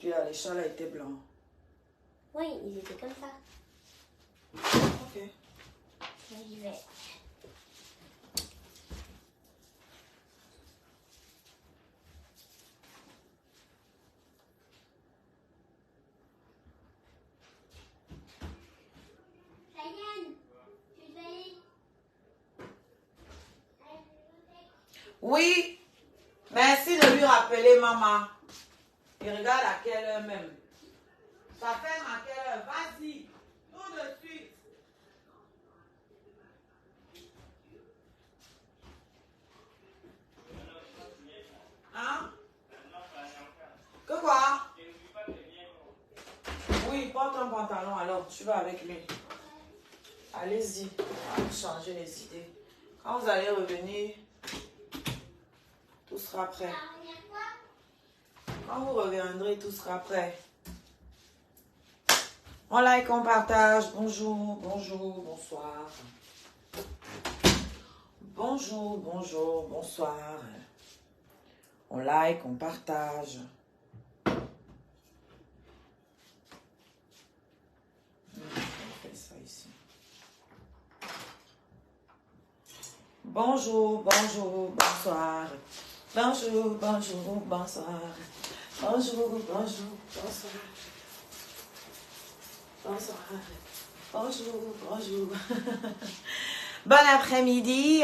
Les chats là étaient blancs. Oui, ils étaient comme ça. Ok. J'y vais. Oui. Merci de lui rappeler, maman. Il regarde à quelle heure même. Ça fait à quelle heure? Vas-y. Tout de suite. Hein? Que quoi? Oui, porte un pantalon alors. Tu vas avec lui. Allez-y. On va changer les idées. Quand vous allez revenir, tout sera prêt. Quand vous reviendrez, tout sera prêt. On like, on partage. Bonjour, bonjour, bonsoir. Bonjour, bonjour, bonsoir. On like, on partage. On fait ça ici. Bonjour, bonjour, bonsoir. Bonjour, bonjour, bonsoir. Bonjour, bonjour, bonsoir. Bonsoir. Bonjour, bonjour. Bon après-midi.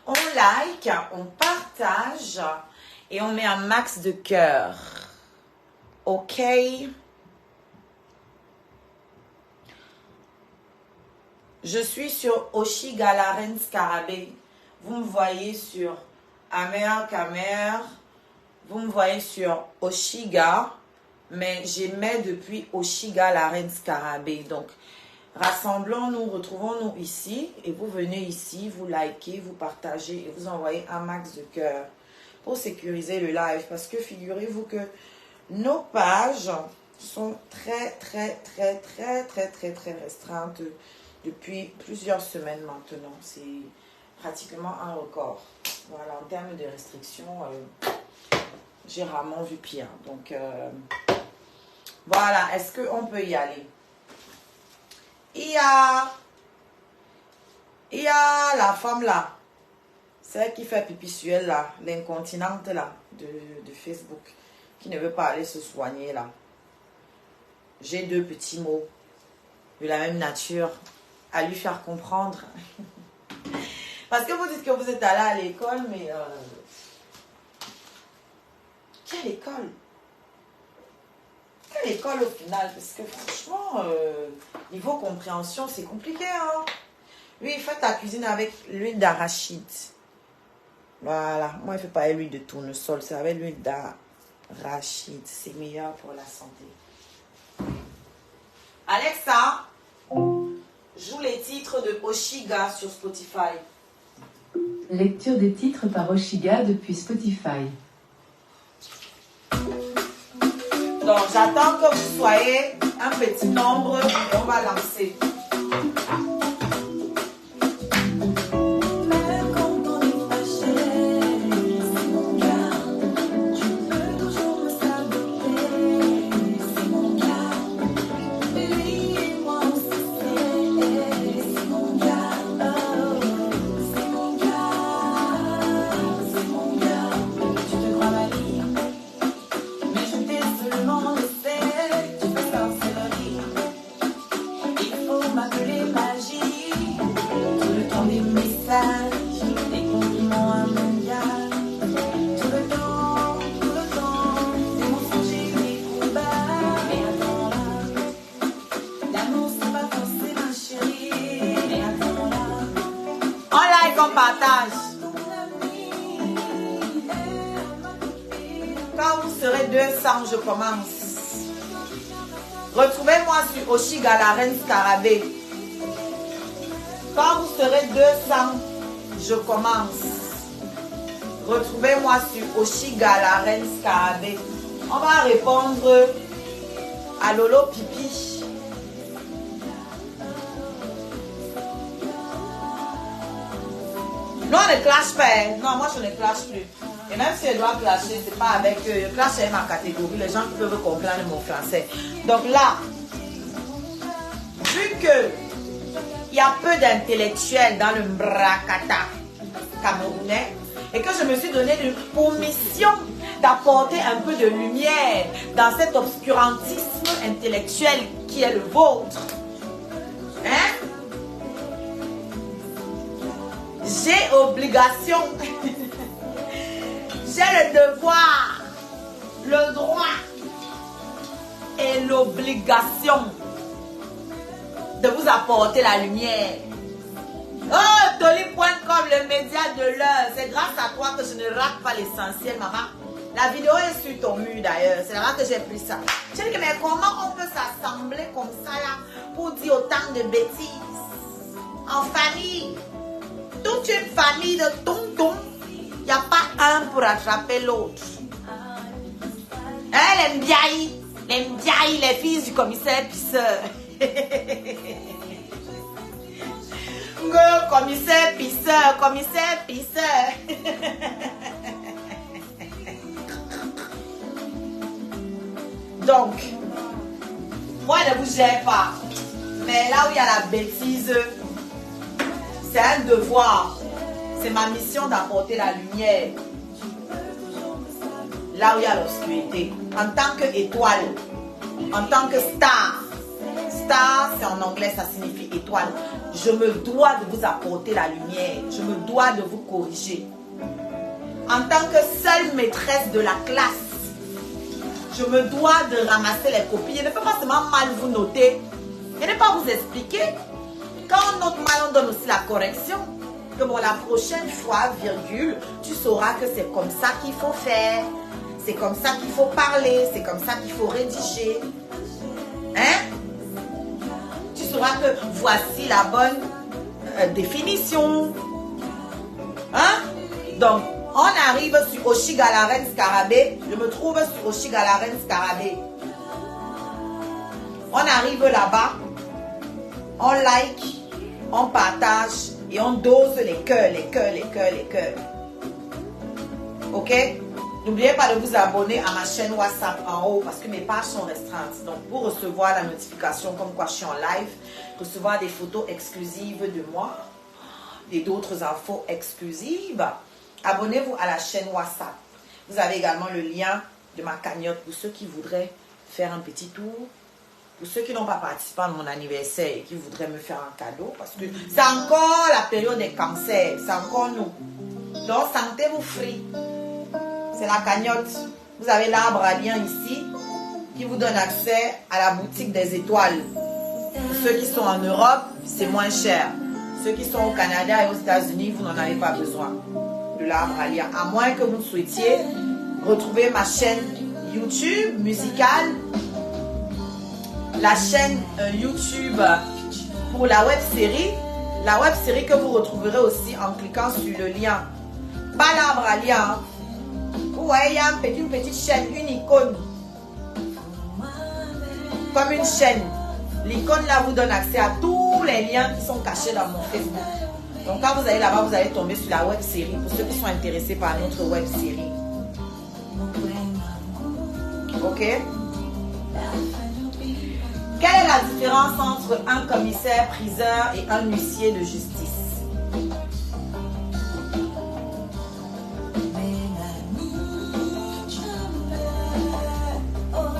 On like, on partage et on met un max de cœur. Ok? Je suis sur Oshiga la reine Scarabée. Vous me voyez sur Amer Kamer. Vous me voyez sur Oshiga. Mais j'émets depuis Oshiga la reine Scarabée. Donc, rassemblons-nous, retrouvons-nous ici. Et vous venez ici, vous likez, vous partagez et vous envoyez un max de cœur pour sécuriser le live. Parce que figurez-vous que nos pages sont très restreintes depuis plusieurs semaines maintenant. C'est pratiquement un record. Voilà, en termes de restrictions, j'ai rarement vu pire. Donc, voilà, est-ce qu'on peut y aller? Il y a la femme là, celle qui fait pipi sur elle là, l'incontinente là, de Facebook, qui ne veut pas aller se soigner là. J'ai deux petits mots de la même nature à lui faire comprendre. Parce que vous dites que vous êtes allé à l'école, mais quelle école? Quelle école au final? Parce que franchement, niveau compréhension, c'est compliqué. Hein? Lui, il fait ta cuisine avec l'huile d'arachide. Voilà. Moi, il ne fait pas l'huile de tournesol. C'est avec l'huile d'arachide. C'est meilleur pour la santé. Alexa, joue les titres de Oshiga sur Spotify. Lecture des titres par Oshiga depuis Spotify. Donc, j'attends que vous soyez un petit nombre et on va lancer. Quand vous serez 200, je commence. Retrouvez-moi sur Oshiga la reine Scarabée. Quand vous serez 200, je commence. Retrouvez-moi sur Oshiga la reine Scarabée. On va répondre à Lolo Pipi. Non, on ne clash pas. Non, moi je ne clash plus. Et même si je dois clasher, c'est pas avec eux. Je clash avec ma catégorie, les gens qui peuvent comprendre mon français. Donc là, vu que il y a peu d'intellectuels dans le Mbrakata camerounais et que je me suis donné pour mission d'apporter un peu de lumière dans cet obscurantisme intellectuel qui est le vôtre. Hein? J'ai obligation, j'ai le devoir, le droit et l'obligation de vous apporter la lumière. Oh, Toli.com, le média de l'heure. C'est grâce à toi que je ne rate pas l'essentiel, maman. La vidéo est sur ton mur d'ailleurs. C'est là que j'ai pris ça. Je dis que mais comment on peut s'assembler comme ça là pour dire autant de bêtises en famille? Toute une famille de tontons. Il n'y a pas un pour attraper l'autre. Hein, les Mbiaï, les fils du commissaire Pisseur. Commissaire Pisseur. Donc, moi je ne vous gère pas. Mais là où il y a la bêtise, c'est un devoir. C'est ma mission d'apporter la lumière. Là où il y a l'obscurité. En tant qu'étoile, en tant que star. Star, c'est en anglais, ça signifie étoile. Je me dois de vous apporter la lumière. Je me dois de vous corriger. En tant que seule maîtresse de la classe, je me dois de ramasser les copies. Je ne peux pas seulement mal vous noter. Je ne peux pas vous expliquer. Quand on note mal, on donne aussi la correction. Que bon, la prochaine fois, virgule, tu sauras que c'est comme ça qu'il faut faire. C'est comme ça qu'il faut parler. C'est comme ça qu'il faut rédiger. Hein? Tu sauras que voici la bonne définition. Hein? Donc, on arrive sur Oshiga la reine Scarabée. Je me trouve sur Oshiga la reine Scarabée. On arrive là-bas. On like, on partage et on dose les cœurs. Ok? N'oubliez pas de vous abonner à ma chaîne WhatsApp en haut parce que mes pages sont restreintes. Donc, pour recevoir la notification comme quoi je suis en live, recevoir des photos exclusives de moi et d'autres infos exclusives, abonnez-vous à la chaîne WhatsApp. Vous avez également le lien de ma cagnotte pour ceux qui voudraient faire un petit tour. Pour ceux qui n'ont pas participé à mon anniversaire et qui voudraient me faire un cadeau, parce que c'est encore la période des cancers, c'est encore nous. Donc, sentez-vous free. C'est la cagnotte. Vous avez l'arbre à lien ici qui vous donne accès à la boutique des étoiles. Pour ceux qui sont en Europe, c'est moins cher. Ceux qui sont au Canada et aux États-Unis, vous n'en avez pas besoin de l'arbre à lien. À moins que vous souhaitiez retrouver ma chaîne YouTube musicale, la chaîne YouTube pour la web série que vous retrouverez aussi en cliquant sur le lien. Pas l'arbre à lien. Vous voyez, il y a une petite chaîne, une icône. Comme une chaîne. L'icône là vous donne accès à tous les liens qui sont cachés dans mon Facebook. Donc quand vous allez là-bas, vous allez tomber sur la web série. Pour ceux qui sont intéressés par notre web série. Ok? Quelle est la différence entre un commissaire-priseur et un huissier de justice?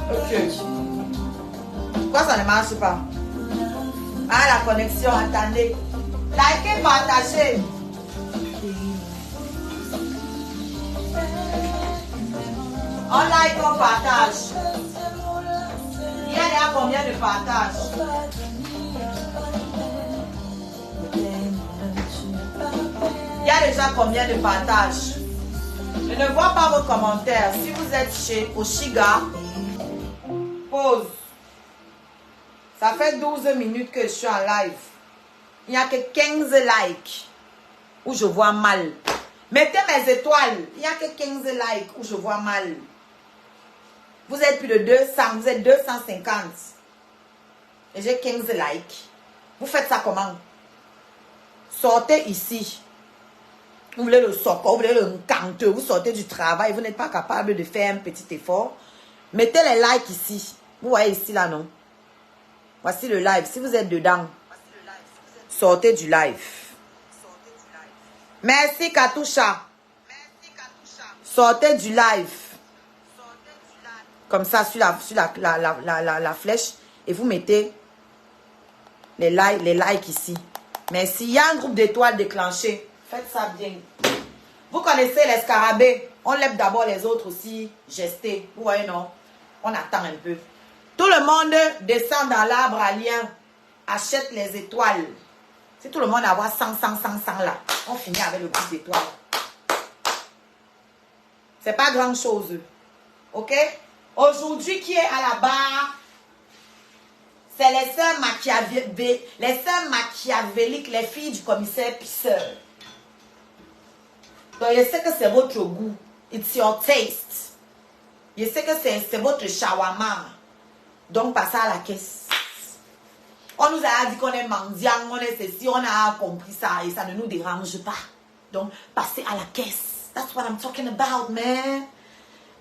Ok. Pourquoi ça ne marche pas? Ah, la connexion, attendez. Likez, partagez. On like, on partage. Il y a combien de partages? Il y a déjà combien de partages? Je ne vois pas vos commentaires. Si vous êtes chez Oshiga, pause. Ça fait 12 minutes que je suis en live. Il n'y a que 15 likes où je vois mal. Mettez mes étoiles. Il n'y a que 15 likes où je vois mal. Vous êtes plus de 200, vous êtes 250. Et j'ai 15 likes. Vous faites ça comment? Sortez ici. Vous voulez le soccer, vous voulez le canteux, vous sortez du travail, vous n'êtes pas capable de faire un petit effort. Mettez les likes ici. Vous voyez ici, là, non? Voici le live. Si vous êtes dedans, sortez du live. Merci, Katusha. Sortez du live. Comme ça, sur la flèche. Et vous mettez les likes ici. Merci. Il y a un groupe d'étoiles déclenché. Faites ça bien. Vous connaissez les scarabées. On lève d'abord les autres aussi. Gester. Vous voyez, non? On attend un peu. Tout le monde descend dans l'arbre à lien. Achète les étoiles. Si tout le monde a 100 là, on finit avec le groupe d'étoiles. C'est pas grand chose. Ok? Aujourd'hui, qui est à la barre? C'est les sœurs machiavéliques, les filles du commissaire Pisseur. Donc, je sais que c'est votre goût. It's your taste. Je sais que c'est votre shawarma. Donc, passez à la caisse. On nous a dit qu'on est mendiant, on est ceci, on a compris ça et ça ne nous dérange pas. Donc, passez à la caisse. That's what I'm talking about, man.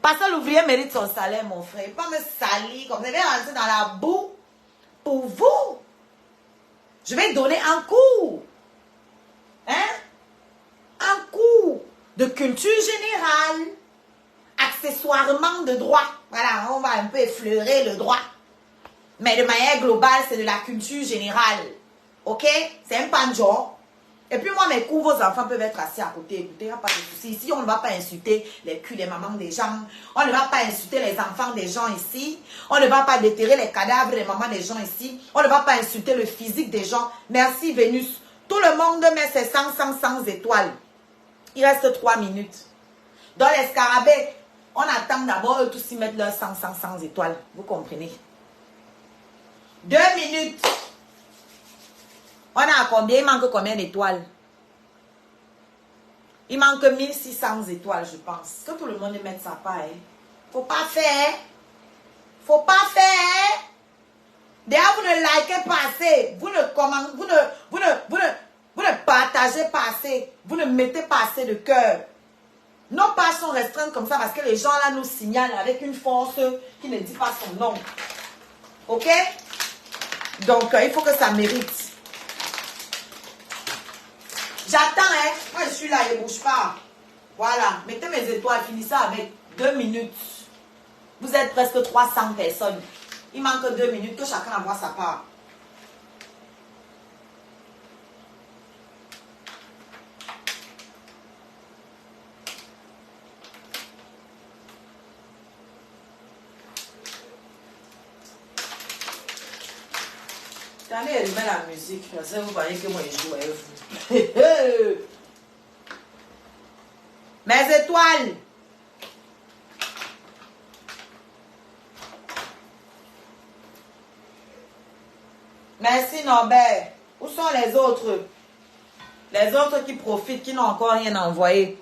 Parce que l'ouvrier mérite son salaire, mon frère. Pas me salir comme ça. Je vais rentrer dans la boue pour vous. Je vais donner un cours. Hein? Un cours de culture générale. Accessoirement de droit. Voilà, on va un peu effleurer le droit. Mais de manière globale, c'est de la culture générale. Ok? C'est un panjo. Et puis moi, mes cours, vos enfants peuvent être assis à côté. Écoutez, il n'y a pas de souci. Ici, on ne va pas insulter les culs, les mamans des gens. On ne va pas insulter les enfants des gens ici. On ne va pas déterrer les cadavres des mamans des gens ici. On ne va pas insulter le physique des gens. Merci, Vénus. Tout le monde met ses 100 étoiles. Il reste 3 minutes. Dans les scarabées, on attend d'abord eux tous y mettre leurs 100 étoiles. Vous comprenez? 2 minutes. On a combien? Il manque combien d'étoiles? Il manque 1600 étoiles, je pense. Que tout le monde mette sa part. Hein? Faut pas faire. Faut pas faire. D'ailleurs, vous ne likez pas assez. Vous ne partagez pas assez. Vous ne mettez pas assez de cœur. Nos pages sont restreintes comme ça parce que les gens là nous signalent avec une force qui ne dit pas son nom. Ok? Donc, il faut que ça mérite. J'attends, hein. Moi, je suis là, je ne bouge pas. Voilà. Mettez mes étoiles, finissez avec 2 minutes. Vous êtes presque 300 personnes. Il manque 2 minutes, que chacun envoie sa part. Allez, allumez la musique. Ça, vous voyez que moi, je joue avec vous. Mes étoiles. Merci, Norbert. Où sont les autres? Les autres qui profitent, qui n'ont encore rien envoyé.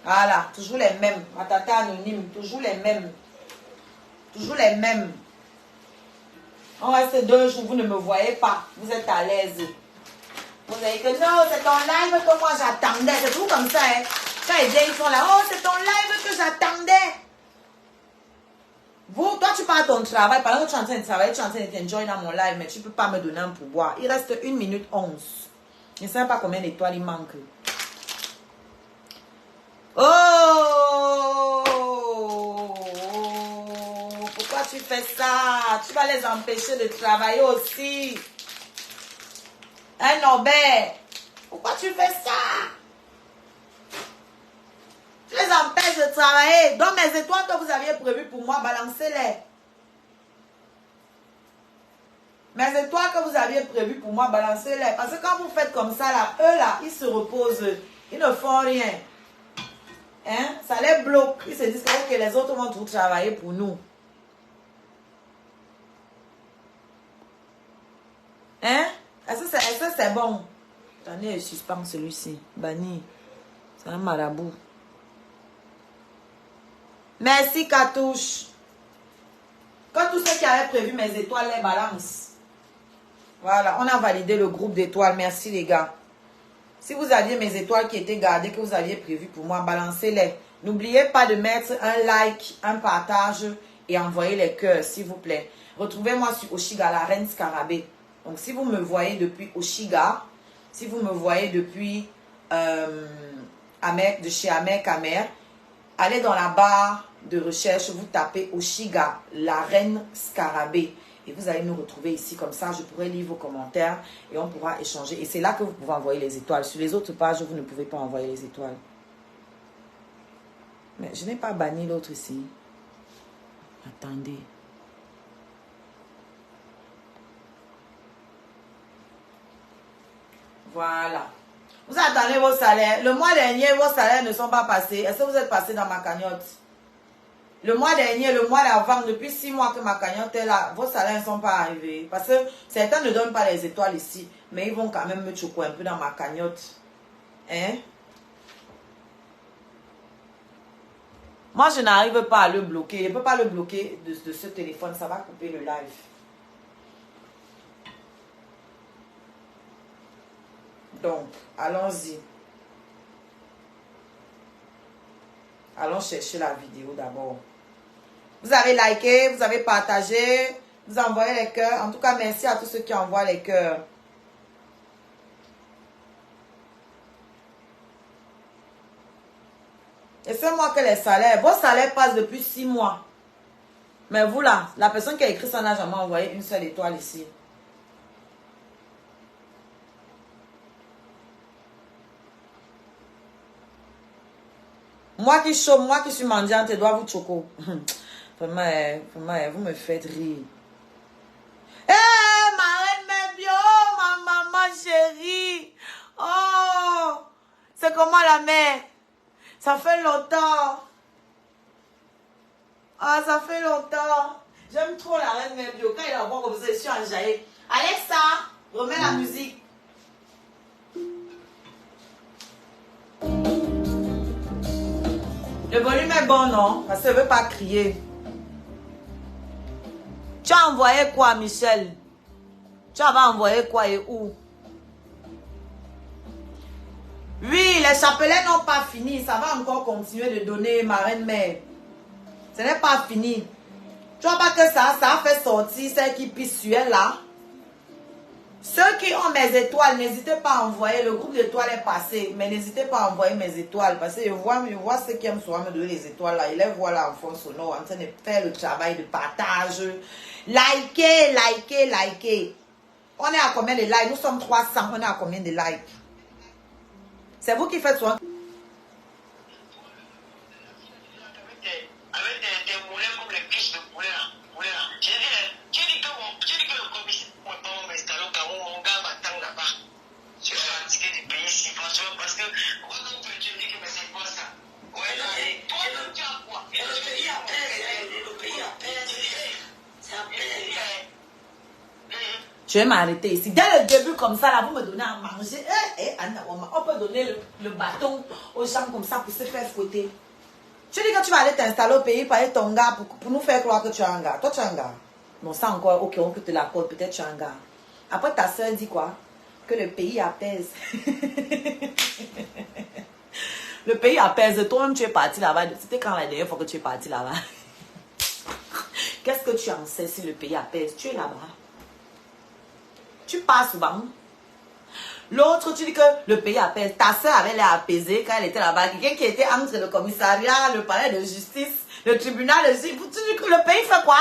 Voilà, toujours les mêmes. Ma tata anonyme, toujours les mêmes. Toujours les mêmes. On reste 2 jours, vous ne me voyez pas. Vous êtes à l'aise. Vous avez que non, c'est ton live que moi j'attendais. C'est tout comme ça. Hein. Quand ils sont là, oh, c'est ton live que j'attendais. Vous, toi, tu pars à ton travail. Pendant que tu es en train de travailler, tu es en train de t'enjoy dans mon live, mais tu ne peux pas me donner un pourboire. Il reste 1 minute 11. Je ne sais pas combien d'étoiles il manque. Oh! Pourquoi tu fais ça? Tu vas les empêcher de travailler aussi. Hein, Norbert? Pourquoi tu fais ça? Tu les empêches de travailler. Donc, mes étoiles que vous aviez prévues pour moi, balancez-les. Mes étoiles que vous aviez prévues pour moi, balancez-les. Parce que quand vous faites comme ça, là, eux, là, ils se reposent. Ils ne font rien. Hein? Ça les bloque. Ils se disent que okay, les autres vont tout travailler pour nous. Hein? Est-ce que c'est bon? Attendez, je suspends celui-ci. Banni. C'est un marabout. Merci, Katouche. Quand tous ceux qui avaient prévu mes étoiles les balancent. Voilà, on a validé le groupe d'étoiles. Merci, les gars. Si vous aviez mes étoiles qui étaient gardées, que vous aviez prévues pour moi, balancez-les. N'oubliez pas de mettre un like, un partage et envoyez les cœurs, s'il vous plaît. Retrouvez-moi sur Oshiga, la reine Scarabée. Donc, si vous me voyez depuis Oshiga, si vous me voyez depuis de chez Amer Kamer, allez dans la barre de recherche, vous tapez Oshiga, la reine Scarabée. Et vous allez nous retrouver ici, comme ça, je pourrai lire vos commentaires et on pourra échanger. Et c'est là que vous pouvez envoyer les étoiles. Sur les autres pages, vous ne pouvez pas envoyer les étoiles. Mais je n'ai pas banni l'autre ici. Attendez. Voilà. Vous attendez vos salaires. Le mois dernier, vos salaires ne sont pas passés. Est-ce que vous êtes passé dans ma cagnotte? Le mois dernier, le mois d'avant, depuis 6 mois que ma cagnotte est là, vos salaires ne sont pas arrivés. Parce que certains ne donnent pas les étoiles ici. Mais ils vont quand même me choquer un peu dans ma cagnotte. Hein? Moi, je n'arrive pas à le bloquer. Je ne peux pas le bloquer de ce téléphone. Ça va couper le live. Donc, allons-y. Allons chercher la vidéo d'abord. Vous avez liké, vous avez partagé, vous envoyez les cœurs. En tout cas, merci à tous ceux qui envoient les cœurs. Et c'est moi que les salaires, vos salaires passent depuis 6 mois. Mais vous là, la personne qui a écrit ça n'a jamais envoyé une seule étoile ici. Moi qui chôme, moi qui suis mendiante, je dois vous choquer. Vraiment, vous me faites rire. Eh, ma reine, mes bio, ma maman chérie. Oh, c'est comment la mère? Ça fait longtemps. Ah, ça fait longtemps. J'aime trop la reine, mes bio. Quand il a bon comme ça, je suis enjaillée. Alexa, remets la musique. Le volume est bon, non? Parce qu'elle ne veut pas crier. Tu as envoyé quoi, Michel? Tu avais envoyé quoi et où? Oui, les chapelets n'ont pas fini. Ça va encore continuer de donner, ma reine mère. Ce n'est pas fini. Tu vois pas que ça a fait sortir celle qui pisse sur elle là? Ceux qui ont mes étoiles, n'hésitez pas à envoyer. Le groupe d'étoiles est passé, mais n'hésitez pas à envoyer mes étoiles. Parce que je vois ceux qui aiment souvent me donner les étoiles là. Ils les voient là en fond sonore, en train de faire le travail de partage. Likez, likez, likez. On est à combien de likes? Nous sommes 300. On est à combien de likes? C'est vous qui faites souvent. Avec des moulins comme les cuisses de poulet là. J'ai dit que le commissaire m'attend m'installer au Cameroun, mon gars m'attend là-bas. Je suis fatigué du pays ici, franchement, parce que moi non plus, tu me dis que mais c'est quoi ça? Ouais, là, toi, tu as quoi? Le pays apaise, le pays apaise. C'est apaisé. Je vais m'arrêter ici. Dès le début, comme ça, là, vous me donnez à manger. On peut donner le bâton aux gens comme ça pour se faire fouetter. Tu dis que tu vas aller t'installer au pays, payer ton gars pour nous faire croire que tu es un gars. Toi, tu es un gars. Non, ça encore, ok, on peut te l'accorde. Peut-être tu es un gars. Après, ta soeur dit quoi? Que le pays apaise. Le pays apaise. Toi-même, tu es parti là-bas. C'était quand la dernière fois que tu es parti là-bas? Qu'est-ce que tu en sais si le pays apaise? Tu es là-bas. Tu passes souvent. L'autre, tu dis que le pays apaise. Ta soeur avait l'air apaisée quand elle était là-bas. Quelqu'un qui était entre le commissariat, le palais de justice, le tribunal de justice. Tu dis que le pays fait quoi?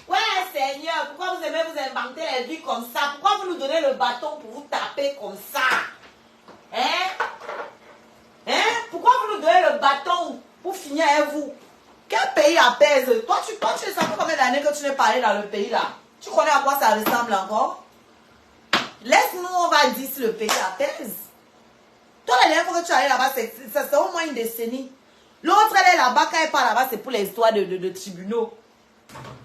Ouais, Seigneur, pourquoi vous aimez vous inventer les vies comme ça? Pourquoi vous nous donnez le bâton pour vous taper comme ça? Hein? Pourquoi vous nous donnez le bâton pour finir avec vous? Quel pays apaise? Toi, tu sais pas combien d'années que tu n'es pas allé dans le pays là? Tu connais à quoi ça ressemble encore? Laisse-nous, on va dire si le pays apaise. Toi, la dernière fois que tu es allé là-bas, c'est au moins une décennie. L'autre, elle est là-bas, quand elle part là-bas, c'est pour les histoires de tribunaux.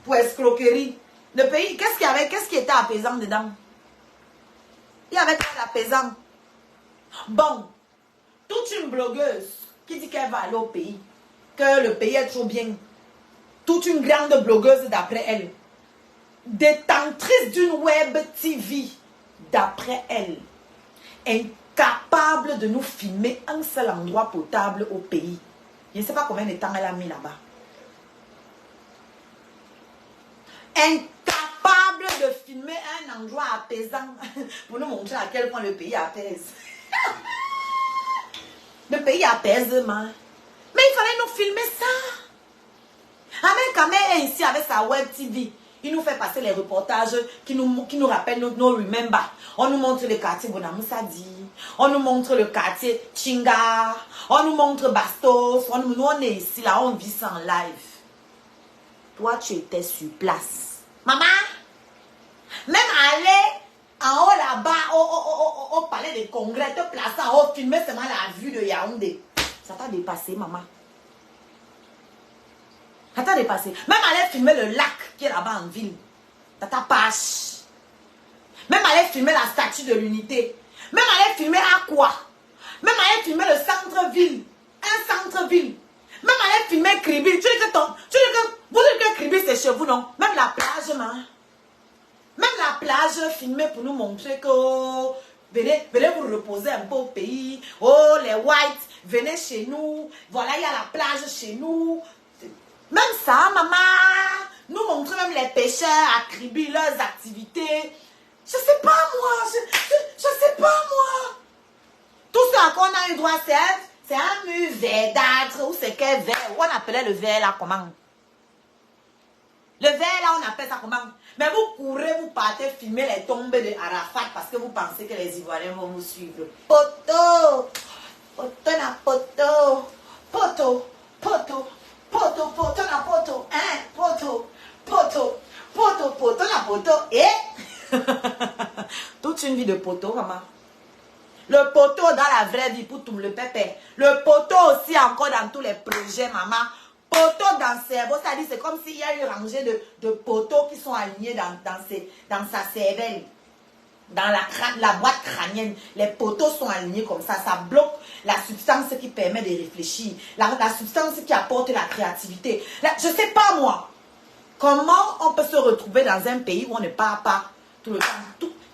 Pour escroquerie. Le pays, qu'est-ce qu'il y avait? Qu'est-ce qui était apaisant dedans? Il y avait quoi d'apaisant? Bon, toute une blogueuse qui dit qu'elle va aller au pays, que le pays est trop bien. Toute une grande blogueuse d'après elle. Détentrice d'une web TV, d'après elle. incapable de nous filmer un seul endroit potable au pays. Je ne sais pas combien de temps elle a mis là-bas. Incapable de filmer un endroit apaisant pour nous montrer à quel point le pays apaise. Le pays apaise, man. Mais il fallait nous filmer ça. Ahmed Kamer est ici avec sa web TV. Il nous fait passer les reportages qui nous rappellent nos remember. On nous montre le quartier Bonamoussadi. On nous montre le quartier Chinga. On nous montre Bastos. Nous, on est ici, là, on vit ça en live. Toi, tu étais sur place. Maman, même aller en haut là-bas, au palais des congrès, te placer en haut, filmer seulement la vue de Yaoundé. Ça t'a dépassé, maman. Ça t'a dépassé. Même aller filmer le lac qui est là-bas en ville. Ça t'a pâche. Même aller filmer la statue de l'unité. Même aller filmer Aqua. Même aller filmer le centre-ville. Un centre-ville. Même aller filmer Kribi. Vous dites que Kribi c'est chez vous, non? Même la plage, man. Même la plage filmée pour nous montrer que venez vous reposer un peu au pays. Oh, les whites, venez chez nous. Voilà, il y a la plage chez nous. Même ça, maman. Nous montrer même les pêcheurs à Kribi, leurs activités. Je sais pas, moi. Je sais pas, moi. Tout ce qu'on a eu droit, c'est un mur verdâtre. Ou c'est quel verre? On appelait le verre là comment? Le verre là, on appelle ça comment? Mais vous courez, vous partez filmer les tombées de Arafat parce que vous pensez que les Ivoiriens vont vous suivre. Poto! Poto na poto! Poto! Poto! Poto! Poto na poto! Hein? Poto! Poto! Poto! Poto na poto! Et? Toute une vie de poto, maman. Le poteau dans la vraie vie pour tout le pépé. Le poteau aussi encore dans tous les projets, maman. Poteau dans le cerveau, c'est-à-dire c'est comme s'il y a une rangée de poteaux qui sont alignés dans sa cervelle. Dans la boîte crânienne, les poteaux sont alignés comme ça. Ça bloque la substance qui permet de réfléchir. La substance qui apporte la créativité. Je ne sais pas moi. Comment on peut se retrouver dans un pays où on ne parle pas tout le temps.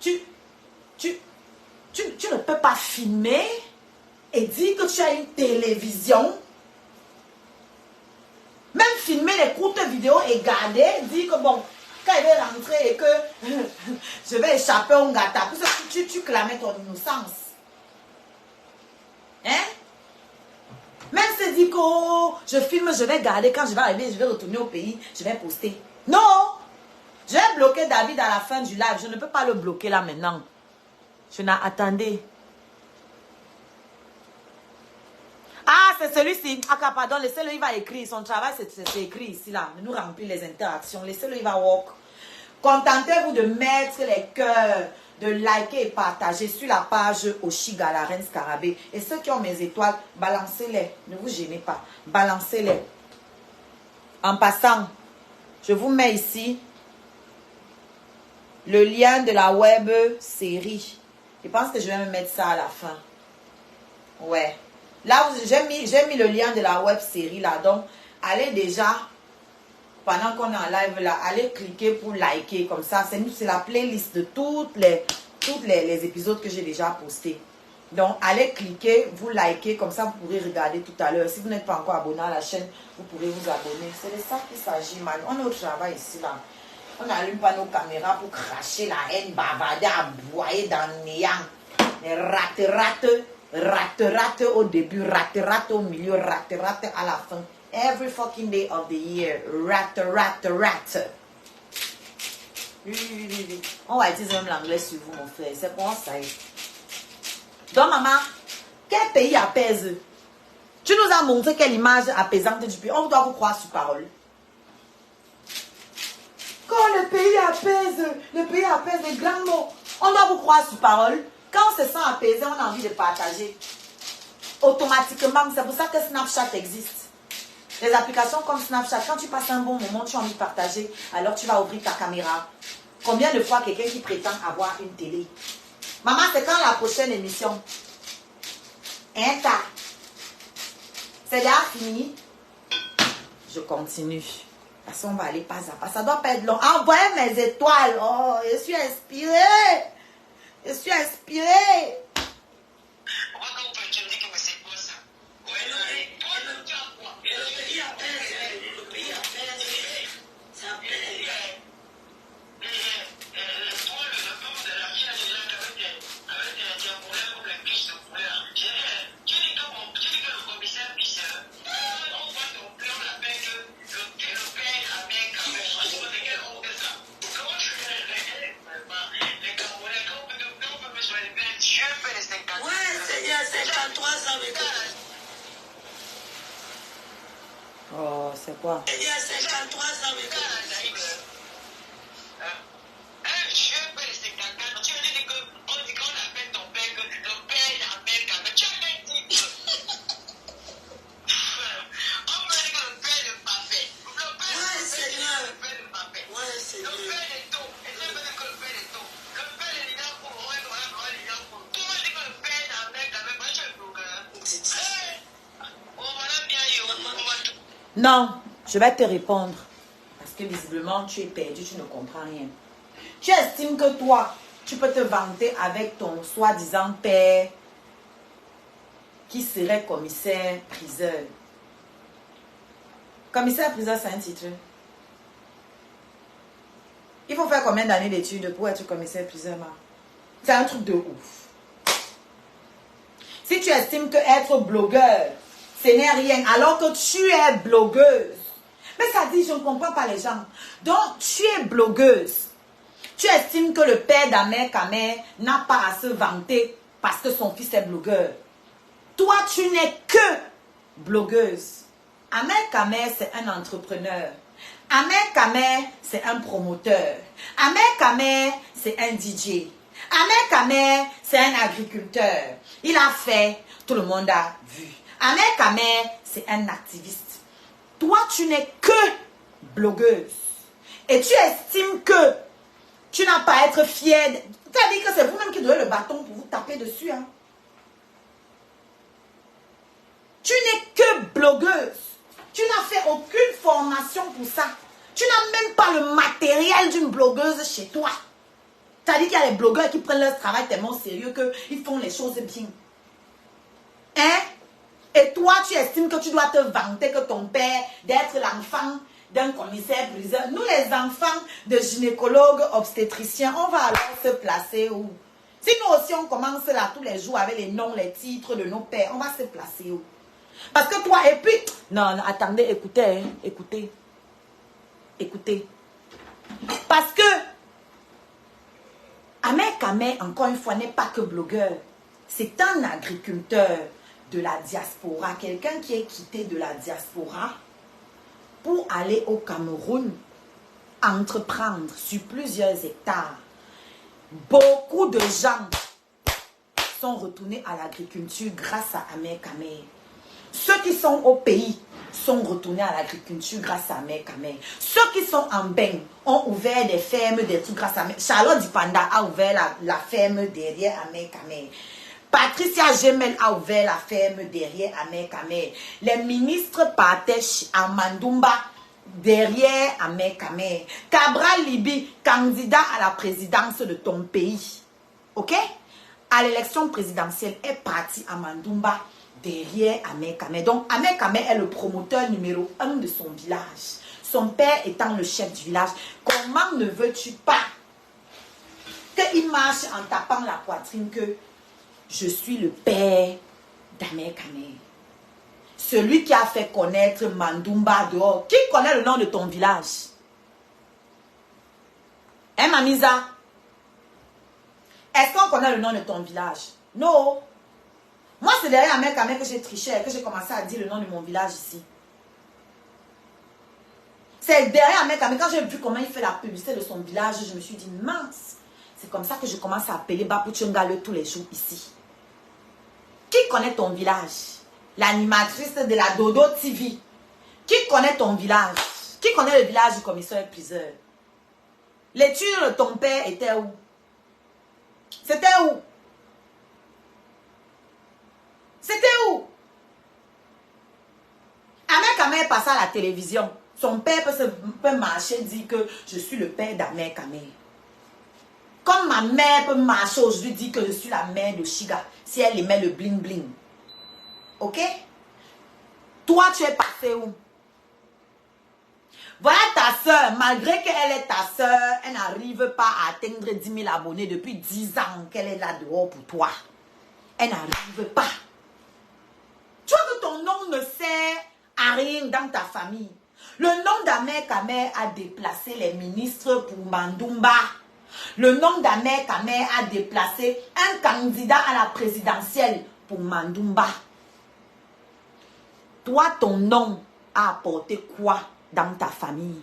Tu ne peux pas filmer et dire que tu as une télévision. Même filmer les courtes vidéos et garder, dire que bon, quand il va rentrer et que je vais échapper au gâteau, tu clamais ton innocence. Hein? Même se dit que oh, je filme, je vais garder, quand je vais arriver, je vais retourner au pays, je vais poster. Non! Je vais bloquer David à la fin du live. Je ne peux pas le bloquer là maintenant. Je n'ai attendez. Ah, c'est celui-ci. Ah, pardon, laissez-le, il va écrire. Son travail, c'est écrit ici, là. Nous remplir les interactions. Laissez-le, il va walk. Contentez-vous de mettre les cœurs, de liker et partager sur la page Oshiga, la reine Scarabée. Et ceux qui ont mes étoiles, balancez-les. Ne vous gênez pas. Balancez-les. En passant, je vous mets ici le lien de la web série. Je pense que je vais me mettre ça à la fin. Ouais. Là, j'ai mis le lien de la web série là. Donc, allez déjà, pendant qu'on est en live là, allez cliquer pour liker. Comme ça, c'est la playlist de toutes les épisodes que j'ai déjà postés. Donc, allez cliquer, vous liker. Comme ça, vous pourrez regarder tout à l'heure. Si vous n'êtes pas encore abonné à la chaîne, vous pourrez vous abonner. C'est de ça qu'il s'agit, man. On est au travail ici là. On n'allume pas nos caméras pour cracher la haine, bavarder, aboyer dans le néant. Les rate au début, rate au milieu, rate à la fin. Every fucking day of the year, rate. Oui. On va utiliser même l'anglais sur vous, mon frère. C'est bon, ça y est. Donc, maman, quel pays apaise? Tu nous as montré quelle image apaisante du pays. On doit vous croire sur parole. Quand le pays apaise les grands mots. On doit vous croire sur parole. Quand on se sent apaisé, on a envie de partager. Automatiquement, c'est pour ça que Snapchat existe. Les applications comme Snapchat, quand tu passes un bon moment, tu as envie de partager, alors tu vas ouvrir ta caméra. Combien de fois quelqu'un qui prétend avoir une télé? Maman, c'est quand la prochaine émission? Un tas. C'est déjà fini. Je continue. De toute façon, on va aller pas à pas. Ça doit pas être long. Envoyez mes étoiles. Oh, je suis inspirée. Je suis inspirée. Quoi? Il y a 53 ans, mais quand je fais les 54 ans, tu veux dire qu'on dit qu'on appelle ton père que le père d'Amel Kamel. Tu as bien dit que. On peut dire que le père n'est pas fait. Le père n'est pas fait. Le père est tôt. Et ça veut dire que le père est tôt. Le père est l'idée pour le roi, tout le monde dit que le père d'Amel Kamel, moi je suis blogueur. On va bien y aller. Non, je vais te répondre. Parce que visiblement, tu es perdu, tu ne comprends rien. Tu estimes que toi, tu peux te vanter avec ton soi-disant père qui serait commissaire-priseur. Commissaire-priseur, c'est un titre. Il faut faire combien d'années d'études pour être commissaire-priseur? C'est un truc de ouf. Si tu estimes que être blogueur, ce n'est rien, alors que tu es blogueuse. Mais ça dit, je ne comprends pas les gens. Donc, tu es blogueuse. Tu estimes que le père d'Amel Kamel n'a pas à se vanter parce que son fils est blogueur. Toi, tu n'es que blogueuse. Amel Kamel, c'est un entrepreneur. Amel Kamel, c'est un promoteur. Amel Kamel, c'est un DJ. Amel Kamel, c'est un agriculteur. Il a fait, tout le monde a vu. Amel Kamel, c'est un activiste. Toi, tu n'es que blogueuse. Et tu estimes que tu n'as pas à être fière. Tu as dit que c'est vous-même qui donnez le bâton pour vous taper dessus. Hein? Tu n'es que blogueuse. Tu n'as fait aucune formation pour ça. Tu n'as même pas le matériel d'une blogueuse chez toi. Tu as dit qu'il y a des blogueurs qui prennent leur travail tellement sérieux qu'ils font les choses bien. Hein? Et toi, tu estimes que tu dois te vanter que ton père, d'être l'enfant d'un commissaire-priseur. Nous, les enfants de gynécologues, obstétriciens, on va alors se placer où? Si nous aussi, on commence là tous les jours avec les noms, les titres de nos pères, on va se placer où? Parce que toi, et puis... Non, non, attendez, écoutez, hein, écoutez. Écoutez. Parce que Amel Kamel, encore une fois, n'est pas que blogueur. C'est un agriculteur de la diaspora. Quelqu'un qui est quitté de la diaspora pour aller au Cameroun entreprendre sur plusieurs hectares. Beaucoup de gens sont retournés à l'agriculture grâce à Amel Kamel. Ceux qui sont au pays sont retournés à l'agriculture grâce à Amel Kamel. Ceux qui sont en bain ont ouvert des fermes, des trucs grâce à Amel. Charlotte Dipanda a ouvert la ferme derrière Amel Kamel. Patricia Gemel a ouvert la ferme derrière Amel Kamel. Les ministres partaient à Mandoumba derrière Amel Kamel. Cabral Libi, candidat à la présidence de ton pays. Ok? À l'élection présidentielle, est parti à Mandoumba derrière Amel Kamel. Donc, Amel Kamel est le promoteur numéro 1 de son village. Son père étant le chef du village. Comment ne veux-tu pas qu'il marche en tapant la poitrine que je suis le père d'Amel Kamel? Celui qui a fait connaître Mandoumba dehors. Qui connaît le nom de ton village? Hein, Mamisa? Est-ce qu'on connaît le nom de ton village? Non. Moi, c'est derrière Amel Kamel que j'ai triché et que j'ai commencé à dire le nom de mon village ici. C'est derrière Amel Kamel. Quand j'ai vu comment il fait la publicité de son village, je me suis dit, mince. C'est comme ça que je commence à appeler Bapou Tchungale tous les jours ici. Qui connaît ton village? L'animatrice de la Dodo TV. Qui connaît ton village? Qui connaît le village du commissaire-priseur? L'étude de ton père était où? C'était où? C'était où? Amel Kamel passe à la télévision. Son père peut marcher et dire que je suis le père d'Amel Kamel. Comme ma mère peut marcher aujourd'hui dire que je suis la mère de Shiga. Si elle aimait le bling bling. Ok? Toi, tu es passé où? Voilà ta soeur. Malgré qu'elle est ta soeur, elle n'arrive pas à atteindre 10 000 abonnés depuis 10 ans qu'elle est là dehors pour toi. Elle n'arrive pas. Tu vois que ton nom ne sert à rien dans ta famille. Le nom d'Amel Kamel a déplacé les ministres pour Mandoumba. Le nom d'Amel Kamel a déplacé un candidat à la présidentielle pour Mandoumba. Toi, ton nom a apporté quoi dans ta famille?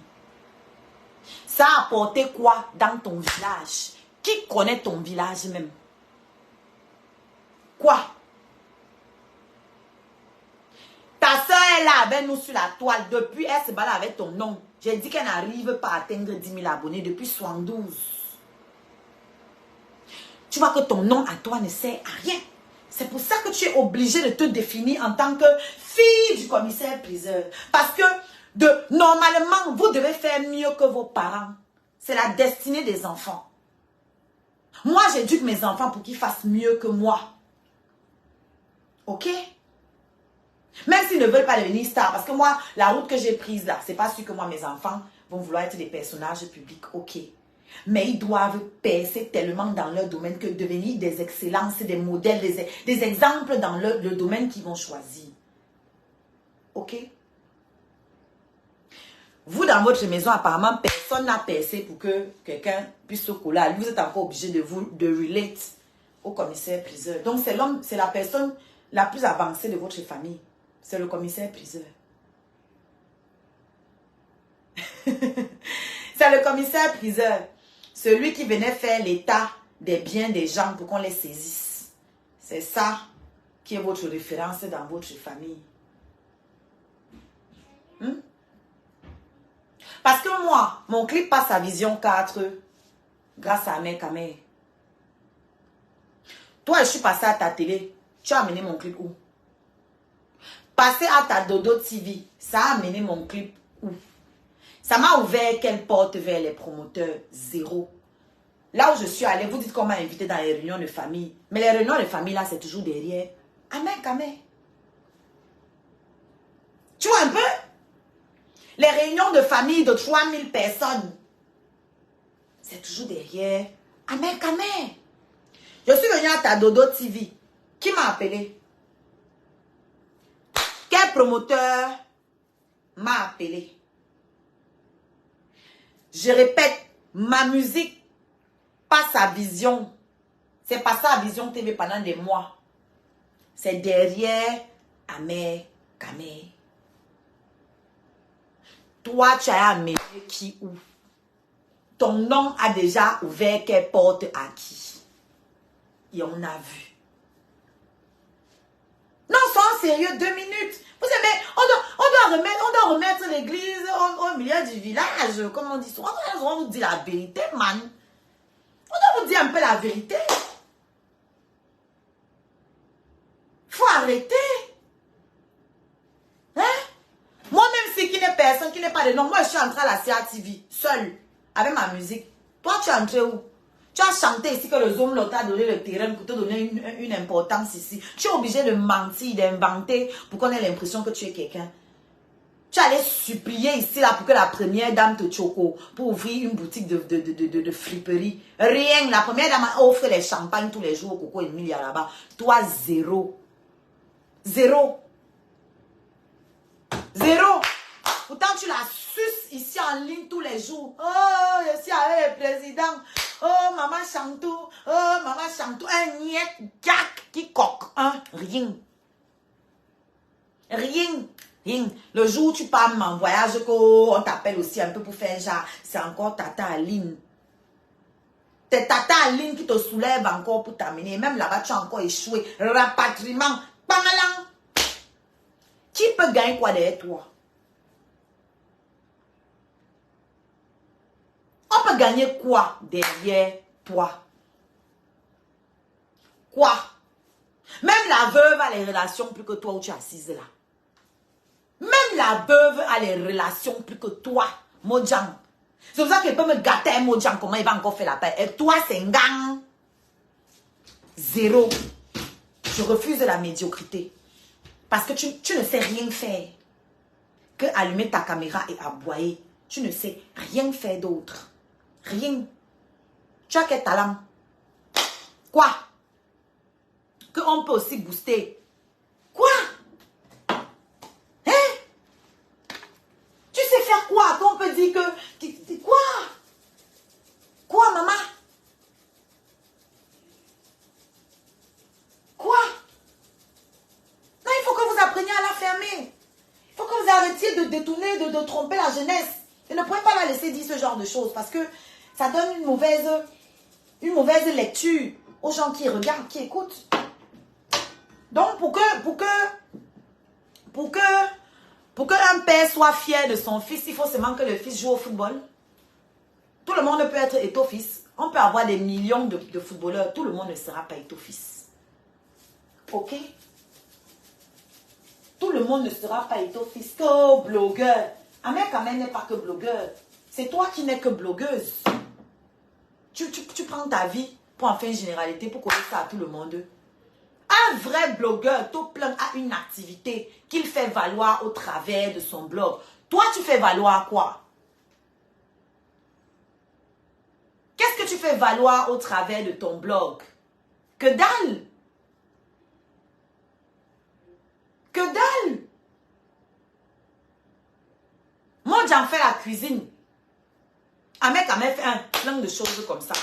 Ça a apporté quoi dans ton village? Qui connaît ton village même? Quoi? Ta soeur est là avec nous sur la toile. Depuis, elle se balade avec ton nom. J'ai dit qu'elle n'arrive pas à atteindre 10 000 abonnés depuis 72. Tu vois que ton nom à toi ne sert à rien. C'est pour ça que tu es obligé de te définir en tant que fille du commissaire-priseur. Parce que normalement, vous devez faire mieux que vos parents. C'est la destinée des enfants. Moi, j'éduque mes enfants pour qu'ils fassent mieux que moi. Ok? Même s'ils ne veulent pas devenir stars. Parce que moi, la route que j'ai prise là, c'est pas sûr que moi, mes enfants vont vouloir être des personnages publics. Ok. Mais ils doivent percer tellement dans leur domaine que devenir des excellences, des modèles, des exemples dans le domaine qu'ils vont choisir. Ok? Vous, dans votre maison, apparemment, personne n'a percé pour que quelqu'un puisse se coller à lui. Vous êtes encore obligé de relate au commissaire-priseur. Donc, c'est l'homme, c'est la personne la plus avancée de votre famille. C'est le commissaire-priseur. C'est le commissaire-priseur. Celui qui venait faire l'état des biens des gens pour qu'on les saisisse. C'est ça qui est votre référence dans votre famille. Parce que moi, mon clip passe à Vision 4 grâce à Mère Kamé. Toi, je suis passé à ta télé. Tu as amené mon clip où? Passer à ta Dodo TV, ça a amené mon clip où? Ça m'a ouvert quelle porte vers les promoteurs? Zéro. Là où je suis allée, vous dites qu'on m'a invité dans les réunions de famille. Mais les réunions de famille, là, c'est toujours derrière. Amen, Kamé. Tu vois un peu? Les réunions de famille de 3000 personnes, c'est toujours derrière. Amen, Kamé. Je suis venue à ta Dodo TV. Qui m'a appelé? Quel promoteur m'a appelé? Je répète, ma musique passe à Vision. C'est passé à Vision TV pendant des mois. C'est derrière Amen Kamé. Toi, tu as amené qui où? Ton nom a déjà ouvert quelle porte à qui? Et on a vu. Non, sois sérieux, 2 minutes. Vous savez, on doit remettre l'église au milieu du village. Comme on dit, on doit vous dire la vérité, man. On doit vous dire un peu la vérité. Faut arrêter. Hein? Moi-même, si qui n'est personne, qui n'est pas de nom, moi je suis entrée à la CATV, seule, avec ma musique. Toi, tu es entré où? Tu as chanté ici que le Zoom t'a donné le terrain pour te donner une importance ici. Tu es obligé de mentir, d'inventer pour qu'on ait l'impression que tu es quelqu'un. Tu allais supplier ici là pour que la première dame te choco pour ouvrir une boutique de friperie. Rien. La première dame offre les champagnes tous les jours au Coco Emilia là-bas. Toi, zéro. Zéro. Zéro. Pourtant, tu la suces ici en ligne tous les jours. Oh, je suis avec le président. Oh, maman Chantou. Oh, maman Chantou. Un niet jack qui coque. Hein? Rien. Rien. Rien. Le jour où tu pars en voyage, on t'appelle aussi un peu pour faire genre, c'est encore Tata Aline. C'est Tata Aline qui te soulève encore pour t'amener. Même là-bas, tu as encore échoué. Rapatriement. Pangalang. Qui peut gagner quoi derrière toi? On peut gagner quoi derrière toi? Quoi? Même la veuve a les relations plus que toi où tu es assise là. Même la veuve a les relations plus que toi, Mojang. C'est pour ça qu'elle peut me gâter Mojang. Comment il va encore faire la paix? Et toi, c'est un gang. Zéro. Je refuse la médiocrité. Parce que tu ne sais rien faire que allumer ta caméra et aboyer. Tu ne sais rien faire d'autre. Rien. Tu as quel talent? Quoi? Qu'on peut aussi booster. Quoi? Hein? Tu sais faire quoi? Qu'on peut dire que... Quoi? Quoi, maman? Quoi? Non, il faut que vous appreniez à la fermer. Il faut que vous arrêtiez de détourner, de de tromper la jeunesse. Et ne pouvez pas la laisser dire ce genre de choses parce que ça donne une mauvaise lecture aux gens qui regardent, qui écoutent. Donc, pour qu'un père soit fier de son fils, il faut seulement que le fils joue au football. Tout le monde peut être Eto'o-fils. On peut avoir des millions de footballeurs. Tout le monde ne sera pas Eto'o-fils. Ok? Tout le monde ne sera pas Eto'o-fils. Oh, blogueur. Ahmed Kamel n'est pas que blogueur. C'est toi qui n'es que blogueuse. Tu prends ta vie pour en faire une généralité, pour coller ça à tout le monde. Un vrai blogueur, tout plein, a une activité qu'il fait valoir au travers de son blog. Toi, tu fais valoir quoi? Qu'est-ce que tu fais valoir au travers de ton blog? Que dalle! Que dalle! Moi, j'en fais la cuisine. Ahmed Kamel fait un plein de choses comme ça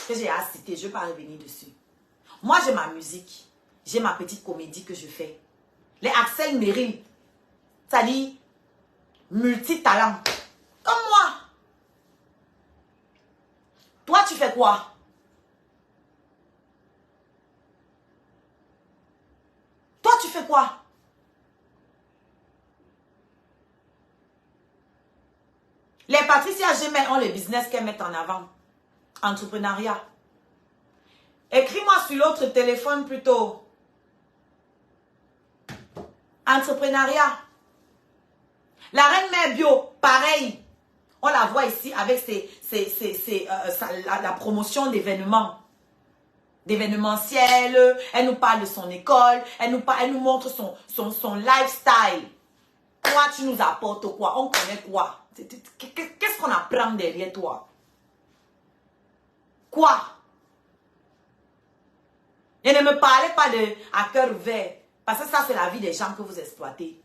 que j'ai à citer. Je ne vais pas revenir dessus. Moi, j'ai ma musique. J'ai ma petite comédie que je fais. Les Axel Merrill. C'est-à-dire multitalent. Comme moi. Toi, tu fais quoi? Toi, tu fais quoi? Les Patricia Gemel ont le business qu'elles mettent en avant. Entrepreneuriat. Écris-moi sur l'autre téléphone plutôt. Entrepreneuriat. La reine mère bio, pareil. On la voit ici avec la promotion d'événements. D'événementiel. Elle nous parle de son école. Elle nous montre son lifestyle. Toi, tu nous apportes quoi? On connaît quoi? Qu'est-ce qu'on apprend derrière toi? Quoi? Et ne me parlez pas de à cœur ouvert. Parce que ça, c'est la vie des gens que vous exploitez.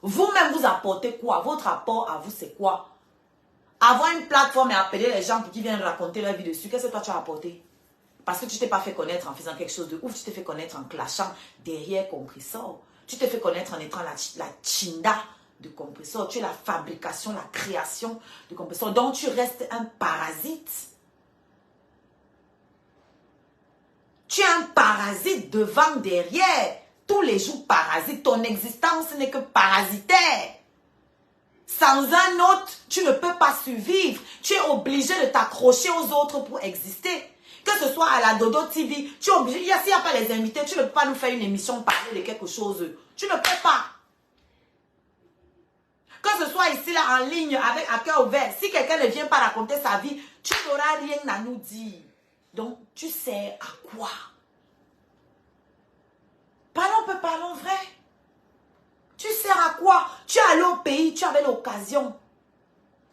Vous-même, vous apportez quoi? Votre apport à vous, c'est quoi? Avoir une plateforme et appeler les gens pour qu'ils viennent raconter leur vie dessus, qu'est-ce que toi, tu as apporté? Parce que tu t'es pas fait connaître en faisant quelque chose de ouf. Tu t'es fait connaître en clashant derrière compresseur. Tu t'es fait connaître en étant la chinda de compresseur. Tu es la fabrication, la création de compresseur. Donc, tu restes un parasite. Tu es un parasite devant, derrière. Tous les jours parasite. Ton existence n'est que parasitaire. Sans un autre, tu ne peux pas survivre. Tu es obligé de t'accrocher aux autres pour exister. Que ce soit à la Dodo TV, tu es obligé. S'il n'y a pas les invités, tu ne peux pas nous faire une émission parler de quelque chose. Tu ne peux pas. Que ce soit ici, là, en ligne, avec à cœur ouvert, si quelqu'un ne vient pas raconter sa vie, tu n'auras rien à nous dire. Donc, tu sais à quoi? Parlons vrai. Tu sers à quoi? Tu es allé au pays, tu avais l'occasion.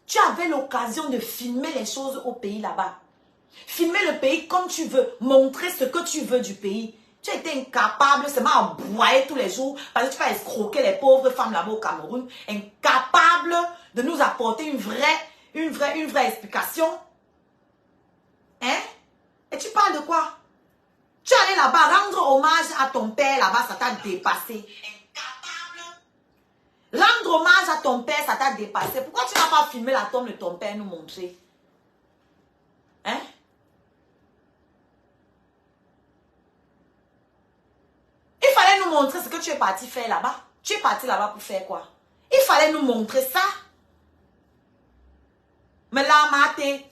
Tu avais l'occasion de filmer les choses au pays là-bas. Filmer le pays comme tu veux, montrer ce que tu veux du pays. Tu as été incapable seulement à boire tous les jours parce que tu vas escroquer les pauvres femmes là-bas au Cameroun. Incapable de nous apporter une vraie explication. Hein? Et tu parles de quoi? Tu es allé là-bas rendre hommage à ton père là-bas, ça t'a dépassé. Incapable. Rendre hommage à ton père, ça t'a dépassé. Pourquoi tu n'as pas filmé la tombe de ton père nous montrer? Hein? Il fallait nous montrer ce que tu es parti faire là-bas. Tu es parti là-bas pour faire quoi? Il fallait nous montrer ça. Mais là, maté.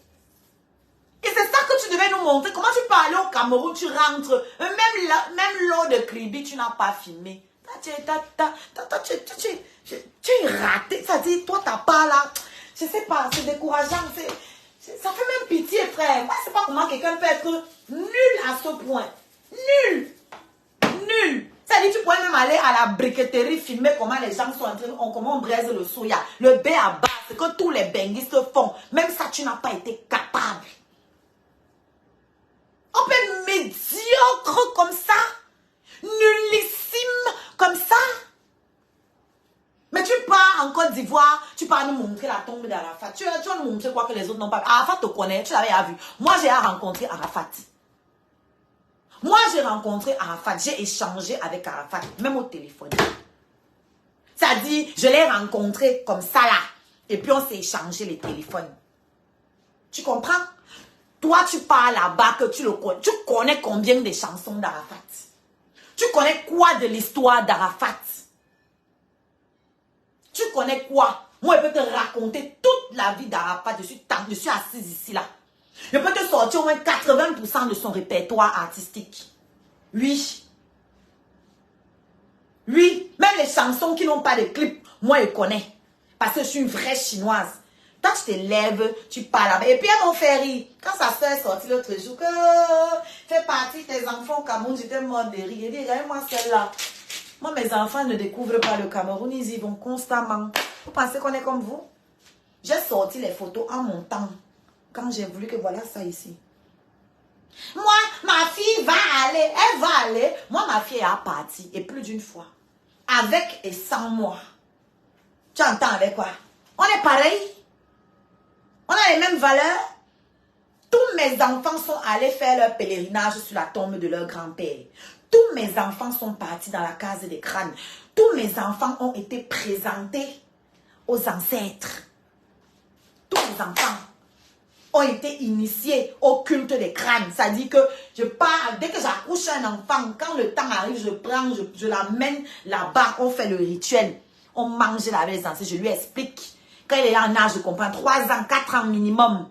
Et c'est ça que tu devais nous montrer. Comment tu peux aller au Cameroun, tu rentres. Même l'eau de Kribi, tu n'as pas filmé. Tu es raté. Ça dit, toi, t'as pas là. Je sais pas, c'est décourageant. Ça fait même pitié, frère. Moi, je sais pas comment quelqu'un peut être nul à ce point. Nul. Nul. C'est-à-dire, tu pourrais même aller à la briqueterie, filmer comment les gens sont en train, comment on braise le soya, le bain à base, ce que tous les benguistes font. Même ça, tu n'as pas été capable. On peut être médiocre comme ça, nullissime comme ça. Mais tu pars en Côte d'Ivoire, tu pars nous montrer la tombe d'Arafat. Tu vas nous montrer quoi que les autres n'ont pas vu. Arafat te connaît, tu l'avais vu. Moi, j'ai rencontré Arafat. Moi, j'ai rencontré Arafat, j'ai échangé avec Arafat, même au téléphone. Ça dit, je l'ai rencontré comme ça là. Et puis on s'est échangé les téléphones. Tu comprends? Toi, tu pars là-bas que tu le connais. Tu connais combien de chansons d'Arafat? Tu connais quoi de l'histoire d'Arafat? Tu connais quoi? Moi, je peux te raconter toute la vie d'Arafat. Je suis assise ici, là. Je peux te sortir au moins 80% de son répertoire artistique. Oui. Oui. Même les chansons qui n'ont pas de clip, moi, je connais. Parce que je suis une vraie chinoise. Quand tu te lèves, tu parles là-bas. Et puis, elles m'ont fait rire. Quand sa soeur est sortie l'autre jour, que fait partie de tes enfants au Cameroun, j'étais morte de rire. Elle dit, regarde-moi celle-là. Moi, mes enfants ne découvrent pas le Cameroun, ils y vont constamment. Vous pensez qu'on est comme vous? J'ai sorti les photos en montant. Quand j'ai voulu que voilà ça ici. Moi, ma fille va aller, elle va aller. Moi, ma fille est partie, et plus d'une fois. Avec et sans moi. Tu entends avec quoi? On est pareil. On a les mêmes valeurs. Tous mes enfants sont allés faire leur pèlerinage sur la tombe de leur grand-père. Tous mes enfants sont partis dans la case des crânes. Tous mes enfants ont été présentés aux ancêtres. Tous mes enfants ont été initiés au culte des crânes. Ça dit que je pars, dès que j'accouche un enfant, quand le temps arrive, je prends, je l'amène là-bas, on fait le rituel. On mange avec les ancêtres, je lui explique. Quand il est en âge de comprendre, 3 ans, 4 ans minimum.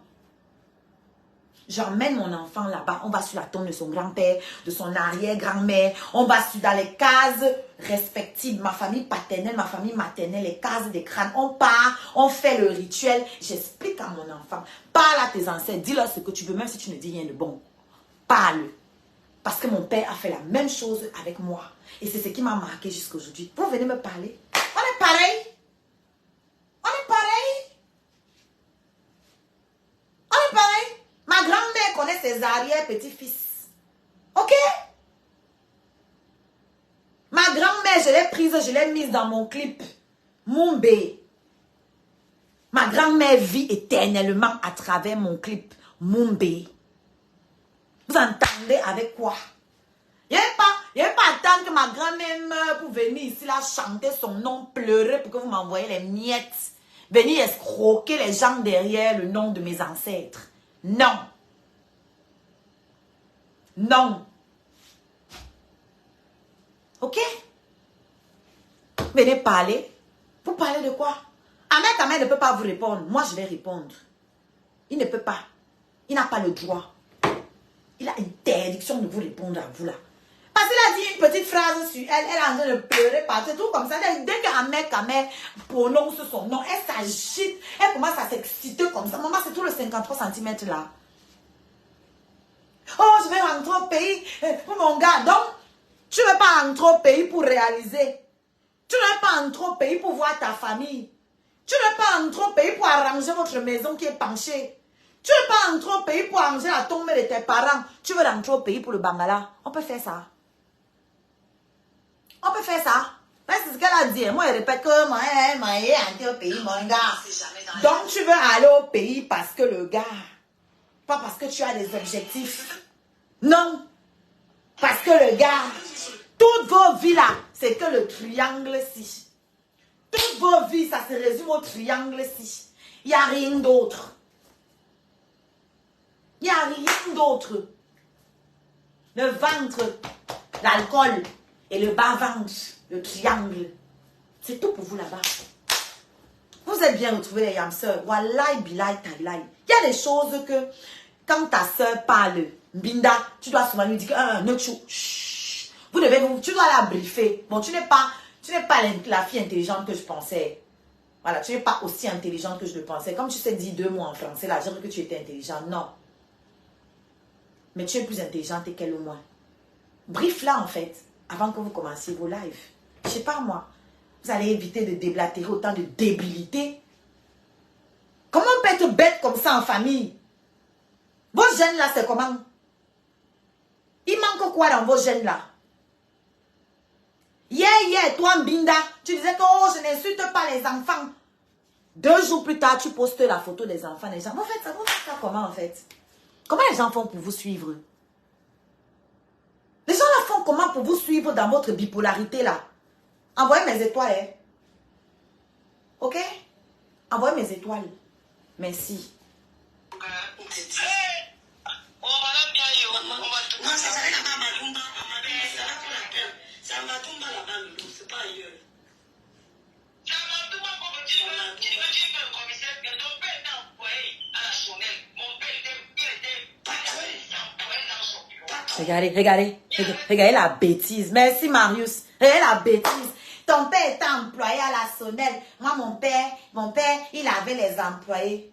J'emmène mon enfant là-bas. On va sur la tombe de son grand-père, de son arrière-grand-mère. On va dans les cases respectives. Ma famille paternelle, ma famille maternelle, les cases des crânes. On part, on fait le rituel. J'explique à mon enfant. Parle à tes ancêtres. Dis-leur ce que tu veux, même si tu ne dis rien de bon. Parle. Parce que mon père a fait la même chose avec moi. Et c'est ce qui m'a marqué jusqu'à aujourd'hui. Vous venez me parler. On est pareil. On est pareil. On est pareil. Ma grand-mère connaît ses arrière-petits-fils. Ok? Ma grand-mère, je l'ai prise, je l'ai mise dans mon clip. Mumbe. Ma grand-mère vit éternellement à travers mon clip. Mumbe. Vous entendez avec quoi? Il n'y avait pas à attendre que ma grand-mère meure pour venir ici là chanter son nom, pleurer pour que vous m'envoyez les miettes. Venir escroquer les gens derrière le nom de mes ancêtres. Non. Non. Ok? Venez parler. Vous parlez de quoi? Ahmed ne peut pas vous répondre. Moi, je vais répondre. Il ne peut pas. Il n'a pas le droit. Il a interdiction de vous répondre à vous là. Parce qu'il a dit une petite phrase sur elle. Elle est en train de pleurer partout, tout comme ça. Dès qu'Ahmed prononce son nom, elle s'agite. Elle commence à s'exciter comme ça. Maman, c'est tout le 53 cm là. Oh, je vais rentrer au pays. Mon gars, donc, tu ne veux pas rentrer au pays pour réaliser. Tu ne veux pas rentrer au pays pour voir ta famille. Tu ne veux pas rentrer au pays pour arranger votre maison qui est penchée. Tu ne veux pas rentrer au pays pour arranger la tombe de tes parents. Tu veux rentrer au pays pour le Bangala. On peut faire ça. On peut faire ça. C'est ce qu'elle a dit. Moi, elle répète que moi, je vais rentrer au pays, mon gars. Donc, tu veux aller au pays parce que le gars... Pas parce que tu as des objectifs. Non. Parce que le gars, toutes vos vies là, c'est que le triangle-ci. Toutes vos vies, ça se résume au triangle-ci. Il n'y a rien d'autre. Il n'y a rien d'autre. Le ventre, l'alcool et le bas-ventre, le triangle. C'est tout pour vous là-bas. Vous êtes bien retrouvés les yamseurs. Wallahi, bilai, talai. Il y a des choses que, quand ta soeur parle, Binda, tu dois souvent lui dire vous devez, tu dois la briefer. Bon, tu n'es pas la fille intelligente que je pensais. Voilà, tu n'es pas aussi intelligente que je le pensais. Comme tu sais dire 2 mots en français, là, j'ai cru que tu étais intelligente. Non. Mais tu es plus intelligente qu'elle au moins. Brief là, en fait, avant que vous commenciez vos lives. Je sais pas moi. Vous allez éviter de déblatérer autant de débilité. Comment on peut être bête comme ça en famille? Vos gènes là, c'est comment? Il manque quoi dans vos gènes là? Hier, toi Mbinda, tu disais que oh, je n'insulte pas les enfants. 2 jours plus tard, tu postes la photo des enfants. Les gens, vous faites ça comment en fait? Comment les gens font pour vous suivre? Les gens là font comment pour vous suivre dans votre bipolarité là? Envoyez mes étoiles, hein? Ok? Envoyez mes étoiles. Merci. Regardez, regardez, regardez la bêtise. Merci Marius. Regardez la bêtise. Ton père était employé à la Sonnelle. Moi, mon père, il avait les employés.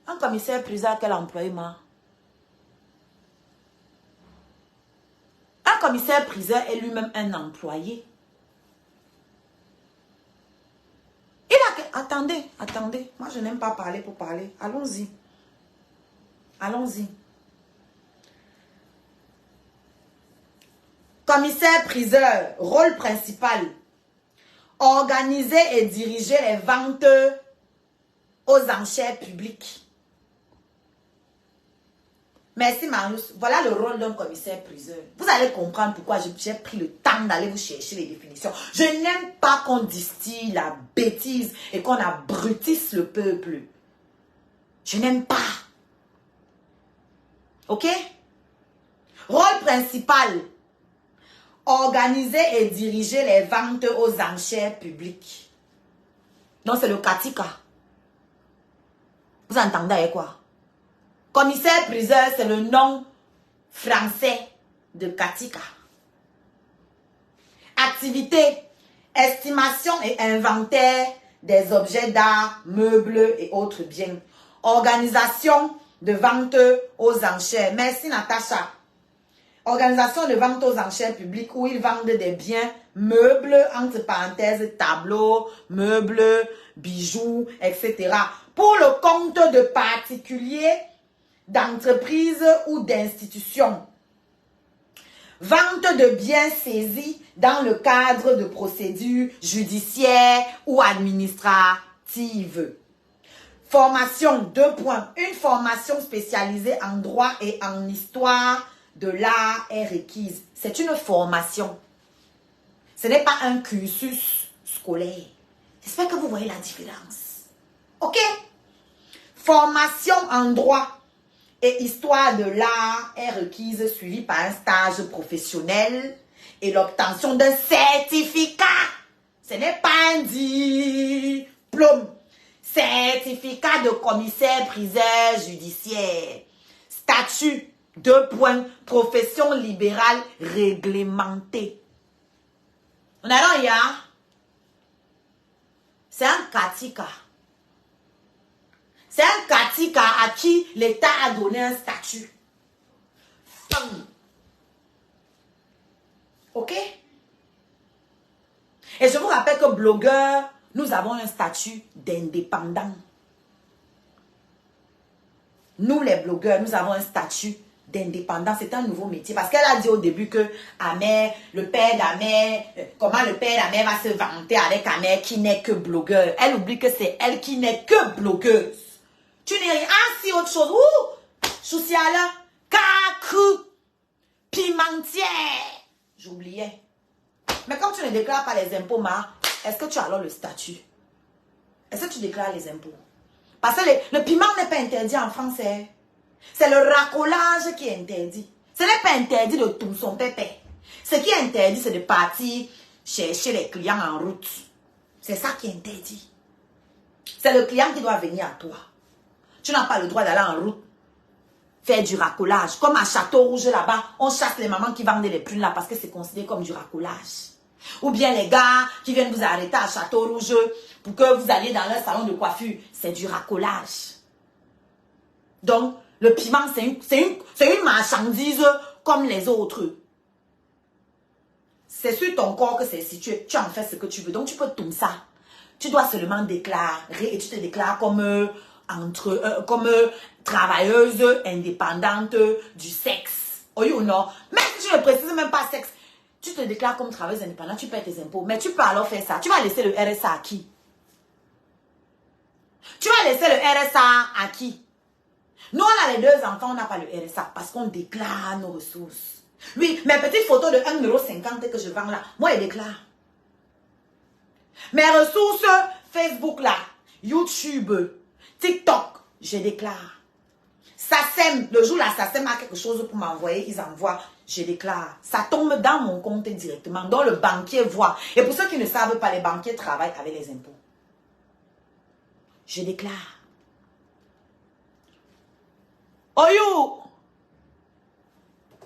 Un commissaire-priseur, quel employé, moi? Un commissaire-priseur est lui-même un employé. Il a que... Attendez, attendez. Moi, je n'aime pas parler pour parler. Allons-y. Allons-y. Commissaire-priseur, rôle principal. Organiser et diriger les ventes aux enchères publiques. Merci Marius. Voilà le rôle d'un commissaire-priseur. Vous allez comprendre pourquoi j'ai pris le temps d'aller vous chercher les définitions. Je n'aime pas qu'on distille la bêtise et qu'on abrutisse le peuple. Je n'aime pas. Ok? Rôle principal. Organiser et diriger les ventes aux enchères publiques. Donc c'est le Katika. Vous entendez quoi? Commissaire-priseur, c'est le nom français de Katika. Activité, estimation et inventaire des objets d'art, meubles et autres biens. Organisation de vente aux enchères. Merci Natacha. Organisation de vente aux enchères publiques où ils vendent des biens, meubles, entre parenthèses, tableaux, meubles, bijoux, etc. Pour le compte de particuliers, d'entreprises ou d'institutions. Vente de biens saisis dans le cadre de procédures judiciaires ou administratives. Formation, 2 points. Une formation spécialisée en droit et en histoire de l'art est requise. C'est une formation. Ce n'est pas un cursus scolaire. J'espère que vous voyez la différence. Ok? Formation en droit et histoire de l'art est requise, suivie par un stage professionnel et l'obtention d'un certificat. Ce n'est pas un diplôme. Certificat de commissaire-priseur judiciaire. Statut, 2 points. Profession libérale réglementée. On a là, il y a. C'est un Katika. C'est un Katika à qui l'État a donné un statut. Ok? Et je vous rappelle que blogueur, nous avons un statut d'indépendant. Nous, les blogueurs, nous avons un statut d'indépendant. C'est un nouveau métier. Parce qu'elle a dit au début que Amère, le père d'Amère, comment le père d'Amère va se vanter avec Amère qui n'est que blogueur. Elle oublie que c'est elle qui n'est que blogueuse. Tu n'es rien. Ah, si, autre chose. Ouh! Choussiala, kaku, pimentière. J'oubliais. Mais comme tu ne déclares pas les impôts, est-ce que tu as alors le statut? Est-ce que tu déclares les impôts? Parce que le piment n'est pas interdit en France. C'est le racolage qui est interdit. Ce n'est pas interdit de tout son pépé. Ce qui est interdit, c'est de partir chercher les clients en route. C'est ça qui est interdit. C'est le client qui doit venir à toi. Tu n'as pas le droit d'aller en route faire du racolage. Comme à Château Rouge là-bas, on chasse les mamans qui vendent les prunes là parce que c'est considéré comme du racolage. Ou bien les gars qui viennent vous arrêter à Château Rouge pour que vous alliez dans leur salon de coiffure. C'est du racolage. Donc, le piment, c'est une marchandise comme les autres. C'est sur ton corps que c'est situé. Tu en fais ce que tu veux. Donc, tu peux tout ça. Tu dois seulement déclarer et tu te déclares comme... comme travailleuse indépendante du sexe. Oui ou non? Même si tu ne précises même pas sexe, tu te déclares comme travailleuse indépendante, tu payes tes impôts. Mais tu peux alors faire ça. Tu vas laisser le RSA à qui? Tu vas laisser le RSA à qui? Nous, on a les 2 enfants, on n'a pas le RSA parce qu'on déclare nos ressources. Oui, mes petites photos de 1,50 € que je vends là, moi, je déclare. Mes ressources Facebook là, YouTube, TikTok, je déclare. SACEM, le jour là, SACEM a quelque chose pour m'envoyer, ils envoient, je déclare. Ça tombe dans mon compte directement, dont le banquier voit. Et pour ceux qui ne savent pas, les banquiers travaillent avec les impôts. Je déclare. Oyou!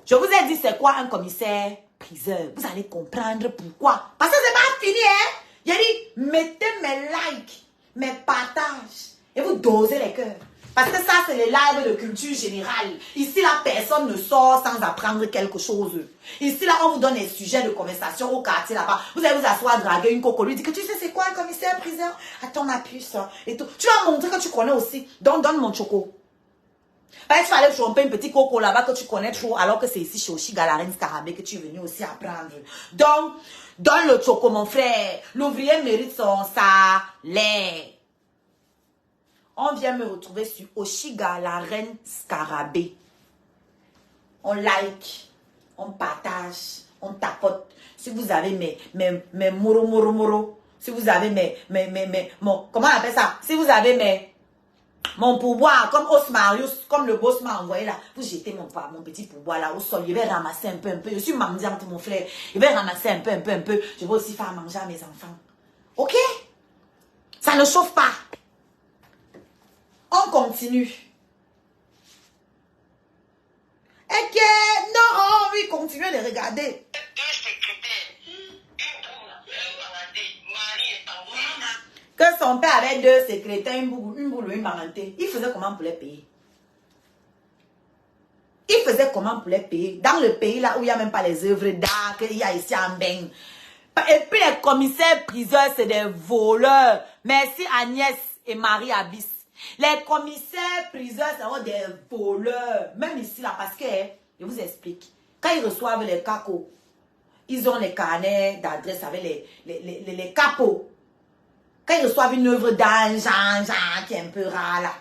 Je vous ai dit c'est quoi un commissaire priseur. Vous allez comprendre pourquoi. Parce que c'est pas fini, hein. J'ai dit, mettez mes likes, mes partages et vous dosez les cœurs. Parce que ça, c'est les lives de culture générale. Ici, là, personne ne sort sans apprendre quelque chose. Ici, là, on vous donne des sujets de conversation au quartier là-bas. Vous allez vous asseoir, draguer une coco, lui dire que tu sais c'est quoi un commissaire priseur? Attends ma puce. Et tout. Tu vas montrer que tu connais aussi. Donc, donne mon choco. Parce que tu vas aller tromper un petit coco là-bas que tu connais trop, alors que c'est ici chez Oshiga la reine Scarabée que tu es venu aussi apprendre. Donc, donne le choco, mon frère. L'ouvrier mérite son salaire. On vient me retrouver sur Oshiga la reine Scarabée. On like, on partage, on tapote. Si vous avez mes moro, si vous avez comment on appelle ça? Si vous avez mon pourboire, comme Osmarius, comme le boss m'a envoyé là, vous jetez mon petit pourboire là au sol, je vais ramasser un peu. Je suis mendiante, mon frère. Je vais ramasser un peu. Je vais aussi faire manger à mes enfants. Ok? Ça ne chauffe pas. On continue. Et que, non, oui, continuez de regarder. Que son père avait 2 secrétaires, une boule, une mamanté. Il faisait comment pour les payer? Il faisait comment pour les payer? Dans le pays là où il n'y a même pas les œuvres d'art, qu'il y a ici en Beng. Et puis les commissaires priseurs, c'est des voleurs. Merci Agnès et Marie Abyss. Les commissaires priseurs, c'est des voleurs. Même ici là, parce que, je vous explique. Quand ils reçoivent les cacos, ils ont les carnets d'adresse avec les capots. Quand ils reçoivent une œuvre d'un Jean qui est un peu rare là,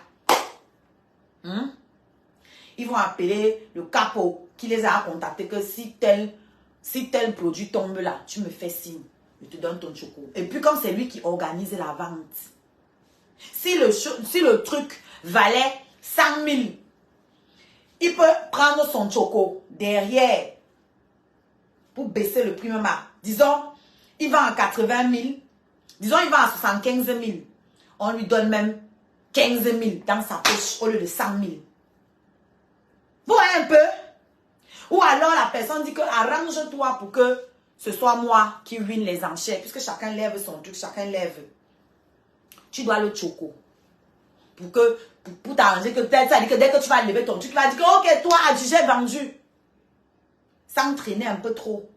ils vont appeler le capot qui les a contactés que si tel produit tombe là, tu me fais signe, je te donne ton choco. Et puis comme c'est lui qui organise la vente, si le truc valait 100 000, il peut prendre son choco derrière pour baisser le prix même. Disons, il vend à 80 000. Disons, il va à 75 000. On lui donne même 15 000 dans sa poche au lieu de 100 000. Vous voyez un peu? Ou alors la personne dit que arrange-toi pour que ce soit moi qui ruine les enchères. Puisque chacun lève son truc, chacun lève. Tu dois le choco. Pour t'arranger que peut-être ça dit que dès que tu vas lever ton truc, tu vas dire que ok, toi, j'ai vendu. Sans traîner un peu trop.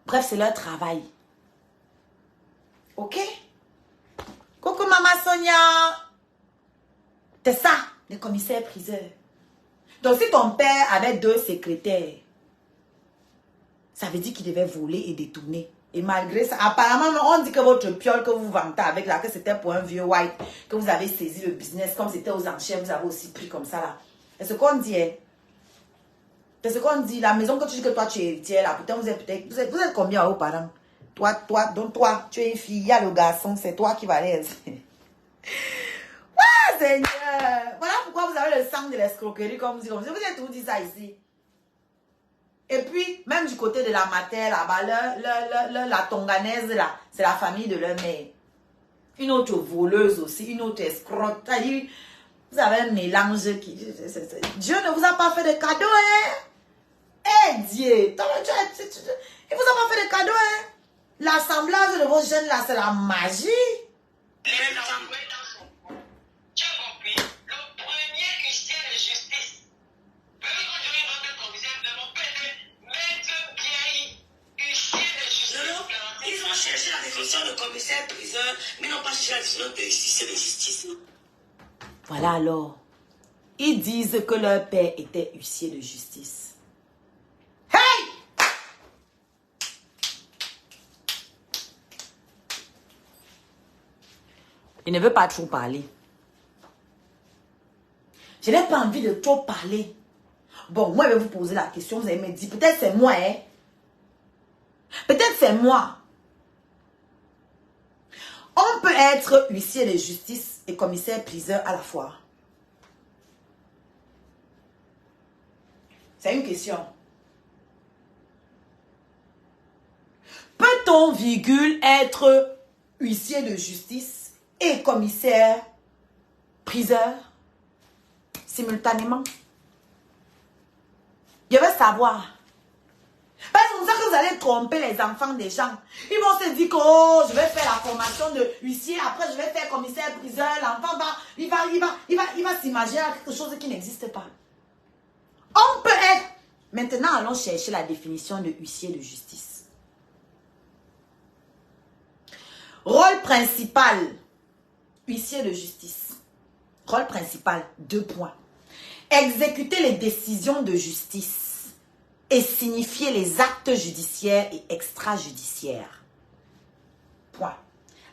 Bref, c'est leur travail. Ok? Coucou Maman Sonia. C'est ça, les commissaires priseurs. Donc si ton père avait 2 secrétaires, ça veut dire qu'il devait voler et détourner. Et malgré ça, apparemment, on dit que votre piole que vous vantez avec là, que c'était pour un vieux white, que vous avez saisi le business, comme c'était aux enchères, vous avez aussi pris comme ça là. Et ce qu'on dit, c'est ce qu'on dit, la maison que tu dis que toi tu es héritière là, putain, vous êtes combien aux parents? Toi, tu es une fille, il y a le garçon, c'est toi qui va l'être. Ouais, Seigneur. Voilà pourquoi vous avez le sang de l'escroquerie, comme vous dites. Vous avez tout dit ça ici. Et puis, même du côté de la mater, là-bas, la tonganaise, là, c'est la famille de leur mère. Une autre voleuse aussi, une autre escroque. C'est-à-dire, vous avez un mélange qui... Dieu ne vous a pas fait de cadeaux, hein? Eh, Dieu! Il vous a pas fait de cadeaux, hein? L'assemblage de vos jeunes là, c'est la magie. Tu as compris? Le premier huissier de justice. Même quand je vais voir le commissaire, nous avons peut-être Maître Pierre, huissier de justice. Non, ils ont cherché la définition de commissaire priseur, mais n'ont pas cherché la définition de huissier de justice. Voilà alors. Ils disent que leur père était huissier de justice. Hey! Il ne veut pas trop parler. Je n'ai pas envie de trop parler. Bon, moi, je vais vous poser la question. Vous allez me dire, peut-être c'est moi, hein? Peut-être c'est moi. On On peut être huissier de justice et commissaire-priseur à la fois. C'est une question. Peut-on, virgule, être huissier de justice et commissaire-priseur simultanément? Je veux savoir. Parce que c'est comme ça que vous allez tromper les enfants des gens. Ils vont se dire que oh, je vais faire la formation de huissier, après je vais faire commissaire-priseur. L'enfant il va s'imaginer à quelque chose qui n'existe pas. On peut être. Maintenant, allons chercher la définition de huissier de justice. Rôle principal, huissier de justice. Rôle principal, 2 points. Exécuter les décisions de justice et signifier les actes judiciaires et extrajudiciaires. Point.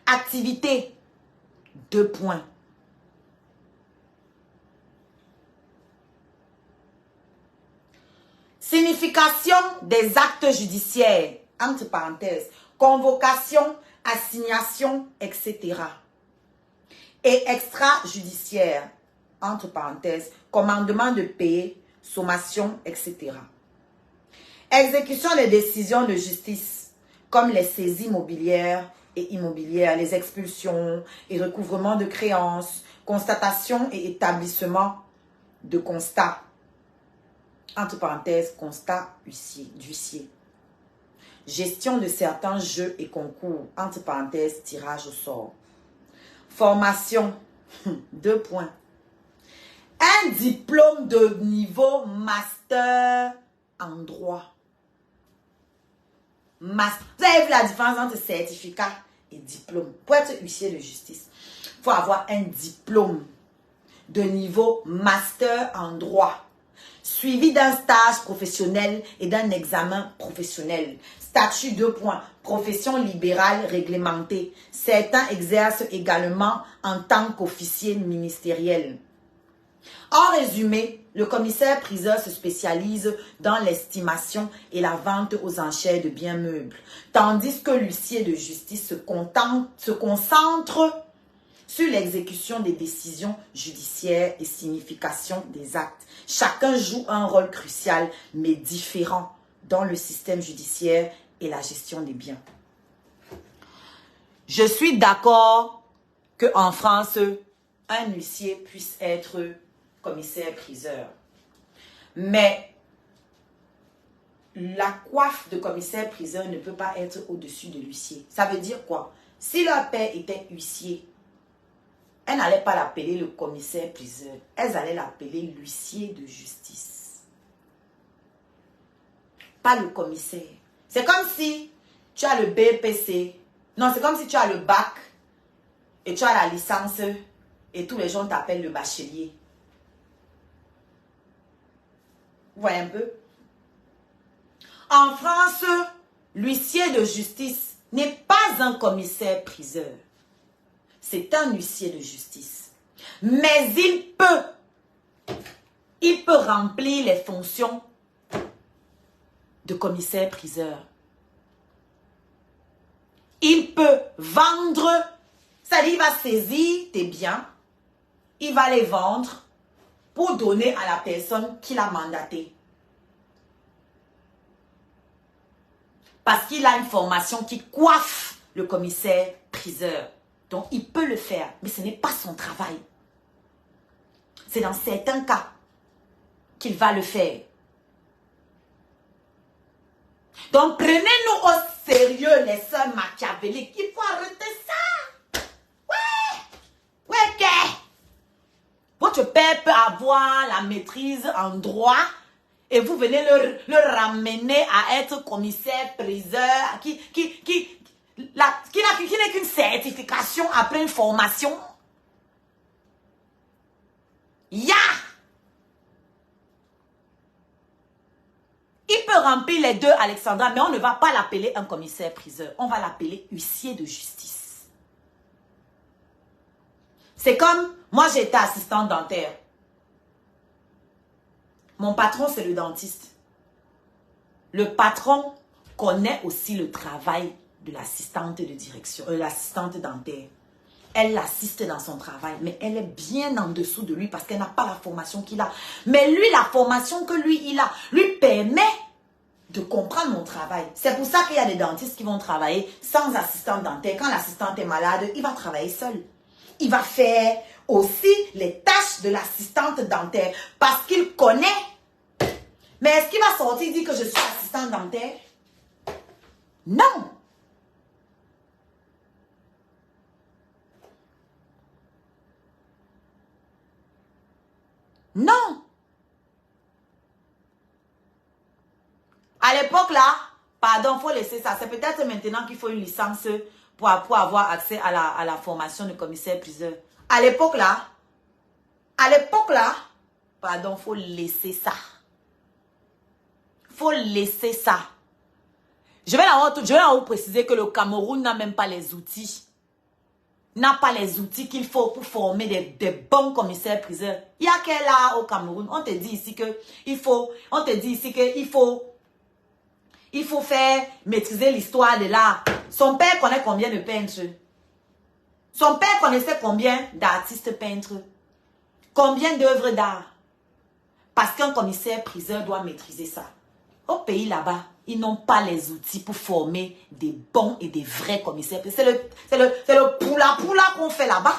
Activité, 2 points. Signification des actes judiciaires, entre parenthèses, convocation, assignation, etc. Et extrajudiciaire, entre parenthèses, commandement de payer, sommation, etc. Exécution des décisions de justice, comme les saisies mobilières et immobilières, les expulsions et recouvrement de créances, constatation et établissement de constat, entre parenthèses, constat d'huissier. Gestion de certains jeux et concours, entre parenthèses, tirage au sort. Formation, 2 points. Un diplôme de niveau master en droit. Vous avez vu la différence entre certificat et diplôme? Pour être huissier de justice, il faut avoir un diplôme de niveau master en droit, suivi d'un stage professionnel et d'un examen professionnel. Statut 2 points. Profession libérale réglementée. Certains exercent également en tant qu'officier ministériel. En résumé, le commissaire-priseur se spécialise dans l'estimation et la vente aux enchères de biens meubles, tandis que l'huissier de justice se concentre sur l'exécution des décisions judiciaires et signification des actes. Chacun joue un rôle crucial, mais différent, dans le système judiciaire et la gestion des biens. Je suis d'accord qu'en France, un huissier puisse être commissaire-priseur. Mais la coiffe de commissaire-priseur ne peut pas être au-dessus de l'huissier. Ça veut dire quoi? Si leur père était huissier, elles n'allaient pas l'appeler le commissaire-priseur. Elles allaient l'appeler l'huissier de justice. Pas le commissaire. C'est comme si tu as le BPC. Non, c'est comme si tu as le bac et tu as la licence et tous les gens t'appellent le bachelier. Vous voyez un peu? En France, l'huissier de justice n'est pas un commissaire-priseur. C'est un huissier de justice. Mais il peut remplir les fonctions de commissaire-priseur. Il peut vendre, c'est-à-dire il va saisir tes biens, il va les vendre pour donner à la personne qui l'a mandaté. Parce qu'il a une formation qui coiffe le commissaire-priseur. Donc, il peut le faire, mais ce n'est pas son travail. C'est dans certains cas qu'il va le faire. Donc, prenez-nous au sérieux, les sœurs machiavéliques. Il faut arrêter ça. Ouais, ok. Votre père peut avoir la maîtrise en droit et vous venez le ramener à être commissaire-priseur qui n'est qu'une certification après une formation. Il peut remplir les deux, Alexandra, mais on ne va pas l'appeler un commissaire-priseur. On va l'appeler huissier de justice. C'est comme, moi j'étais assistante dentaire. Mon patron, c'est le dentiste. Le patron connaît aussi le travail de l'assistante de direction, l'assistante dentaire. Elle l'assiste dans son travail, mais elle est bien en dessous de lui parce qu'elle n'a pas la formation qu'il a. Mais lui, la formation que lui, il a, lui permet de comprendre mon travail. C'est pour ça qu'il y a des dentistes qui vont travailler sans assistant dentaire. Quand l'assistante est malade, il va travailler seul. Il va faire aussi les tâches de l'assistante dentaire parce qu'il connaît. Mais est-ce qu'il va sortir et dire que je suis assistant dentaire? Non. Non. À l'époque là, pardon, il faut laisser ça. C'est peut-être maintenant qu'il faut une licence pour avoir accès à la formation de commissaire-priseur. À l'époque là, pardon, il faut laisser ça. Faut laisser ça. Je vais vous préciser que le Cameroun n'a même pas les outils. N'a pas les outils qu'il faut pour former des bons commissaires-priseurs. Il y a qu'elle là au Cameroun. On te dit ici que il faut faire maîtriser l'histoire de l'art. Son père connaît combien de peintres? Son père connaissait combien d'artistes peintres? Combien d'œuvres d'art? Parce qu'un commissaire-priseur doit maîtriser ça. Au pays là-bas, ils n'ont pas les outils pour former des bons et des vrais commissaires. C'est le poula qu'on fait là-bas.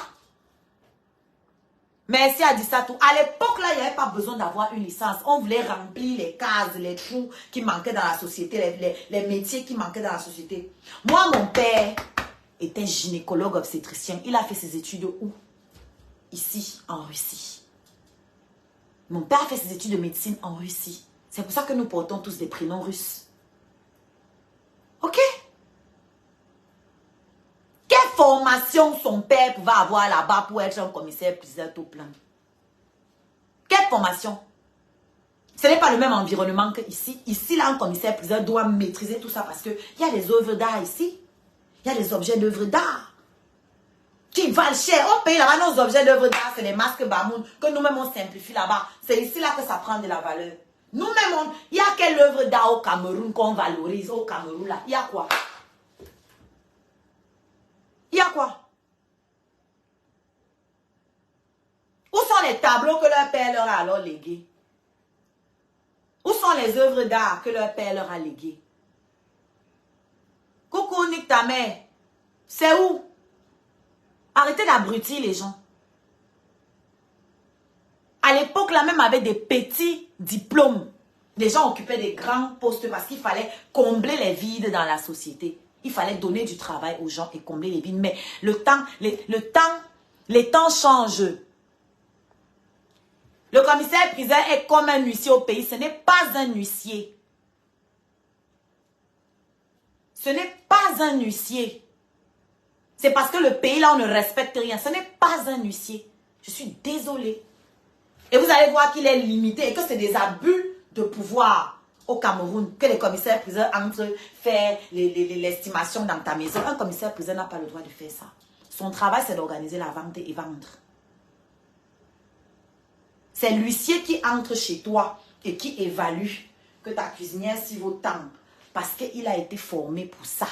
Merci à dit ça tout. À l'époque, là, il n'y avait pas besoin d'avoir une licence. On voulait remplir les cases, les trous qui manquaient dans la société, les métiers qui manquaient dans la société. Moi, mon père était gynécologue obstétricien. Il a fait ses études où? Ici, en Russie. Mon père a fait ses études de médecine en Russie. C'est pour ça que nous portons tous des prénoms russes. Ok? Quelle formation son père pouvait avoir là-bas pour être un commissaire-priseur tout plein? Quelle formation? Ce n'est pas le même environnement qu'ici. Ici, là, un commissaire-priseur doit maîtriser tout ça parce qu'il y a des œuvres d'art ici. Il y a des objets d'œuvres d'art qui valent cher. On paye là-bas nos objets d'œuvres d'art, c'est les masques Bamoun que nous-mêmes on simplifie là-bas. C'est ici là que ça prend de la valeur. Nous-mêmes, il y a quelle œuvre d'art au Cameroun qu'on valorise au Cameroun là? Il y a quoi? Il y a quoi? Où sont les tableaux que leur père leur a alors légués? Où sont les œuvres d'art que leur père leur a léguées? Coucou, nique ta mère. C'est où? Arrêtez d'abrutir les gens. À l'époque, là, même avec des petits diplômes, les gens occupaient des grands postes parce qu'il fallait combler les vides dans la société. Il fallait donner du travail aux gens et combler les vides. Mais les temps changent. Le commissaire-priseur est comme un huissier au pays. Ce n'est pas un huissier. Ce n'est pas un huissier. C'est parce que le pays, là, on ne respecte rien. Ce n'est pas un huissier. Je suis désolée. Et vous allez voir qu'il est limité et que c'est des abus de pouvoir au Cameroun que les commissaires-priseurs entrent faire l'estimation dans ta maison. Un commissaire-priseur n'a pas le droit de faire ça. Son travail, c'est d'organiser la vente et vendre. C'est l'huissier qui entre chez toi et qui évalue que ta cuisinière s'y vaut tant parce qu'il a été formé pour ça.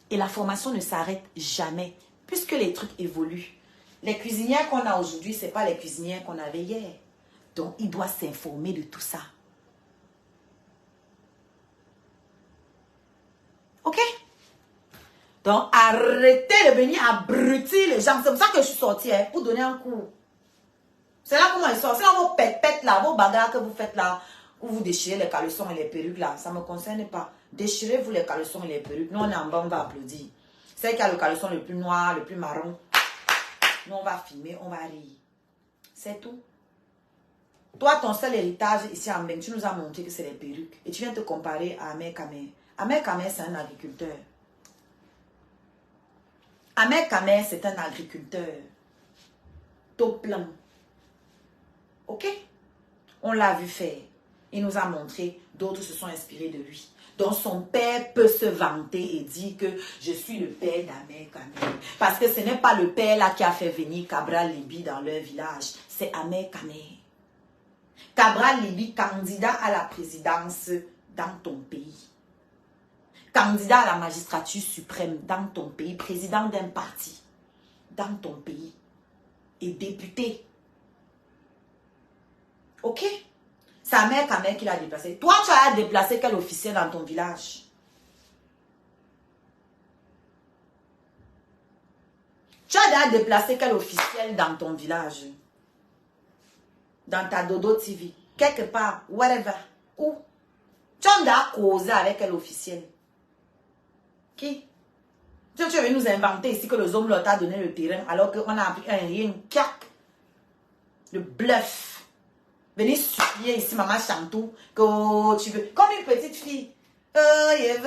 Et la formation ne s'arrête jamais puisque les trucs évoluent. Les cuisinières qu'on a aujourd'hui, ce n'est pas les cuisinières qu'on avait hier. Donc, il doit s'informer de tout ça. Ok? Donc, arrêtez de venir abrutir les gens. C'est pour ça que je suis sortie, hein, pour donner un cours. C'est là comment ils sortent. C'est là vos pètes là, vos bagarres que vous faites là, où vous déchirez les caleçons et les perruques là. Ça ne me concerne pas. Déchirez-vous les caleçons et les perruques. Nous, on est en bas, on va applaudir. C'est qui a le caleçon le plus noir, le plus marron. Nous, on va filmer, on va rire. C'est tout. Toi, ton seul héritage ici en Beng, tu nous as montré que c'est les perruques. Et tu viens te comparer à Ahmed Kamer. Ahmed Kamer, c'est un agriculteur. Ahmed Kamer, c'est un agriculteur. Tout plein. Ok? On l'a vu faire. Il nous a montré, d'autres se sont inspirés de lui. Donc son père peut se vanter et dire que je suis le père d'Ahmed Kamer. Parce que ce n'est pas le père là qui a fait venir Cabral Libi dans leur village. C'est Ahmed Kamer. Cabral Libi, candidat à la présidence dans ton pays. Candidat à la magistrature suprême dans ton pays, président d'un parti. dans ton pays et député. Ok? Sa mère, ta mère qui l'a déplacé. Toi, tu as déplacé quel officiel dans ton village? Tu as déjà déplacé quel officiel dans ton village? Dans ta Dodo TV? Quelque part, whatever. Où? Tu as déjà causé avec quel officiel? Qui? Tu veux nous inventer ici que le homme leur t'a donné le terrain alors qu'on a appris un rien, cac. Le bluff. Venez supplier ici, maman Chantou, que tu veux. Comme une petite fille. Je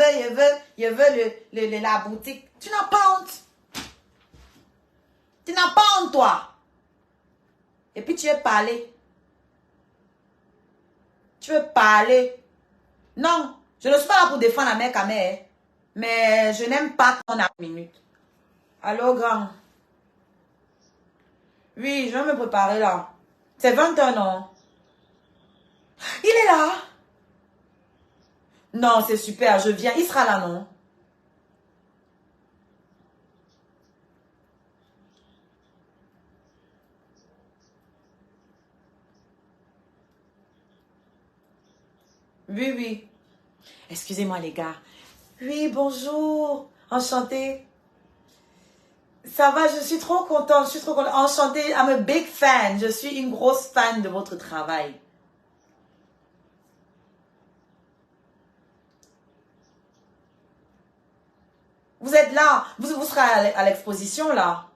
veux la boutique. Tu n'as pas honte. Tu n'as pas honte, toi. Et puis tu veux parler. Tu veux parler. Non, je ne suis pas là pour défendre la mère Kamé. Mais je n'aime pas qu'on a une minute. Allô, grand? Oui, je vais me préparer là. C'est 21 ans. Il est là? Non, c'est super, je viens. Il sera là, non? Oui, oui. Excusez-moi, les gars. Oui, bonjour. Enchantée. Ça va, je suis trop contente. Je suis trop contente. Enchantée. I'm a big fan. Je suis une grosse fan de votre travail. Vous êtes là. Vous serez à l'exposition, là.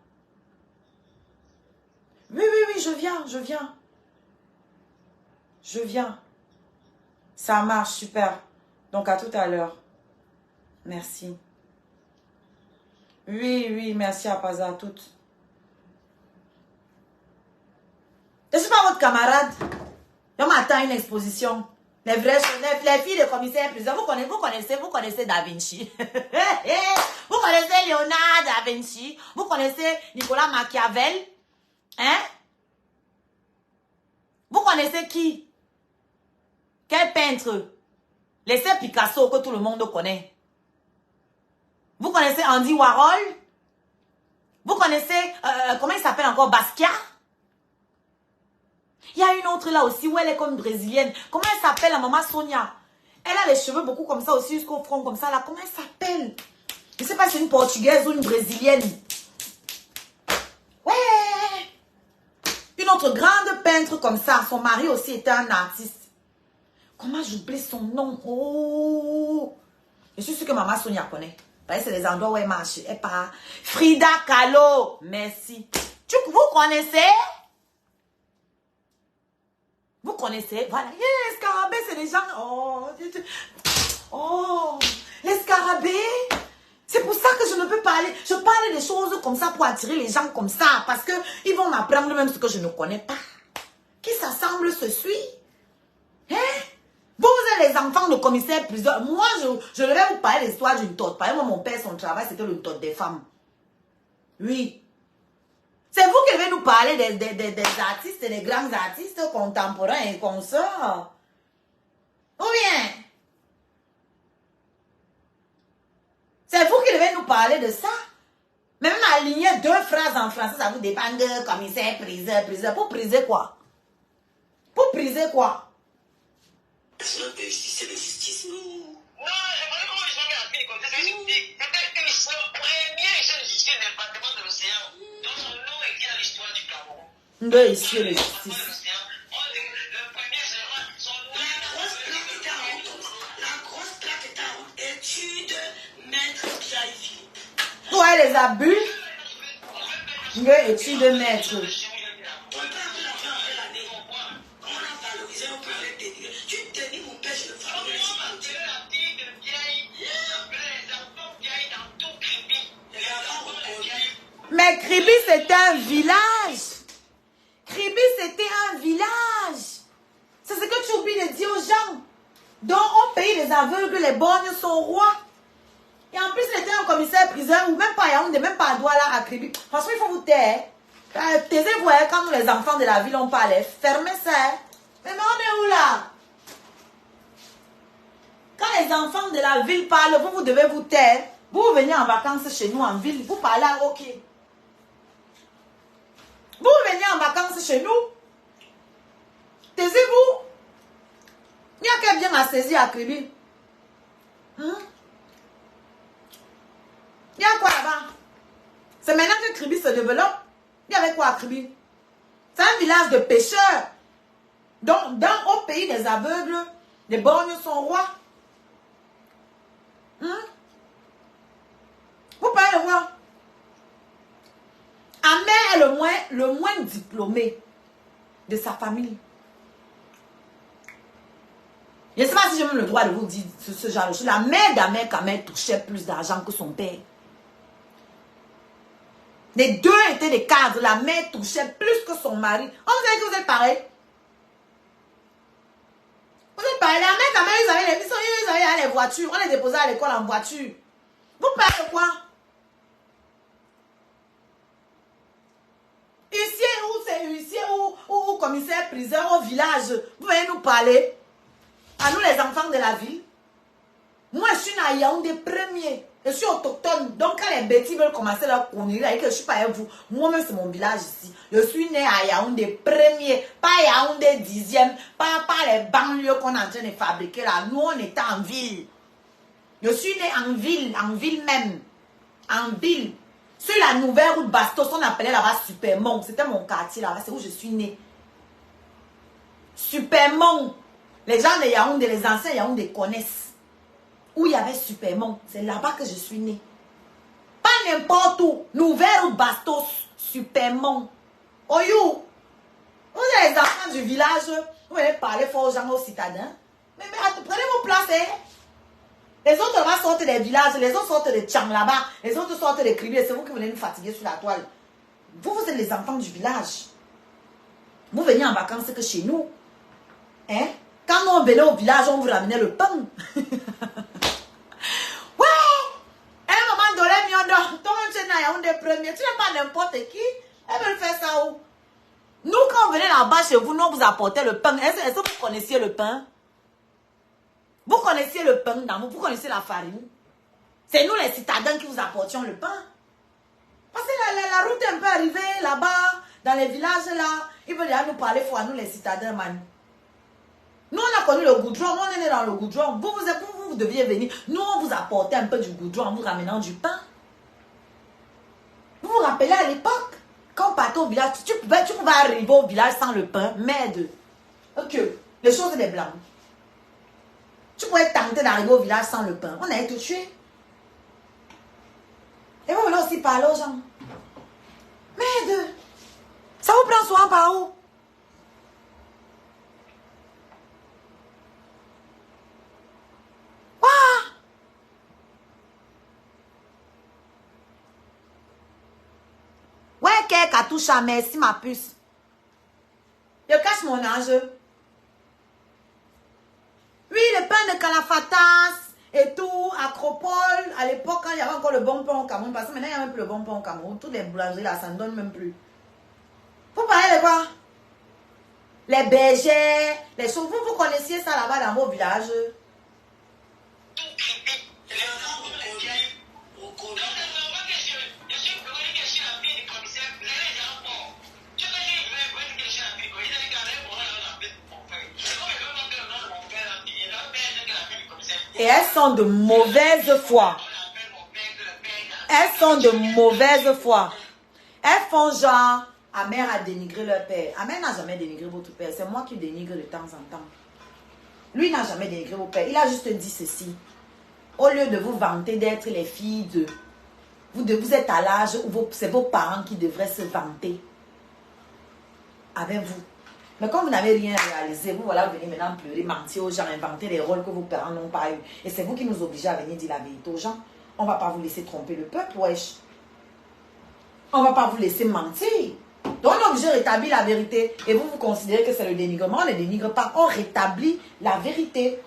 Oui, oui, oui, je viens. Je viens. Ça marche, super. Donc, à tout à l'heure. Merci. Oui, oui, merci à Paza, toutes. Je ne suis pas votre camarade. Je m'attends à une exposition. Les filles de commissaire priseur. Vous connaissez Da Vinci. Vous connaissez Léonard Da Vinci. Vous connaissez Nicolas Machiavel. Hein? Vous connaissez qui? Quel peintre? Laissez Picasso que tout le monde connaît. Vous connaissez Andy Warhol? Vous connaissez, comment il s'appelle encore, Basquiat? Il y a une autre là aussi où elle est comme brésilienne. Comment elle s'appelle, la maman Sonia? Elle a les cheveux beaucoup comme ça aussi jusqu'au front comme ça là. Comment elle s'appelle? Je ne sais pas si c'est une portugaise ou une brésilienne. Ouais! Une autre grande peintre comme ça. Son mari aussi était un artiste. Comment j'oublie son nom? Oh! Je suis sûre que maman Sonia connaît. Parce que c'est les endroits où elle marche. Elle part. Frida Kahlo. Merci. Vous connaissez? Vous connaissez? Voilà. Yeah, les scarabées, c'est des gens... Oh, oh, les scarabées. C'est pour ça que je ne peux pas aller. Je parle des choses comme ça pour attirer les gens comme ça. Parce qu'ils vont m'apprendre même ce que je ne connais pas. Qui s'assemble se suit. Hein? Vous êtes les enfants de commissaire priseur. Moi, je vais vous parler de l'histoire d'une tote. Par exemple, mon père, son travail, c'était le tote des femmes. Oui. C'est vous qui devez nous parler des artistes, des grands artistes contemporains et consorts. Ou bien, c'est vous qui devez nous parler de ça. Même aligner deux phrases en français, ça vous dépend de commissaire, priseur. Pour priser quoi? Pour priser quoi? C'est de justice, non. Non, je ne sais pas comment ils ont mis à pied comme ça. C'est peut-être le premier chef de justice du département de l'océan. Dont son nom est écrit dans l'histoire du Cameroun. De ici, le justice. Le premier sera son nom. La grosse plaque est en étude, maître Pierre Philippe. Ouais, les abus. De étude de maître. Mais Kribi, c'était un village. Kribi, c'était un village. C'est ce que tu oublies de dire aux gens. Donc, au pays des aveugles, les borgnes sont rois. Et en plus, il était un commissaire priseur, ou même pas à Yaoundé, même pas à Douala, à Kribi. Franchement, il faut vous taire. Taisez-vous, quand nous, les enfants de la ville, on parlait. Fermez ça. Mais on est où là? Quand les enfants de la ville parlent, vous devez vous taire. Vous venez en vacances chez nous en ville, vous parlez à OK. Vous venez en vacances chez nous. Taisez-vous. Il n'y a qu'à bien à saisir à Kribi. Il y a quoi là-bas? C'est maintenant que Kribi se développe. Il y avait quoi à Kribi? C'est un village de pêcheurs. Donc, au pays des aveugles, les borgnes sont rois. Vous pouvez le voir. Amère est le moins diplômé de sa famille. Je ne sais pas si j'ai même le droit de vous dire ce genre de choses. La mère d'Amère Kamel touchait plus d'argent que son père. Les deux étaient des cadres. La mère touchait plus que son mari. On vous dit que vous êtes pareil. Vous êtes pareil. La mère Kamel, ils avaient les voitures. On les déposait à l'école en voiture. Vous parlez de quoi? Huissier ou commissaire priseur au village. Vous venez nous parler. À nous les enfants de la ville. Moi je suis à Yaoundé premier. Je suis autochtone. Donc quand les bêtis veulent commencer leur connerie et que je ne suis pas avec vous, moi-même c'est mon village ici. Je suis né à Yaoundé premier. Pas Yaoundé 10e. Pas les banlieues qu'on est en train de fabriquer là. Nous on était en ville. Je suis né en ville même. En ville. Sur la nouvelle route Bastos, on appelait là-bas Supermont. C'était mon quartier là-bas. C'est où je suis né. Supermont. Les gens de Yaoundé, les anciens Yaoundé connaissent. Où il y avait Supermont. C'est là-bas que je suis né. Pas n'importe où. Nouvelle route Bastos. Supermont. Oyou. Vous êtes les enfants du village. Vous allez parler fort aux gens, aux citadins. Mais prenez vos places. Hein? Les autres là sortent des villages, les autres sortent de Tchang là-bas, les autres sortent des Kribi, c'est vous qui venez nous fatiguer sur la toile. Vous êtes les enfants du village. Vous venez en vacances que chez nous. Hein? Quand nous on venait au village, on vous ramenait le pain. Ouais! À un moment donné, tu n'es pas n'importe qui. Elle veut faire ça où? Nous, quand on venait là-bas chez vous, nous on vous apportait le pain. Est-ce que vous connaissiez le pain? Vous connaissiez le pain d'amour, vous connaissez la farine. C'est nous les citadins qui vous apportions le pain. Parce que la route est un peu arrivée là-bas, dans les villages là. Ils veulent nous parler fort à nous les citadins, man. Nous on a connu le goudron, nous on est né dans le goudron. Vous deviez venir. Nous on vous apportait un peu du goudron en vous ramenant du pain. Vous vous rappelez à l'époque, quand on partait au village, tu pouvais arriver au village sans le pain, merde. Ok, les choses des blancs. Tu pouvais tenter d'arriver au village sans le pain. On allait te tuer. Et vous voulez aussi parler aux gens. Merde. Ça vous prend soin par où? Waouh. Ouais, quelqu'un touche à merci ma puce. Je cache mon âge. Oui, le pain de Calafatas et tout, Acropole, à l'époque, quand il y avait encore le bon pain au Cameroun, parce que maintenant, il n'y a même plus le bon pain au Cameroun. Toutes les boulangeries, là, ça ne donne même plus. Vous parlez de quoi? Les bergers, les choses. Vous connaissiez ça là-bas dans vos villages? Et elles sont de mauvaise foi. Elles sont de mauvaise foi. Elles font genre, Amère a dénigré leur père. Amère n'a jamais dénigré votre père. C'est moi qui dénigre de temps en temps. Lui n'a jamais dénigré vos pères. Il a juste dit ceci. Au lieu de vous vanter d'être les filles de... Vous êtes à l'âge où c'est vos parents qui devraient se vanter. Avec vous. Mais quand vous n'avez rien réalisé, vous voilà venir maintenant pleurer, mentir aux gens, inventer des rôles que vos parents n'ont pas eu. Et c'est vous qui nous obligez à venir dire la vérité aux gens. On ne va pas vous laisser tromper le peuple, wesh. On ne va pas vous laisser mentir. Donc on est obligé de rétablir la vérité. Et vous, vous considérez que c'est le dénigrement. On ne dénigre pas. On rétablit la vérité.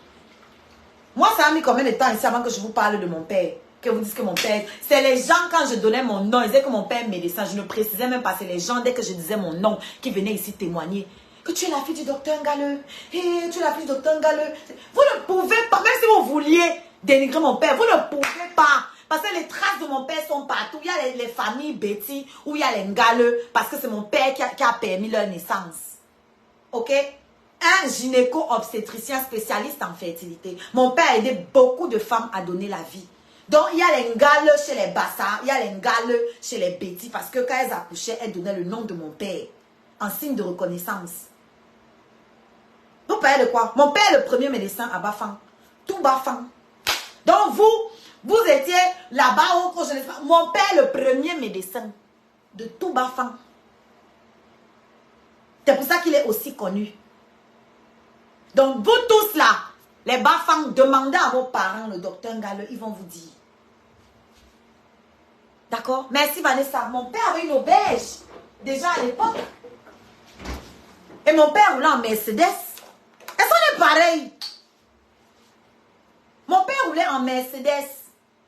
Moi, ça a mis combien de temps ici avant que je vous parle de mon père? Que vous dites que mon père... C'est les gens, quand je donnais mon nom, ils disaient que mon père est médecin. Je ne précisais même pas. C'est les gens, dès que je disais mon nom, qui venaient ici témoigner. Que tu es la fille du docteur Ngalleux. Hey, tu es la fille du docteur Ngalleux. Vous ne pouvez pas, même si vous vouliez dénigrer mon père, vous ne pouvez pas. Parce que les traces de mon père sont partout. Il y a les familles Betty ou il y a les Ngaleux. Parce que c'est mon père qui a permis leur naissance. Ok? Un gynéco-obstétricien spécialiste en fertilité. Mon père a aidé beaucoup de femmes à donner la vie. Donc, il y a les Ngaleux chez les Bassa, il y a les Ngaleux chez les Betty. Parce que quand elles accouchaient, elles donnaient le nom de mon père. En signe de reconnaissance. Vous parlez de quoi? Mon père est le premier médecin à Bafang. Tout Bafang. Donc vous étiez là-bas au projet. Mon père est le premier médecin de tout Bafang. C'est pour ça qu'il est aussi connu. Donc vous tous là, les Bafang, demandez à vos parents, le docteur Ngale, ils vont vous dire. D'accord? Merci Vanessa. Mon père avait une auberge déjà à l'époque. Et mon père roulait en Mercedes. Est-ce qu'on est pareil? Mon père roulait en Mercedes.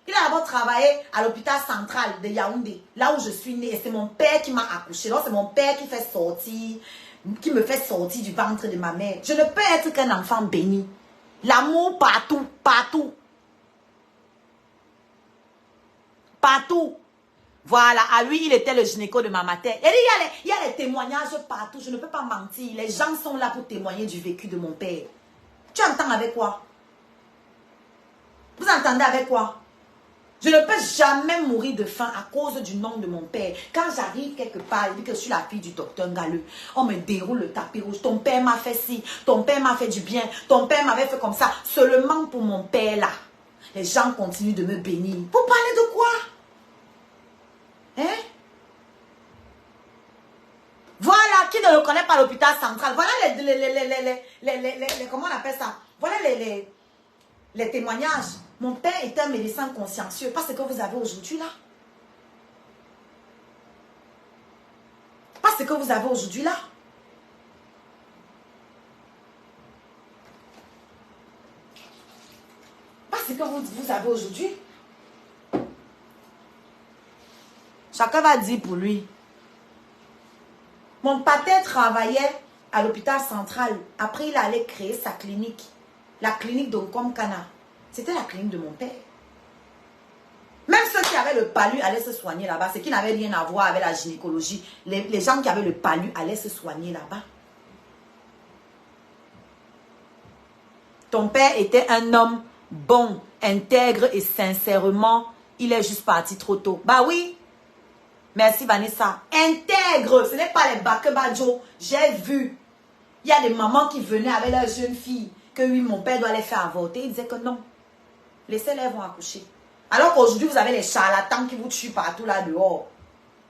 Il a d'abord travaillé à l'hôpital central de Yaoundé, là où je suis née. Et c'est mon père qui m'a accouché. Donc c'est mon père qui me fait sortir du ventre de ma mère. Je ne peux être qu'un enfant béni. L'amour partout, partout. Partout. Voilà, à lui, il était le gynéco de ma mater. Et il y a les témoignages partout. Je ne peux pas mentir. Les gens sont là pour témoigner du vécu de mon père. Tu entends avec quoi? Vous entendez avec quoi? Je ne peux jamais mourir de faim à cause du nom de mon père. Quand j'arrive quelque part, il dit que je suis la fille du docteur Ngaleux. On me déroule le tapis rouge. Ton père m'a fait ci, ton père m'a fait du bien, ton père m'avait fait comme ça. Seulement pour mon père là. Les gens continuent de me bénir. Vous parlez de quoi? Hein? Voilà, qui ne le connaît pas l'hôpital central. Voilà comment on appelle ça? Voilà les témoignages. Mon père est un médecin consciencieux. Pas ce que vous avez aujourd'hui là. Pas ce que vous avez aujourd'hui là. Pas ce que vous avez aujourd'hui. Chacun va dire pour lui. Mon père travaillait à l'hôpital central. Après, il allait créer sa clinique. La clinique d'Onkom Kana. C'était la clinique de mon père. Même ceux qui avaient le palu allaient se soigner là-bas. Ce qui n'avait rien à voir avec la gynécologie. Les gens qui avaient le palu allaient se soigner là-bas. Ton père était un homme bon, intègre et sincèrement, il est juste parti trop tôt. Bah oui. Merci Vanessa. Intègre, ce n'est pas les bakebadjo. J'ai vu. Il y a des mamans qui venaient avec leurs jeunes filles. Que oui, mon père doit les faire avorter. Ils disaient que non. Laissez-les vont accoucher. Alors qu'aujourd'hui, vous avez les charlatans qui vous tuent partout là dehors.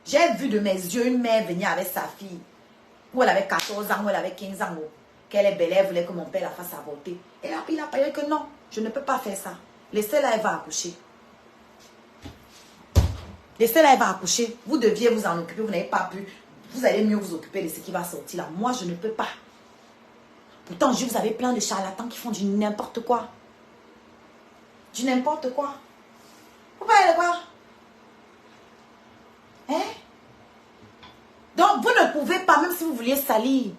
J'ai vu de mes yeux une mère venir avec sa fille. Où elle avait 14 ans, où elle avait 15 ans. Qu'elle est belle, elle voulait que mon père la fasse avorter. Et là, il a dit que non, je ne peux pas faire ça. Laissez-la, elle va accoucher. Laissez-la, elle va accoucher. Vous deviez vous en occuper, vous n'avez pas pu. Vous allez mieux vous occuper de ce qui va sortir là. Moi, je ne peux pas. Pourtant, vous avez plein de charlatans qui font du n'importe quoi. Du n'importe quoi. Vous parlez de quoi? Hein? Donc, vous ne pouvez pas, même si vous vouliez salir,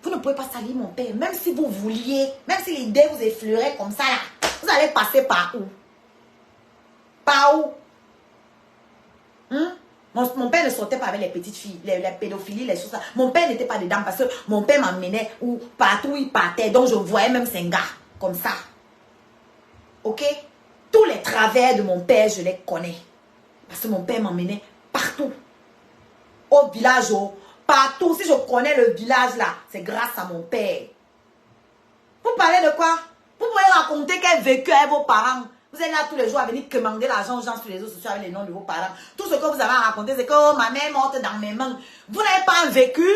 vous ne pouvez pas salir mon père. Même si vous vouliez, même si l'idée vous effleurait comme ça, là, vous allez passer par où? Par où? Mon père ne sortait pas avec les petites filles, les pédophilies, les choses. Mon père n'était pas dedans parce que mon père m'emmenait ou partout où il partait. Donc je voyais même ces gars comme ça. Ok? Tous les travers de mon père, je les connais. Parce que mon père m'emmenait partout. Au village, partout. Si je connais le village là, c'est grâce à mon père. Vous parlez de quoi? Vous pouvez raconter quel vécu avec vos parents. Vous êtes là tous les jours à venir commander l'argent aux gens sur les réseaux sociaux avec les noms de vos parents. Tout ce que vous avez à raconter, c'est que oh, ma mère est morte dans mes mains. Vous n'avez pas un vécu?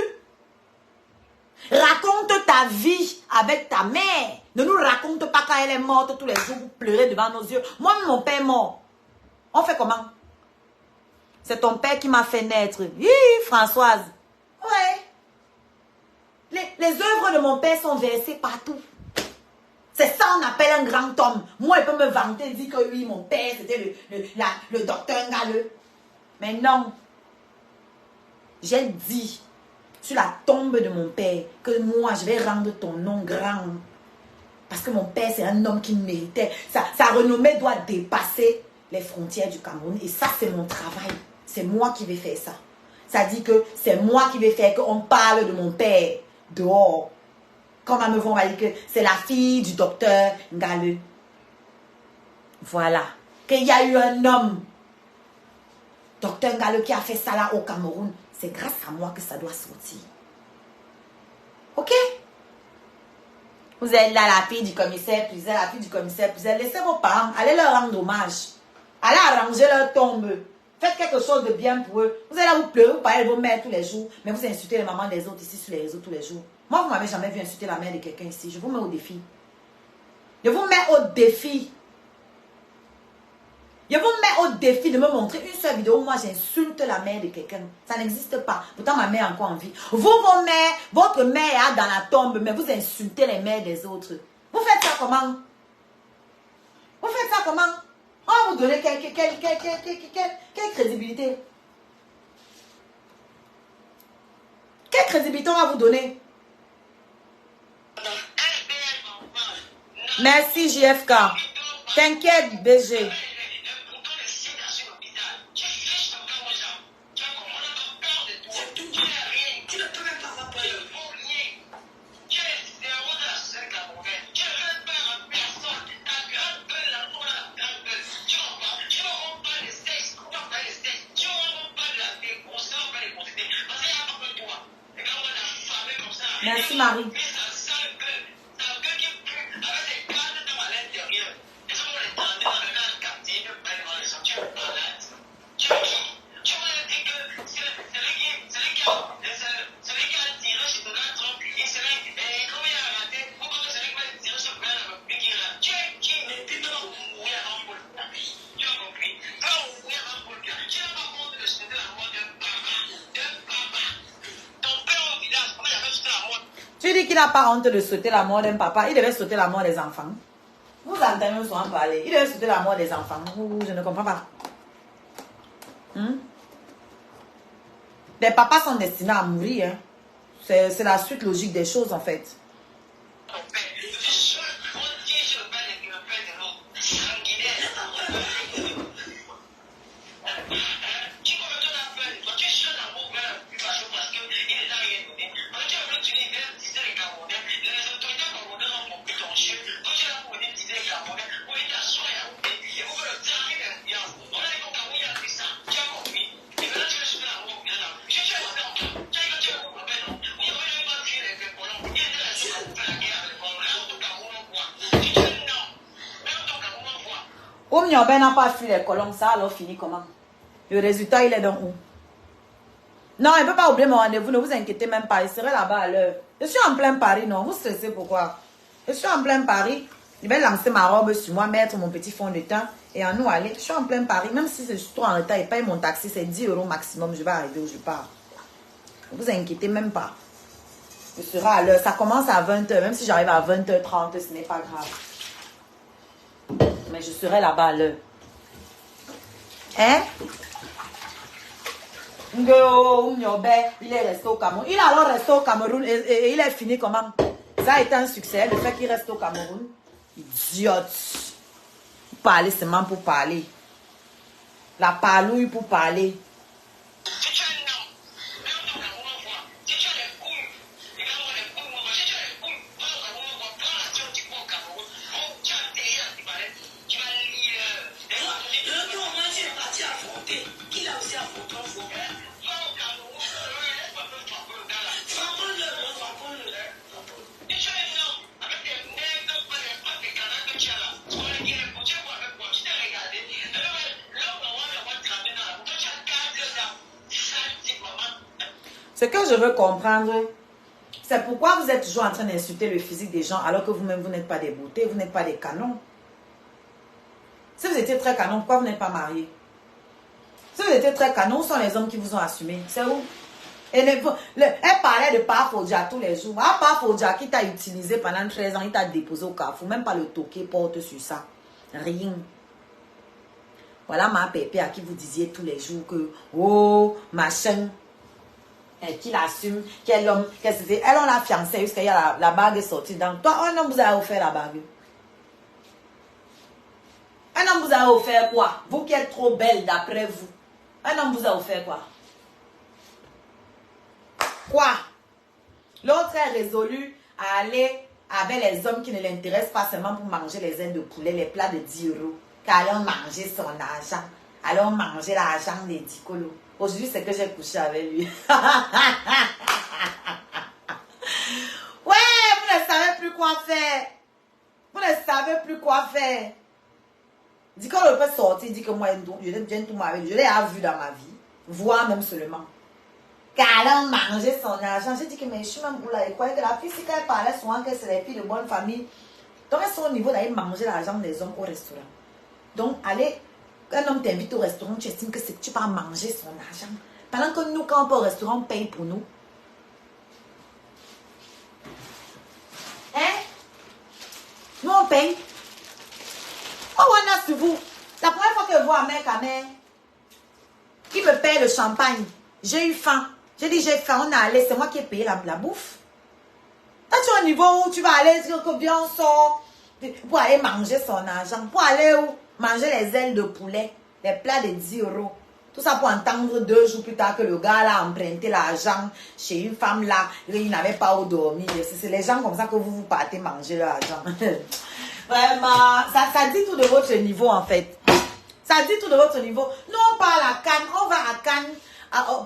Raconte ta vie avec ta mère. Ne nous raconte pas quand elle est morte tous les jours, vous pleurez devant nos yeux. Moi, mon père est mort. On fait comment? C'est ton père qui m'a fait naître. Hi, Françoise. Ouais. Les œuvres de mon père sont versées partout. C'est ça qu'on appelle un grand homme. Moi, il peut me vanter, dire que oui, mon père, c'était le docteur Ngaleux. Mais non. J'ai dit sur la tombe de mon père que moi, je vais rendre ton nom grand. Parce que mon père, c'est un homme qui méritait. Sa renommée doit dépasser les frontières du Cameroun. Et ça, c'est mon travail. C'est moi qui vais faire ça. Ça dit que c'est moi qui vais faire qu'on parle de mon père dehors. Quand ma meuf va dire que c'est la fille du docteur Ngale. Voilà. Qu'il y a eu un homme, docteur Ngale, qui a fait ça là au Cameroun. C'est grâce à moi que ça doit sortir. Ok? Vous êtes là, la fille du commissaire, puis la fille du commissaire, puis laissez vos parents, allez leur rendre hommage. Allez arranger leur tombe. Faites quelque chose de bien pour eux. Vous allez là, vous pleurez, vous parlez de vos mères tous les jours, mais vous insultez les mamans des autres ici sur les réseaux tous les jours. Moi, vous ne m'avez jamais vu insulter la mère de quelqu'un ici. Je vous mets au défi. Je vous mets au défi. Je vous mets au défi de me montrer une seule vidéo où moi j'insulte la mère de quelqu'un. Ça n'existe pas. Pourtant, ma mère est encore en vie. Vous, vos mères, votre mère est dans la tombe, mais vous insultez les mères des autres. Vous faites ça comment? Vous faites ça comment? On va vous donner quelle crédibilité? Quelle crédibilité on va vous donner? Merci JFK. T'inquiète BG. Merci Marie. Tu dis qu'il n'a pas honte de sauter la mort d'un papa. Il devait sauter la mort des enfants. Vous entendez souvent parler. Il devait sauter la mort des enfants. Je ne comprends pas. Les papas sont destinés à mourir. Hein. C'est la suite logique des choses en fait. Ben n'a pas fui les colons, ça alors fini comment? Le résultat il est dans où? Non, il ne peut pas oublier mon rendez-vous, ne vous inquiétez même pas, il serait là-bas à l'heure. Je suis en plein Paris, non, vous stressez pourquoi? Je suis en plein Paris, je vais lancer ma robe sur moi, mettre mon petit fond de teint et en nous aller. Je suis en plein Paris, même si je suis trop en retard et paye mon taxi, c'est 10 € maximum, je vais arriver où je pars. Ne vous inquiétez même pas. Je serai à l'heure, ça commence à 20h, même si j'arrive à 20h30, ce n'est pas grave. Mais je serai là-bas à l'heure. Hein? Il est resté au Cameroun. Il a alors resté au Cameroun et il est fini comment? Ça a été un succès, le fait qu'il reste au Cameroun. Idiote. Parler seulement pour parler. La parlouille pour parler. Ce que je veux comprendre, c'est pourquoi vous êtes toujours en train d'insulter le physique des gens alors que vous-même, vous n'êtes pas des beautés, vous n'êtes pas des canons. Si vous étiez très canon, pourquoi vous n'êtes pas mariés? Si vous étiez très canon, où sont les hommes qui vous ont assumé? C'est où? Elle parlait de Parfodia tous les jours. Ah, Parfodia qui t'a utilisé pendant 13 ans, il t'a déposé au Carrefour. Même pas le toquer porte sur ça. Rien. Voilà ma pépé à qui vous disiez tous les jours que, oh, machin, qu'il assume, quel homme, qu'est-ce que c'est. Elle, on l'a fiancée jusqu'à y a la bague est sortie dans. Toi, un homme vous a offert la bague. Un homme vous a offert quoi? Vous qui êtes trop belle d'après vous. Un homme vous a offert quoi? Quoi? L'autre est résolu à aller avec les hommes qui ne l'intéressent pas seulement pour manger les ailes de poulet, les plats de 10 €. Qu'allons manger son argent. Allons manger l'argent des 10 colos. Aujourd'hui, c'est que j'ai couché avec lui. Ouais, vous ne savez plus quoi faire. Vous ne savez plus quoi faire. Dit qu'on peut sortir, dit que moi, je viens tout avec lui. Je l'ai vu dans ma vie. Voir même seulement. Qu'allons manger son argent. J'ai dit que mais je suis même pour là. Je croyais que la fille, si elle parlait souvent que c'est les filles de bonne famille. Donc, elles sont au niveau d'aller manger l'argent des hommes au restaurant. Donc, allez, un homme t'invite au restaurant, tu estimes que tu vas manger son argent. Pendant que nous, quand on va au restaurant, on paye pour nous. Hein? Nous, on paye. Oh, on a sur vous. La première fois que je vois un mec à mère, qui me paye le champagne, j'ai eu faim. J'ai dit, j'ai faim, on est allé, c'est moi qui ai payé la bouffe. Là, tu es au niveau où tu vas aller, bien on sort, pour aller manger son argent. Pour aller où? Manger les ailes de poulet, les plats de 10 €. Tout ça pour entendre 2 jours plus tard que le gars là a emprunté l'argent chez une femme là, il n'avait pas où dormir. C'est les gens comme ça que vous partez manger l'argent. Vraiment, ça dit tout de votre niveau en fait. Ça dit tout de votre niveau. Nous on part à Cannes, on va à Cannes.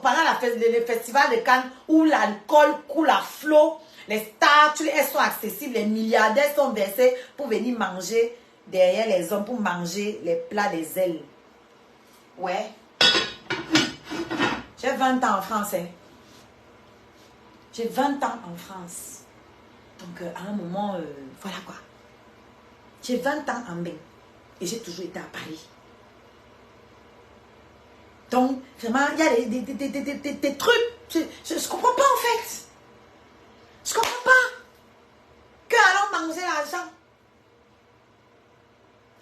Pendant le festival de Cannes où l'alcool coule à flot, les statues elles sont accessibles, les milliardaires sont versés pour venir manger derrière les hommes, pour manger les plats des ailes. Ouais. J'ai 20 ans en France. Hein. J'ai 20 ans en France. Donc à un moment, voilà quoi. J'ai 20 ans en bain et j'ai toujours été à Paris. Donc, vraiment, il y a des trucs. Je ne comprends pas en fait. Je ne comprends pas. Que allons manger l'argent.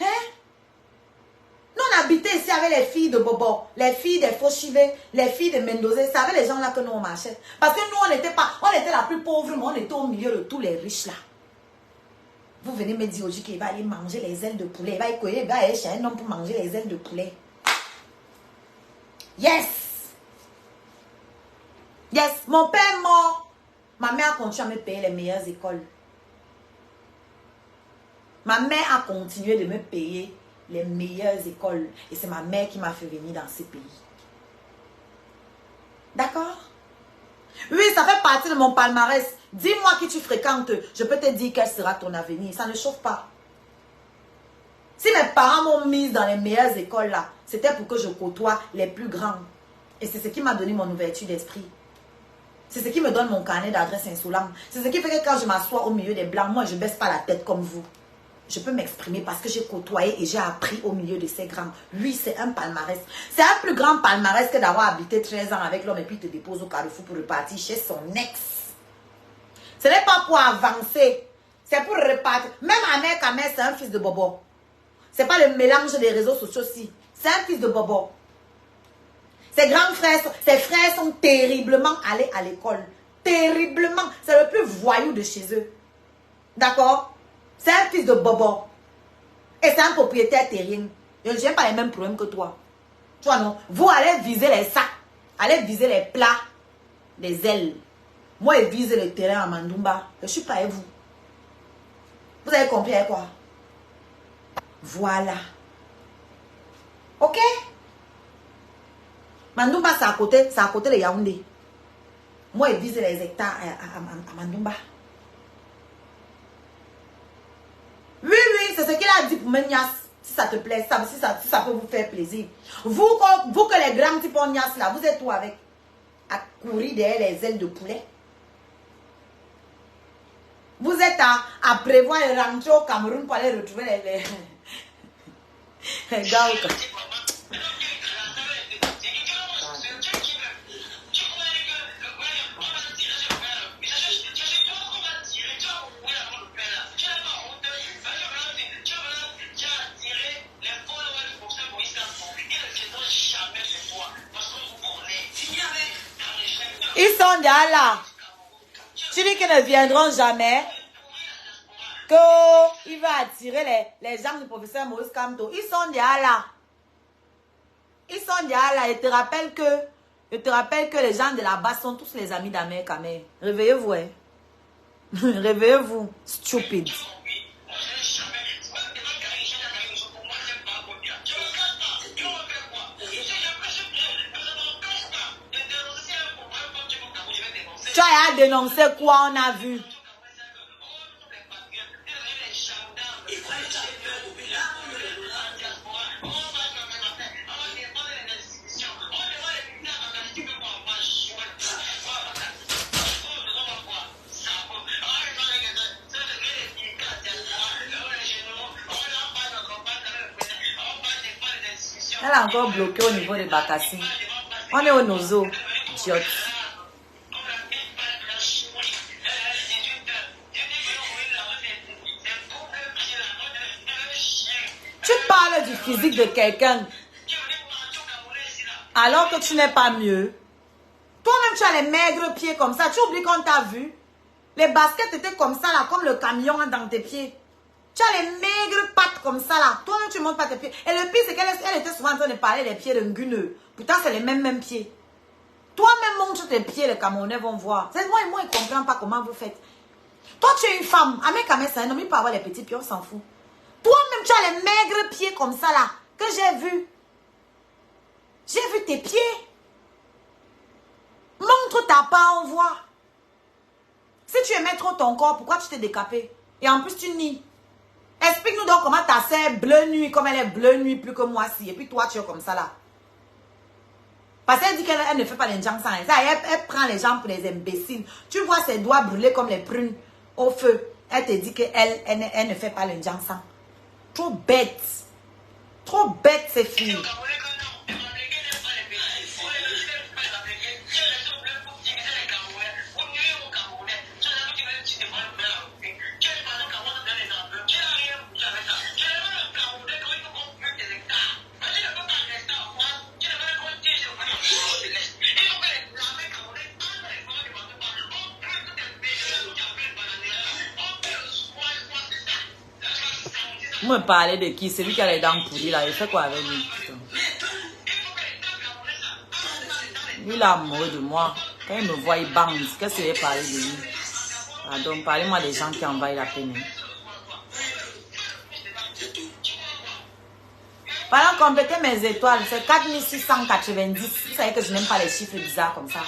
Hein? Nous, on habitait ici avec les filles de Bobo, les filles des Fauchivés, les filles de Mendoza. C'est avec les gens là que nous on marchait. Parce que nous, on était la plus pauvre, mais on était au milieu de tous les riches là. Vous venez me dire aujourd'hui qu'il va aller manger les ailes de poulet. Il va aller chez un homme pour manger les ailes de poulet. Yes! Yes! Mon père est mort. Ma mère a continué à me payer les meilleures écoles. Ma mère a continué de me payer les meilleures écoles. Et c'est ma mère qui m'a fait venir dans ces pays. D'accord? Oui, ça fait partie de mon palmarès. Dis-moi qui tu fréquentes. Je peux te dire quel sera ton avenir. Ça ne chauffe pas. Si mes parents m'ont mise dans les meilleures écoles là, c'était pour que je côtoie les plus grands. Et c'est ce qui m'a donné mon ouverture d'esprit. C'est ce qui me donne mon carnet d'adresse insolent. C'est ce qui fait que quand je m'assois au milieu des blancs, moi je ne baisse pas la tête comme vous. Je peux m'exprimer parce que j'ai côtoyé et j'ai appris au milieu de ces grands. Lui, c'est un palmarès. C'est un plus grand palmarès que d'avoir habité 13 ans avec l'homme et puis te dépose au Carrefour pour repartir chez son ex. Ce n'est pas pour avancer. C'est pour repartir. Même Amère Kamel, c'est un fils de Bobo. C'est pas le mélange des réseaux sociaux aussi. C'est un fils de Bobo. Ses grands frères, ses frères sont terriblement allés à l'école. Terriblement. C'est le plus voyou de chez eux. D'accord? C'est un fils de Bobo. Et c'est un propriétaire terrien. Je n'ai pas les mêmes problèmes que toi. Tu vois, non? Vous allez viser les sacs. Allez viser les plats. Les ailes. Moi, je vise le terrain à Mandumba. Je ne suis pas avec vous. Vous avez compris avec quoi? Voilà. Ok? Mandumba, c'est à côté de Yaoundé. Moi, je vise les hectares à Mandumba. Oui, c'est ce qu'il a dit pour Menias. Si ça te plaît, si ça peut vous faire plaisir. Vous que les grands types Nias là, vous êtes où avec? À courir derrière les ailes de poulet. Vous êtes à prévoir de rentrer au Cameroun pour aller retrouver les gars. Ils sont déjà là. Tu dis qu'ils ne viendront jamais. qu'il va attirer les gens du professeur Maurice Kamto. Ils sont déjà là. Ils sont déjà là. Je te rappelle que les gens de là-bas sont tous les amis d'Amer Kamer. Réveillez-vous, hein. Réveillez-vous, stupide. Tu as dénoncé quoi, on a vu? Elle est encore bloquée au niveau des Bakassi. On est au Nozo, idiote. Tu parles du physique de quelqu'un alors que tu n'es pas mieux. Toi-même, tu as les maigres pieds comme ça. Tu oublies qu'on t'a vu. Les baskets étaient comme ça, là, comme le camion dans tes pieds. Tu as les maigres pattes comme ça, là. Toi-même, tu montes pas tes pieds. Et le pire, c'est qu'elle était souvent en train de parler des pieds de Nguneux. Pourtant, c'est les mêmes pieds. Toi-même, montre tes pieds, les Camerounais vont voir. C'est moi, ils ne comprennent pas comment vous faites. Toi, tu es une femme. Amer Kamer, c'est un homme, il peut avoir les petits pieds, on s'en fout. Toi-même, tu as les maigres pieds comme ça, là, que j'ai vu. J'ai vu tes pieds. Montre ta part, on voit. Si tu aimais trop ton corps, pourquoi tu t'es décapé? Et en plus, tu nies. Explique-nous donc comment ta sœur bleu nuit, comme elle est bleu nuit plus que moi si. Et puis toi, tu es comme ça là. Parce qu'elle dit qu'elle ne fait pas les gens sans rien. Elle prend les gens pour les imbéciles. Tu vois ses doigts brûlés comme les prunes au feu. Elle te dit qu'elle ne fait pas les gens sans. Trop bête. Trop bête ces filles. Vous me parlez de qui? C'est lui qui a les dents pourries là. Il fait quoi avec lui? Putain. Lui il a amoureux de moi. Quand il me voit, il bande. Qu'est-ce que je vais parler de lui? Pardon, parlez-moi des gens qui envahissent la peine. Pendant compléter mes étoiles, c'est 4690. Vous savez que je n'aime pas les chiffres bizarres comme ça.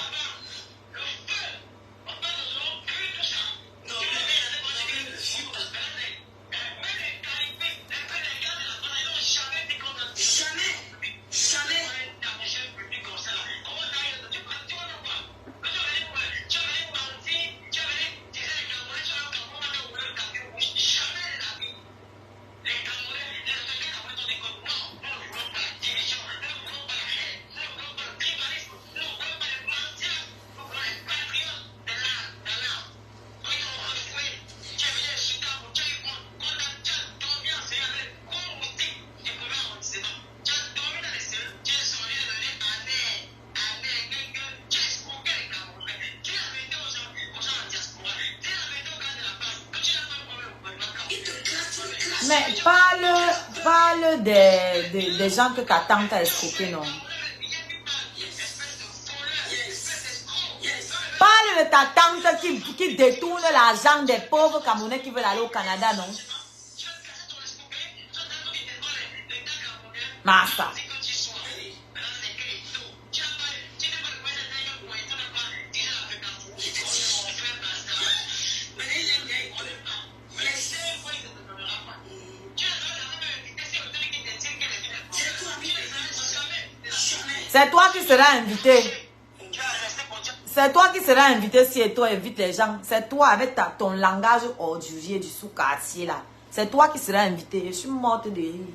Mais parle des gens que ta tante a escroqué, non? Parle de ta tante qui détourne l'argent des pauvres Camerounais qui veulent aller au Canada, non? Massa. C'est toi qui seras invité. C'est toi qui seras invité si toi invites les gens. C'est toi avec ton langage ordurier du sous-quartier là. C'est toi qui seras invité. Je suis morte de rire.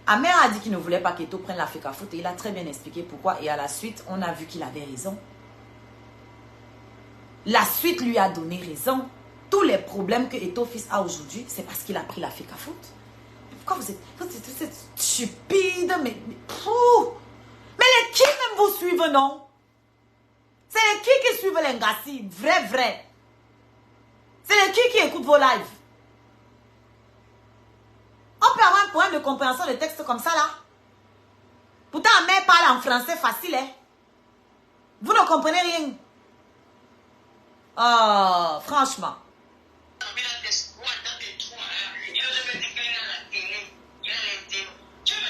Amer a dit qu'il ne voulait pas qu'Eto prenne la FECAFOOT et il a très bien expliqué pourquoi. Et à la suite, on a vu qu'il avait raison. La suite lui a donné raison. Tous les problèmes que Eto Fils a aujourd'hui, c'est parce qu'il a pris la FECAFOOT. Pourquoi vous êtes stupide, mais les qui même vous suivent, non? C'est les qui suivent les Ngassi, vrai. C'est les qui écoutent vos lives. problème de compréhension de texte comme ça là. Pourtant, ma mère parle en français facile, hein. Vous ne comprenez rien. Oh, franchement.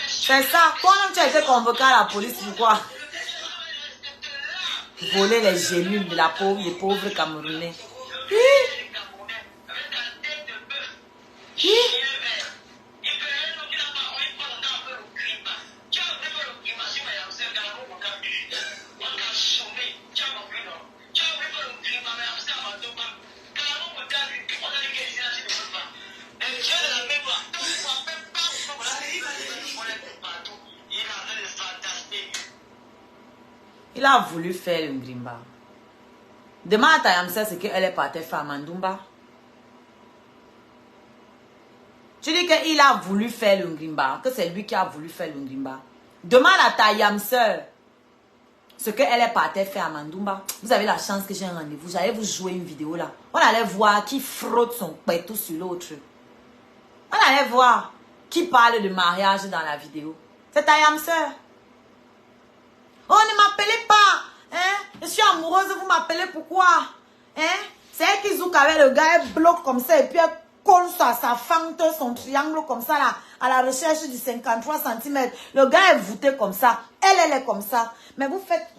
C'est ça. Toi-même, tu as été convoqué à la police, pourquoi? Voler les gélules de la pauvre, des pauvres Camerounais. Il a voulu faire le Ngrimba. Demande à Tayamsa ce qu'elle est partie faire à Mandumba. Tu dis qu'il a voulu faire le Ngrimba, que c'est lui qui a voulu faire le Ngrimba. Demande à Tayamsa ce qu'elle est partie faire à Mandumba. Vous avez la chance que j'ai un rendez-vous. J'allais vous jouer une vidéo là. On allait voir qui frotte son pétou sur l'autre. On allait voir qui parle de mariage dans la vidéo. C'est Tayamsa. Oh, ne m'appelez pas. Hein? Je suis amoureuse, vous m'appelez pourquoi? Hein? C'est elle qui zouk avec le gars, elle bloque comme ça et puis elle colle sa fente, son triangle comme ça là, à la recherche du 53 cm. Le gars est voûté comme ça. Elle est comme ça. Mais vous faites,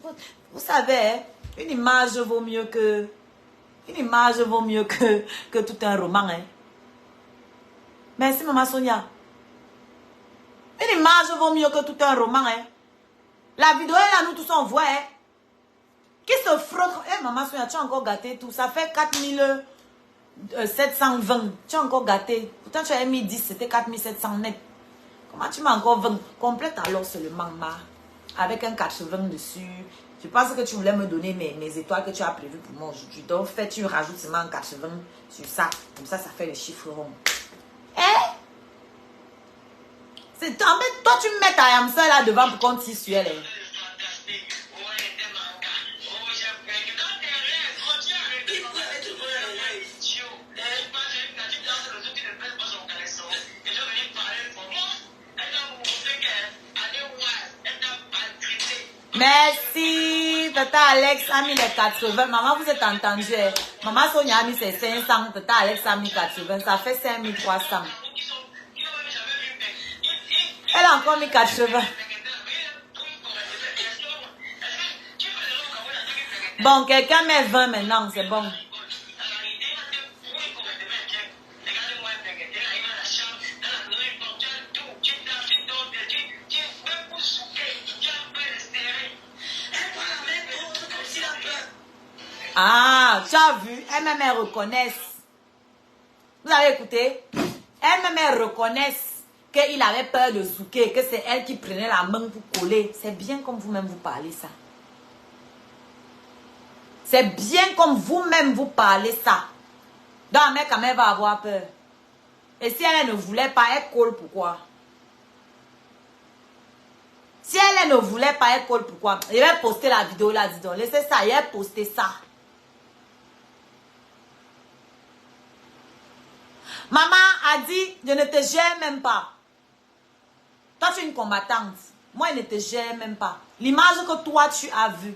vous savez, hein? Une image vaut mieux que tout un roman. Hein? Merci, Maman Sonia. Une image vaut mieux que tout un roman. Hein? La vidéo est là, nous tous on voit. Hein? Qui se frotte. Eh, Maman Sonia, tu as encore gâté tout. Ça fait 4720. Tu as encore gâté. Pourtant, tu as mis 10, c'était 4700 net. Comment tu m'as encore 20? Complète alors seulement, ma. Avec un 80 dessus. Je pense que tu voulais me donner mes étoiles que tu as prévues pour moi aujourd'hui. Donc, fais, tu rajoutes seulement un 80 sur ça. Comme ça, ça fait le chiffre rond. Eh? En fait, toi, tu me mets ta Yamsa là devant pour qu'on tire sur elle. Hein. Merci, Tata Alex a mis les 80. Maman, vous êtes entendu. Maman Sonia a mis ses 500. Tata Alex a mis 80. Ça fait 5300. Elle a encore mis 80. Bon, quelqu'un met 20 maintenant, c'est bon. Ah, tu as vu, elles-mêmes elles reconnaissent. Vous avez écouté? Elles-mêmes elles reconnaissent qu'il avait peur de zouker, que c'est elle qui prenait la main pour coller. C'est bien comme vous-même vous parlez ça. C'est bien comme vous-même vous parlez ça. Donc, la mère quand même va avoir peur. Et si elle ne voulait pas, elle colle pourquoi? Si elle ne voulait pas, elle colle pourquoi? Je vais poster la vidéo là, dis donc. Laissez ça, elle poster ça. Maman a dit, je ne te gère même pas. Toi, tu es une combattante. Moi, je ne te gère même pas. L'image que toi, tu as vue,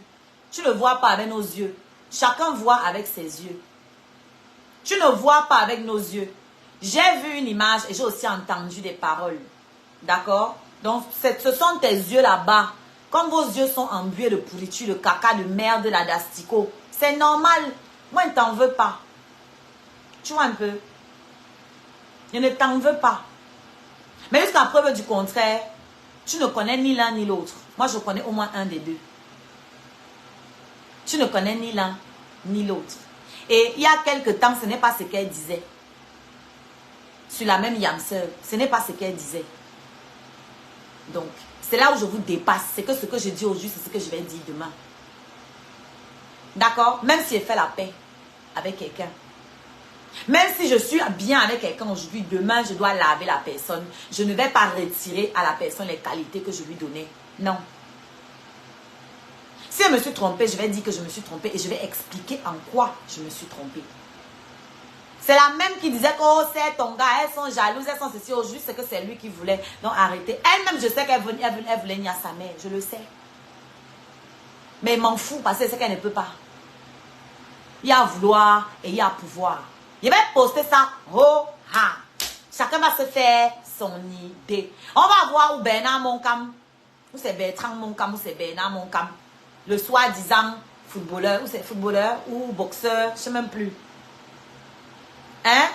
tu ne vois pas avec nos yeux. Chacun voit avec ses yeux. Tu ne vois pas avec nos yeux. J'ai vu une image et j'ai aussi entendu des paroles. D'accord? Donc, ce sont tes yeux là-bas. Comme vos yeux sont embués de pourriture, de caca, de merde, là, d'asticot. C'est normal. Moi, je ne t'en veux pas. Tu vois un peu? Je ne t'en veux pas. Mais jusqu'à preuve du contraire, tu ne connais ni l'un ni l'autre. Moi, je connais au moins un des deux. Tu ne connais ni l'un ni l'autre. Et il y a quelque temps, ce n'est pas ce qu'elle disait. Sur la même Yamseur, ce n'est pas ce qu'elle disait. Donc, c'est là où je vous dépasse. C'est que ce que je dis aujourd'hui, c'est ce que je vais dire demain. D'accord? Même si elle fait la paix avec quelqu'un. Même si je suis bien avec quelqu'un aujourd'hui, demain, je dois laver la personne. Je ne vais pas retirer à la personne les qualités que je lui donnais. Non. Si je me suis trompée, je vais dire que je me suis trompée et je vais expliquer en quoi je me suis trompée. C'est la même qui disait que oh, c'est ton gars, elles sont jalouses, elles sont ceci, oh, juste que c'est lui qui voulait. Donc arrêtez. Elle-même, je sais qu'elle voulait nier à sa mère, je le sais. Mais il m'en fout parce que c'est qu'elle ne peut pas. Il y a vouloir et il y a pouvoir. Je vais poster ça. Oh, ha. Chacun va se faire son idée. On va voir où Bernard Moncam, où c'est Bertrand Moncam, où c'est Bernard Moncam. Le soi-disant footballeur, où c'est footballeur ou boxeur, je ne sais même plus. Hein?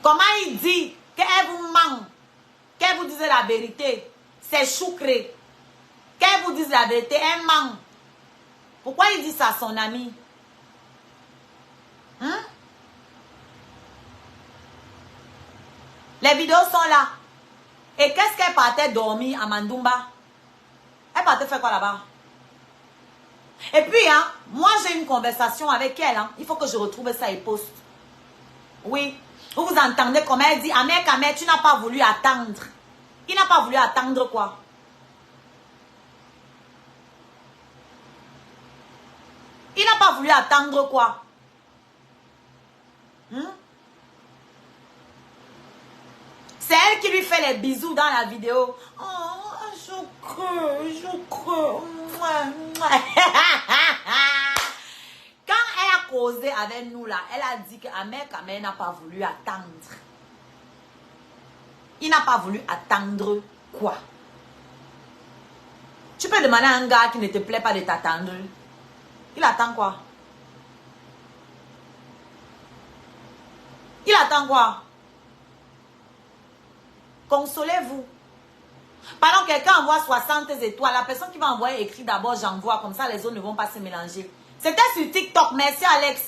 Comment il dit qu'elle vous ment, qu'elle vous dise la vérité? C'est choucré. Qu'elle vous dise la vérité, elle ment. Pourquoi il dit ça à son ami? Hein? Les vidéos sont là. Et qu'est-ce qu'elle partait dormir à Mandumba? Elle partait faire quoi là-bas? Et puis, hein, moi j'ai une conversation avec elle. Hein. Il faut que je retrouve ça et poste. Oui. Vous entendez comment elle dit, Amère Kamère, tu n'as pas voulu attendre. Il n'a pas voulu attendre quoi? Il n'a pas voulu attendre quoi? C'est elle qui lui fait les bisous dans la vidéo. Oh, je creux. Quand elle a causé avec nous là, elle a dit qu'Amère Kamère n'a pas voulu attendre. Il n'a pas voulu attendre quoi? Tu peux demander à un gars qui ne te plaît pas de t'attendre. Il attend quoi? Il attend quoi? Consolez-vous. Pardon, quelqu'un envoie 60 étoiles. La personne qui va envoyer écrit d'abord j'envoie. Comme ça, les autres ne vont pas se mélanger. C'était sur TikTok. Merci, Alex.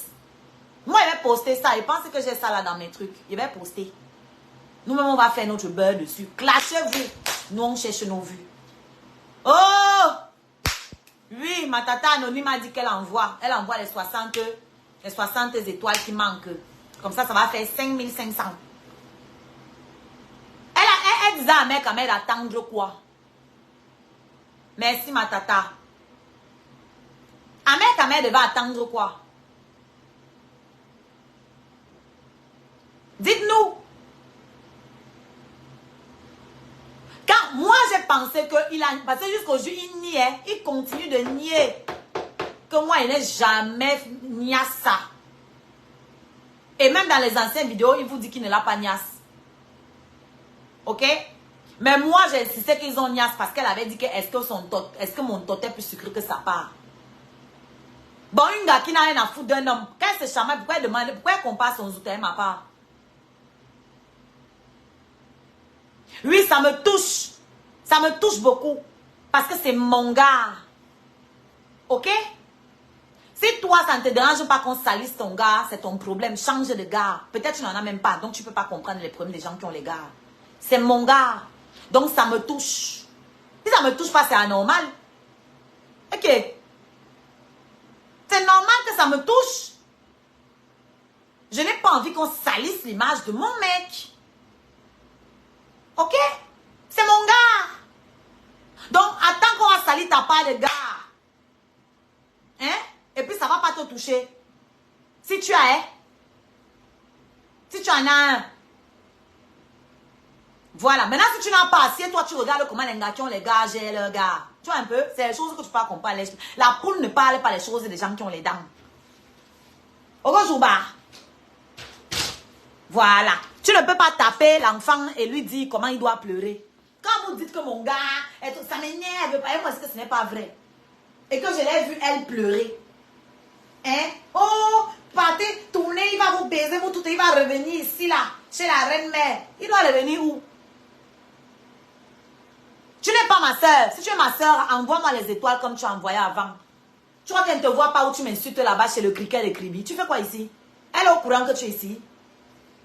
Moi, il vais poster ça. Il pense que j'ai ça là dans mes trucs. Il va poster. Nous-mêmes, on va faire notre beurre dessus. Clashez-vous. Nous, on cherche nos vues. Oh! Oui, ma tata anonyme a dit qu'elle envoie. Elle envoie les 60 étoiles qui manquent. Comme ça, ça va faire 5500. Elle disait à Amère Kamère d'attendre quoi? Merci, ma tata. Amère Kamère devait attendre quoi? Dites-nous. Quand moi, j'ai pensé qu'il a... Parce que jusqu'aujourd'hui, il niait. Il continue de nier. Que moi, il n'est jamais niassa. Et même dans les anciennes vidéos, il vous dit qu'il ne l'a pas niasse. Ok? Mais moi, j'ai insisté qu'ils ont niasse parce qu'elle avait dit que est-ce que mon tot est plus sucré que sa part? Bon, une gars qui n'a rien à foutre d'un homme, quand elle se chamaille, pourquoi elle demande, pourquoi elle compare son zouté à ma part? Oui, ça me touche. Ça me touche beaucoup. Parce que c'est mon gars. Ok? Si toi, ça ne te dérange pas qu'on salisse ton gars, c'est ton problème. Change de gars. Peut-être tu n'en as même pas. Donc, tu ne peux pas comprendre les problèmes des gens qui ont les gars. C'est mon gars. Donc, ça me touche. Si ça ne me touche pas, c'est anormal. Ok? C'est normal que ça me touche. Je n'ai pas envie qu'on salisse l'image de mon mec. Ok? C'est mon gars. Donc, attends qu'on va salir ta part de gars. Hein? Et puis, ça ne va pas te toucher. Si tu as, si tu en as un. Voilà. Maintenant, si tu n'as pas, si toi, tu regardes comment les gars qui ont les gars, j'ai leurs gars. Tu vois un peu? C'est les choses que tu peux comprendre. La poule ne parle pas les choses des gens qui ont les dents. Ogozuba. Voilà. Tu ne peux pas taper l'enfant et lui dire comment il doit pleurer. Quand vous dites que mon gars, ça m'énerve, parce que ce n'est pas vrai. Et que je l'ai vu, elle pleurer. Hein? Oh, partez, tournez, il va vous baiser, vous tout, il va revenir ici, là, chez la reine-mère. Il doit revenir où? Tu n'es pas ma soeur. Si tu es ma soeur, envoie-moi les étoiles comme tu as envoyé avant. Tu crois qu'elle ne te voit pas où tu m'insultes là-bas chez le criquet de Kribi? Tu fais quoi ici? Elle est au courant que tu es ici?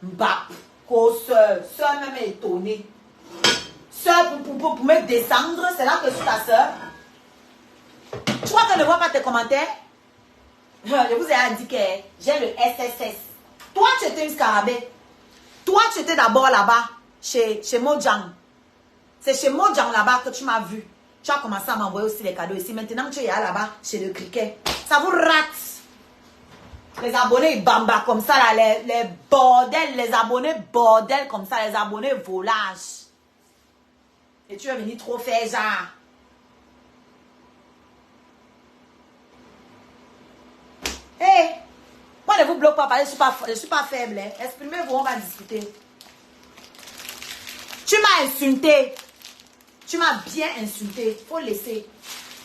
Mbap, co-soeur, soeur même est étonnée. Soeur, pour me descendre, c'est là que je suis ta soeur. Tu crois qu'elle ne voit pas tes commentaires? Je vous ai indiqué, j'ai le SSS. Toi, tu étais une scarabée. Toi, tu étais d'abord là-bas, chez Mojang. C'est chez Mojang là-bas que tu m'as vu. Tu as commencé à m'envoyer aussi les cadeaux ici. Maintenant, tu es là-bas, chez le criquet. Ça vous rate. Les abonnés bamba comme ça, là, les bordels, les abonnés bordels comme ça, les abonnés volages. Et tu es venu trop faire genre. Hé, hey, moi ne vous bloque pas, parce que je ne suis pas faible. Hein. Exprimez-vous, on va discuter. Tu m'as insulté. Tu m'as bien insulté. Faut laisser.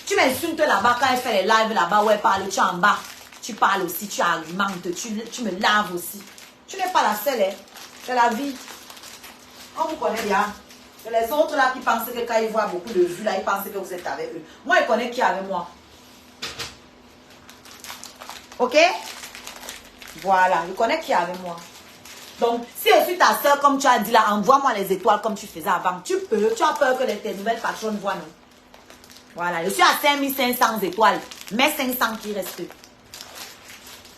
Tu m'insultes là-bas quand elle fait les lives là-bas où elle parle. Tu es en bas. Tu parles aussi, tu argumentes, tu me laves aussi. Tu n'es pas la seule. Hein. C'est la vie. On vous connaît bien. C'est les autres là qui pensent que quand ils voient beaucoup de vues, là, ils pensent que vous êtes avec eux. Moi, ils connaissent qui est avec moi. Ok? Voilà, je connais qui est avec moi. Donc, si je suis ta soeur, comme tu as dit là, envoie-moi les étoiles comme tu faisais avant. Tu peux, tu as peur que tes nouvelles patronnes voient, non? Voilà, je suis à 5500 étoiles. Mais 500 qui restent.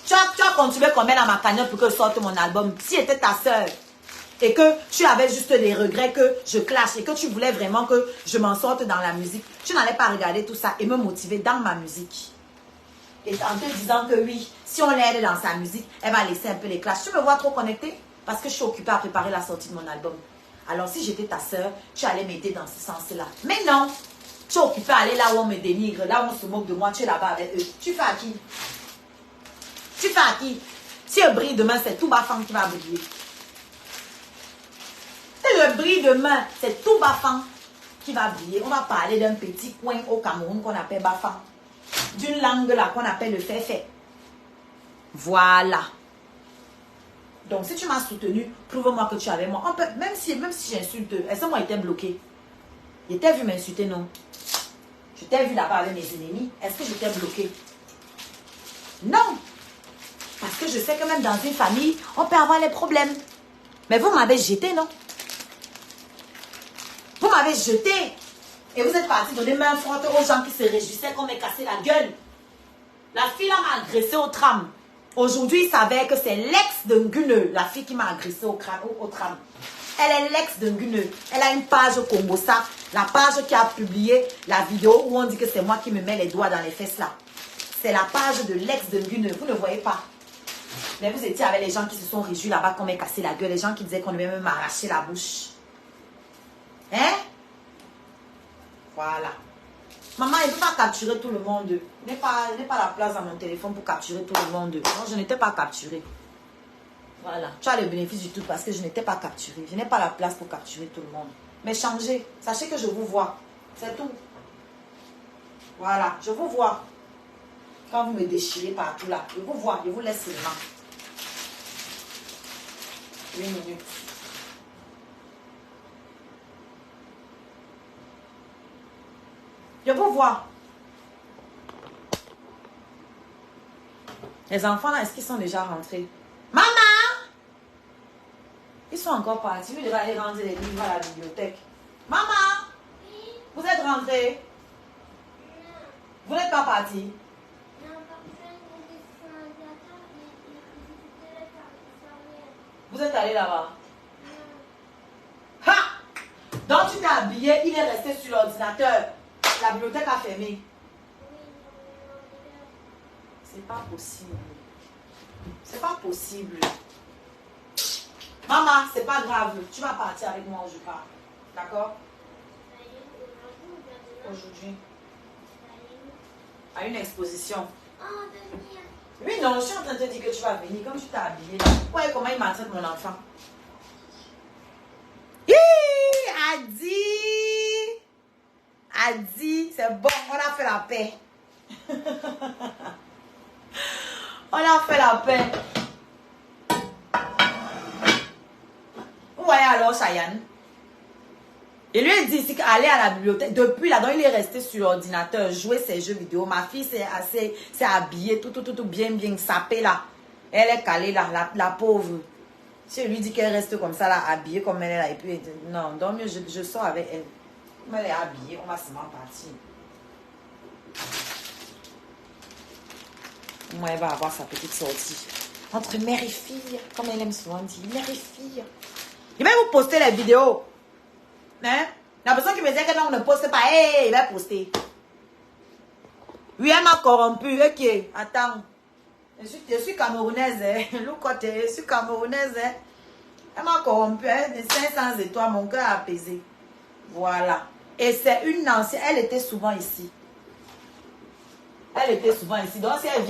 Tu as continué combien dans ma cagnotte pour que je sorte mon album? Si j'étais ta soeur et que tu avais juste des regrets que je clash et que tu voulais vraiment que je m'en sorte dans la musique, tu n'allais pas regarder tout ça et me motiver dans ma musique. Et en te disant que oui, si on l'aide dans sa musique, elle va laisser un peu les clashs. Tu me vois trop connectée? Parce que je suis occupée à préparer la sortie de mon album. Alors si j'étais ta soeur, tu allais m'aider dans ce sens-là. Mais non, tu es occupée à aller là où on me dénigre, là où on se moque de moi, tu es là-bas avec eux. Tu fais à qui? Tu fais à qui? Si elle brille demain, c'est tout Bafang qui va briller. Si je brille demain, c'est tout Bafang qui va briller. On va parler d'un petit coin au Cameroun qu'on appelle Bafang. D'une langue là qu'on appelle le fait. Voilà. Donc si tu m'as soutenu, prouve-moi que tu es avec moi. On peut, même si j'insulte, est-ce que moi j'étais bloqué? Je t'ai vu m'insulter, non? Je t'ai vu là-bas avec mes ennemis. Est-ce que je t'ai bloqué? Non. Parce que je sais que même dans une famille, on peut avoir les problèmes. Mais vous m'avez jeté, non? Vous m'avez jeté. Et vous êtes parti donner main forte aux gens qui se réjouissaient qu'on m'ait cassé la gueule. La fille là m'a agressé au tram. Aujourd'hui, il s'avère que c'est l'ex de Nguneux, la fille qui m'a agressé au tram. Elle est l'ex de Nguneux. Elle a une page au Congo, ça. La page qui a publié la vidéo où on dit que c'est moi qui me mets les doigts dans les fesses là. C'est la page de l'ex de Nguneux. Vous ne voyez pas. Mais vous étiez avec les gens qui se sont réjouis là-bas qu'on m'ait cassé la gueule. Les gens qui disaient qu'on devait même m'arracher la bouche. Hein? Voilà. Maman, il ne peut pas capturer tout le monde. Il n'est pas la place dans mon téléphone pour capturer tout le monde. Non, je n'étais pas capturée. Voilà. Tu as le bénéfice du tout parce que je n'étais pas capturée. Je n'ai pas la place pour capturer tout le monde. Mais changez. Sachez que je vous vois. C'est tout. Voilà. Je vous vois. Quand vous me déchirez partout là. Je vous vois. Je vous laisse seulement. 1 minute. Je vous vois. Les enfants là, est-ce qu'ils sont déjà rentrés? Maman! Ils sont encore partis. Ils devraient aller rendre les livres à la bibliothèque. Maman! Vous êtes rentrés? Vous n'êtes pas partis? Vous êtes allés là-bas? Ha! Donc tu t'es habillé, il est resté sur l'ordinateur. La bibliothèque a fermé. C'est pas possible. C'est pas possible. Maman, c'est pas grave. Tu vas partir avec moi où je pars. D'accord? Aujourd'hui. À une exposition. Oui, non, je suis en train de te dire que tu vas venir. Comme tu t'es habillée. Ouais, comment il maltraite mon enfant? Adi, c'est bon, on a fait la paix. On a fait la paix. Vous voyez alors, Cheyenne? Il lui a dit qu'aller à la bibliothèque. Depuis là, donc il est resté sur l'ordinateur, jouer ses jeux vidéo. Ma fille s'est habillée, tout bien sapée là. Elle est calée là, la pauvre. Si je lui dis qu'elle reste comme ça là, habillée comme elle est là, et puis non, donc mieux je sors avec elle. Comme elle est habillée, on va seulement partir. Moi, elle va avoir sa petite sortie. Entre mère et fille, comme elle aime souvent dire, mère et fille. Je vais vous poster les vidéos. Hein? La personne qui me disait que non, on ne poste pas, hey, il va poster. Oui, elle m'a corrompu. Ok, attends. Je suis camerounaise, hein. Je suis camerounaise, hein. Elle m'a corrompu, hein, de 500 étoiles, mon cœur a apaisé. Voilà. Et c'est une ancienne, elle était souvent ici. Elle était souvent ici. Donc si elle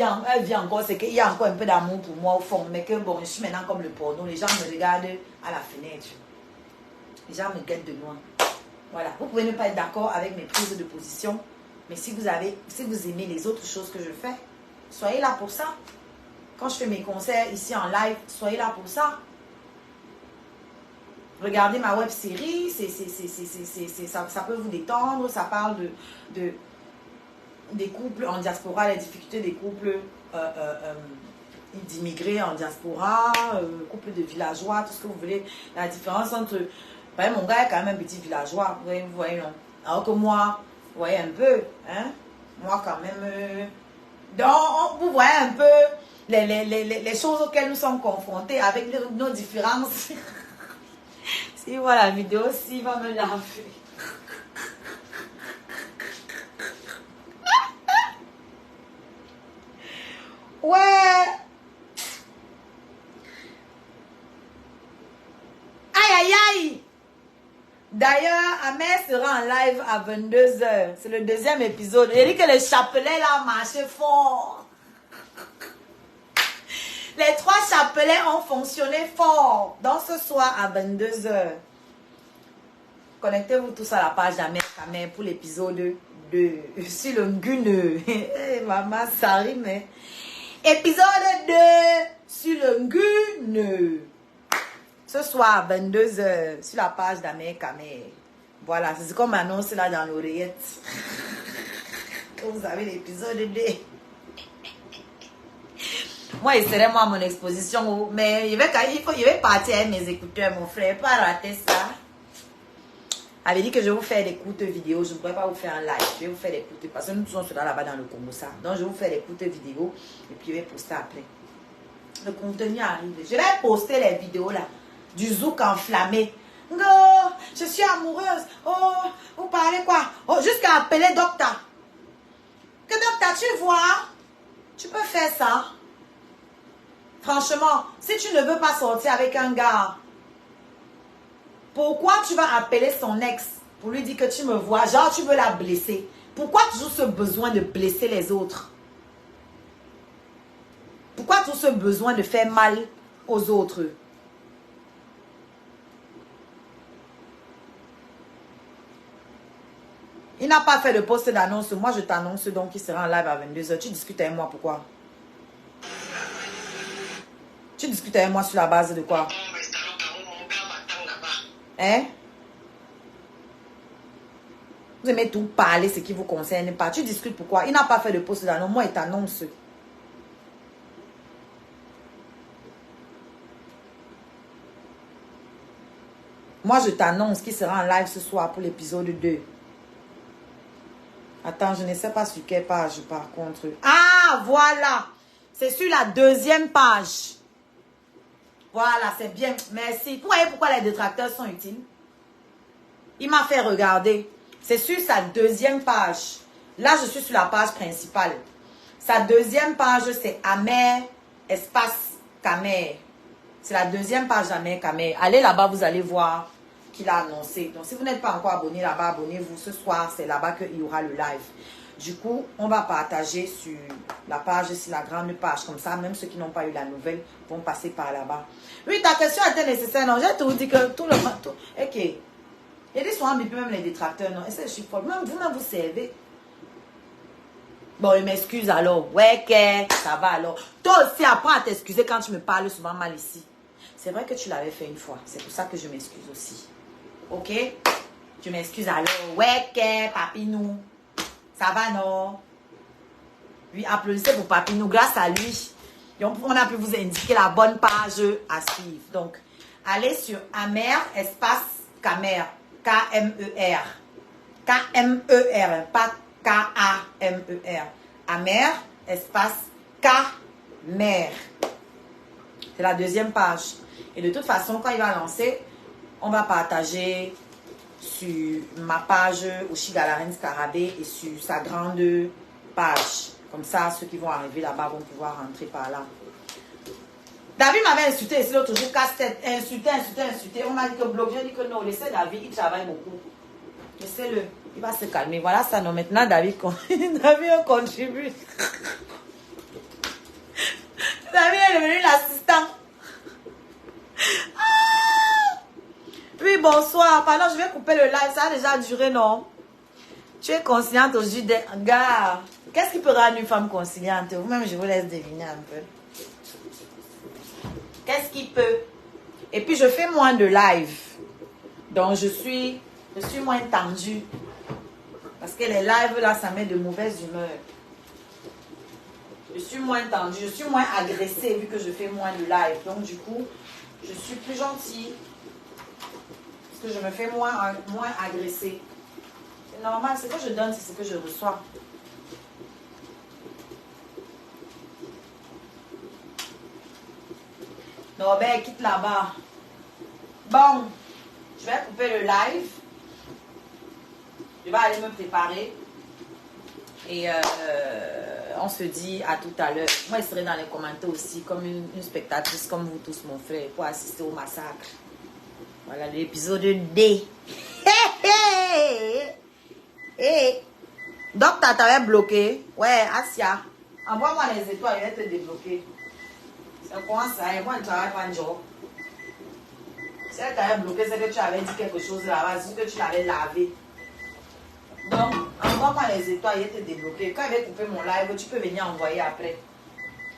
vient encore, c'est qu'il y a encore un peu d'amour pour moi au fond. Mais que bon, je suis maintenant comme le porno. Les gens me regardent à la fenêtre. Les gens me guettent de loin. Voilà. Vous pouvez ne pas être d'accord avec mes prises de position. Mais si vous aimez les autres choses que je fais, soyez là pour ça. Quand je fais mes concerts ici en live, soyez là pour ça. Regardez ma web série, ça peut vous détendre. Ça parle des couples en diaspora, les difficultés des couples d'immigrés en diaspora, couples de villageois, tout ce que vous voulez. La différence entre... mon gars est quand même un petit villageois, vous voyez, non? Alors que moi, vous voyez un peu, hein? Moi quand même... donc, vous voyez un peu les choses auxquelles nous sommes confrontés avec nos différences. Si voit la vidéo, si va me laver. Ouais. Aïe, aïe, aïe. D'ailleurs, Amère sera en live à 22 h. C'est le deuxième épisode. Il dit que le chapelet là marchait fort. Les 3 chapelets ont fonctionné fort. Donc ce soir à 22 h. Connectez-vous tous à la page d'Amère Kamère pour l'épisode 2 sur le Ngune. Maman, ça rime. Épisode 2 sur le Ngune. Ce soir à 22 h sur la page d'Amère Kamère. Voilà, c'est comme annonce là dans l'oreillette. Vous avez l'épisode 2. Moi, il serait moi à mon exposition, mais il va partir avec mes écouteurs, mon frère. Pas rater ça. Il avait dit que je vais vous faire des courtes vidéos. Je ne pourrais pas vous faire un live. Je vais vous faire des courtes. Parce que nous sommes là-bas dans le Congo, ça. Donc, je vais vous faire des courtes vidéos. Et puis, je vais poster après. Le contenu arrive. Je vais poster les vidéos là. Du zouk enflammé. Oh, je suis amoureuse. Oh, vous parlez quoi? Oh, jusqu'à appeler docteur. Que docteur, tu vois? Tu peux faire ça. Franchement, si tu ne veux pas sortir avec un gars, pourquoi tu vas appeler son ex pour lui dire que tu me vois? Genre, tu veux la blesser. Pourquoi toujours ce besoin de blesser les autres? Pourquoi toujours ce besoin de faire mal aux autres? Il n'a pas fait de poste d'annonce. Moi, je t'annonce donc qu'il sera en live à 22 h. Tu discutes avec moi, pourquoi? Tu discutes avec moi sur la base de quoi? Hein? Vous aimez tout parler, ce qui vous concerne pas. Tu discutes pourquoi? Il n'a pas fait de poste d'annonce. Moi, il t'annonce. Moi, je t'annonce qu'il sera en live ce soir pour l'épisode 2. Attends, je ne sais pas sur quelle page par contre. Ah, voilà. C'est sur la 2e page. Voilà, c'est bien. Merci. Vous voyez pourquoi les détracteurs sont utiles? Il m'a fait regarder. C'est sur sa 2e page. Là, je suis sur la page principale. Sa 2e page, c'est Amère espace Kamère. C'est la 2e page d'Amère Kamère. Allez là-bas, vous allez voir qu'il a annoncé. Donc, si vous n'êtes pas encore abonné là-bas, abonnez-vous. Ce soir, c'est là-bas qu'il y aura le live. Du coup, on va partager sur la page, sur la grande page. Comme ça, même ceux qui n'ont pas eu la nouvelle vont passer par là-bas. Oui, ta question était nécessaire. Non, j'ai tout dit que tout le monde... Ok. Il y a des soins, mais même les détracteurs, non. Et ça, je suis folle. Même vous-même, vous servez. Bon, il m'excuse alors. Ouais, que ça va alors. Toi aussi, apprends à t'excuser quand tu me parles souvent mal ici. C'est vrai que tu l'avais fait une fois. C'est pour ça que je m'excuse aussi. Ok? Tu m'excuses alors. Ouais, que Papinou. Ça va, non? Oui, applaudissez pour Papinou. Grâce à lui, on a pu vous indiquer la bonne page à suivre. Donc, allez sur Amère espace Kamère. K-M-E-R. K-M-E-R. Pas K-A-M-E-R. Amère espace Kamère. C'est la 2e page. Et de toute façon, quand il va lancer, on va partager sur ma page Oshi Galarens Karabé et sur sa grande page. Comme ça, ceux qui vont arriver là-bas vont pouvoir rentrer par là. David m'avait insulté ici l'autre jour, casse-tête, insulté. On m'a dit que bloc, j'ai dit que non, laissez David, il travaille beaucoup. Laissez-le, il va se calmer. Voilà ça, non, maintenant David, David contribue. David est devenu l'assistant. Oui, bonsoir. Pardon, je vais couper le live, ça a déjà duré, non? Tu es conciliante aujourd'hui, gars. Qu'est-ce qui peut rendre une femme conciliante? Vous-même, je vous laisse deviner un peu. Qu'est-ce qui peut? Et puis, je fais moins de live. Donc, je suis moins tendue. Parce que les lives, là, ça met de mauvaise humeur. Je suis moins tendue. Je suis moins agressée vu que je fais moins de live. Donc, du coup, je suis plus gentille. Parce que je me fais moins agressée. C'est normal. Ce que je donne, c'est ce que je reçois. Non, ben, quitte là-bas. Bon, je vais couper le live. Je vais aller me préparer. Et on se dit à tout à l'heure. Moi, je serai dans les commentaires aussi, comme une spectatrice, comme vous tous, mon frère, pour assister au massacre. Voilà l'épisode D. Donc, t'avais bloqué. Ouais, Asia. Envoie-moi les étoiles, je vais te débloquer. C'est comment ça? Et moi, je ne travaille pas un job. Si elle t'avait bloqué, c'est que tu avais dit quelque chose là-bas, c'est que tu l'avais lavé. Donc, envoie-moi les étoiles, je vais te débloquer. Quand je vais couper mon live, tu peux venir envoyer après.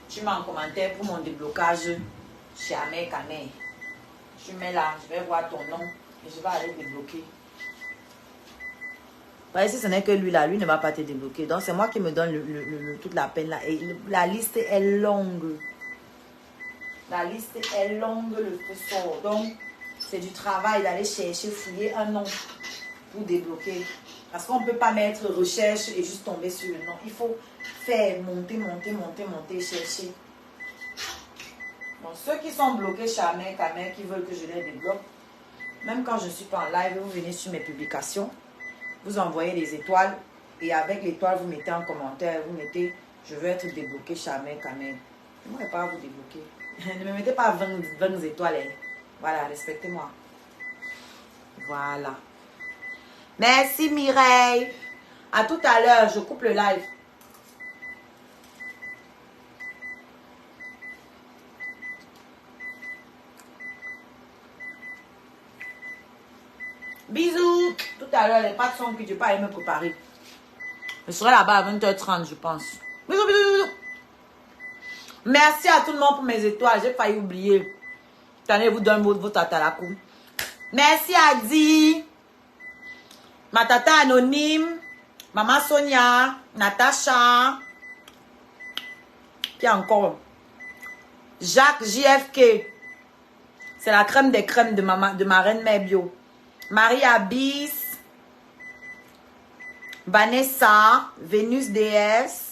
Tu mets en commentaire pour mon déblocage chez Amé Kané. Tu mets là, je vais voir ton nom et je vais aller débloquer. Ouais, si ce n'est que lui là, lui ne va pas te débloquer. Donc, c'est moi qui me donne toute la peine là. Et la liste est longue. La liste est longue, le sort. Donc, c'est du travail d'aller chercher, fouiller un nom pour débloquer. Parce qu'on ne peut pas mettre recherche et juste tomber sur le nom. Il faut faire monter, chercher. Donc, ceux qui sont bloqués chez Amé Kané, qui veulent que je les débloque, même quand je ne suis pas en live, vous venez sur mes publications, vous envoyez les étoiles et avec l'étoile, vous mettez en commentaire, vous mettez « Je veux être débloqué chez Amé Kané ». Je ne vais pas vous débloquer. Ne me mettez pas 20 étoiles. Hein. Voilà, respectez-moi. Voilà. Merci Mireille. À tout à l'heure, je coupe le live. Bisous. Tout à l'heure, les pâtes sont cuites. Je vais pas aller me préparer. Je serai là-bas à 20h30, je pense. Bisous, bisous, bisous. Merci à tout le monde pour mes étoiles. J'ai failli oublier. Tenez, vous donne votre tata la coupe. Merci Adi. Ma tata anonyme. Maman Sonia. Natacha. Puis encore. Jacques JFK. C'est la crème des crèmes de ma reine mère bio. Marie Abyss. Vanessa. Vénus DS.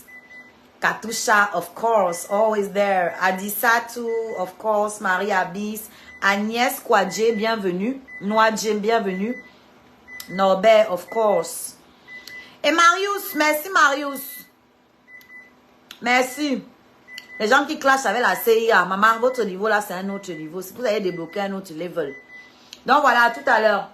Katusha, of course, always there. Adisatu, of course. Marie Abyss. Agnès Kwadje, bienvenue. Noadje, bienvenue. Norbert, of course. Et Marius, merci Marius. Merci. Les gens qui clashent avec la CIA. Maman, votre niveau là, c'est un autre niveau. Si vous avez débloqué un autre level. Donc voilà, à tout à l'heure.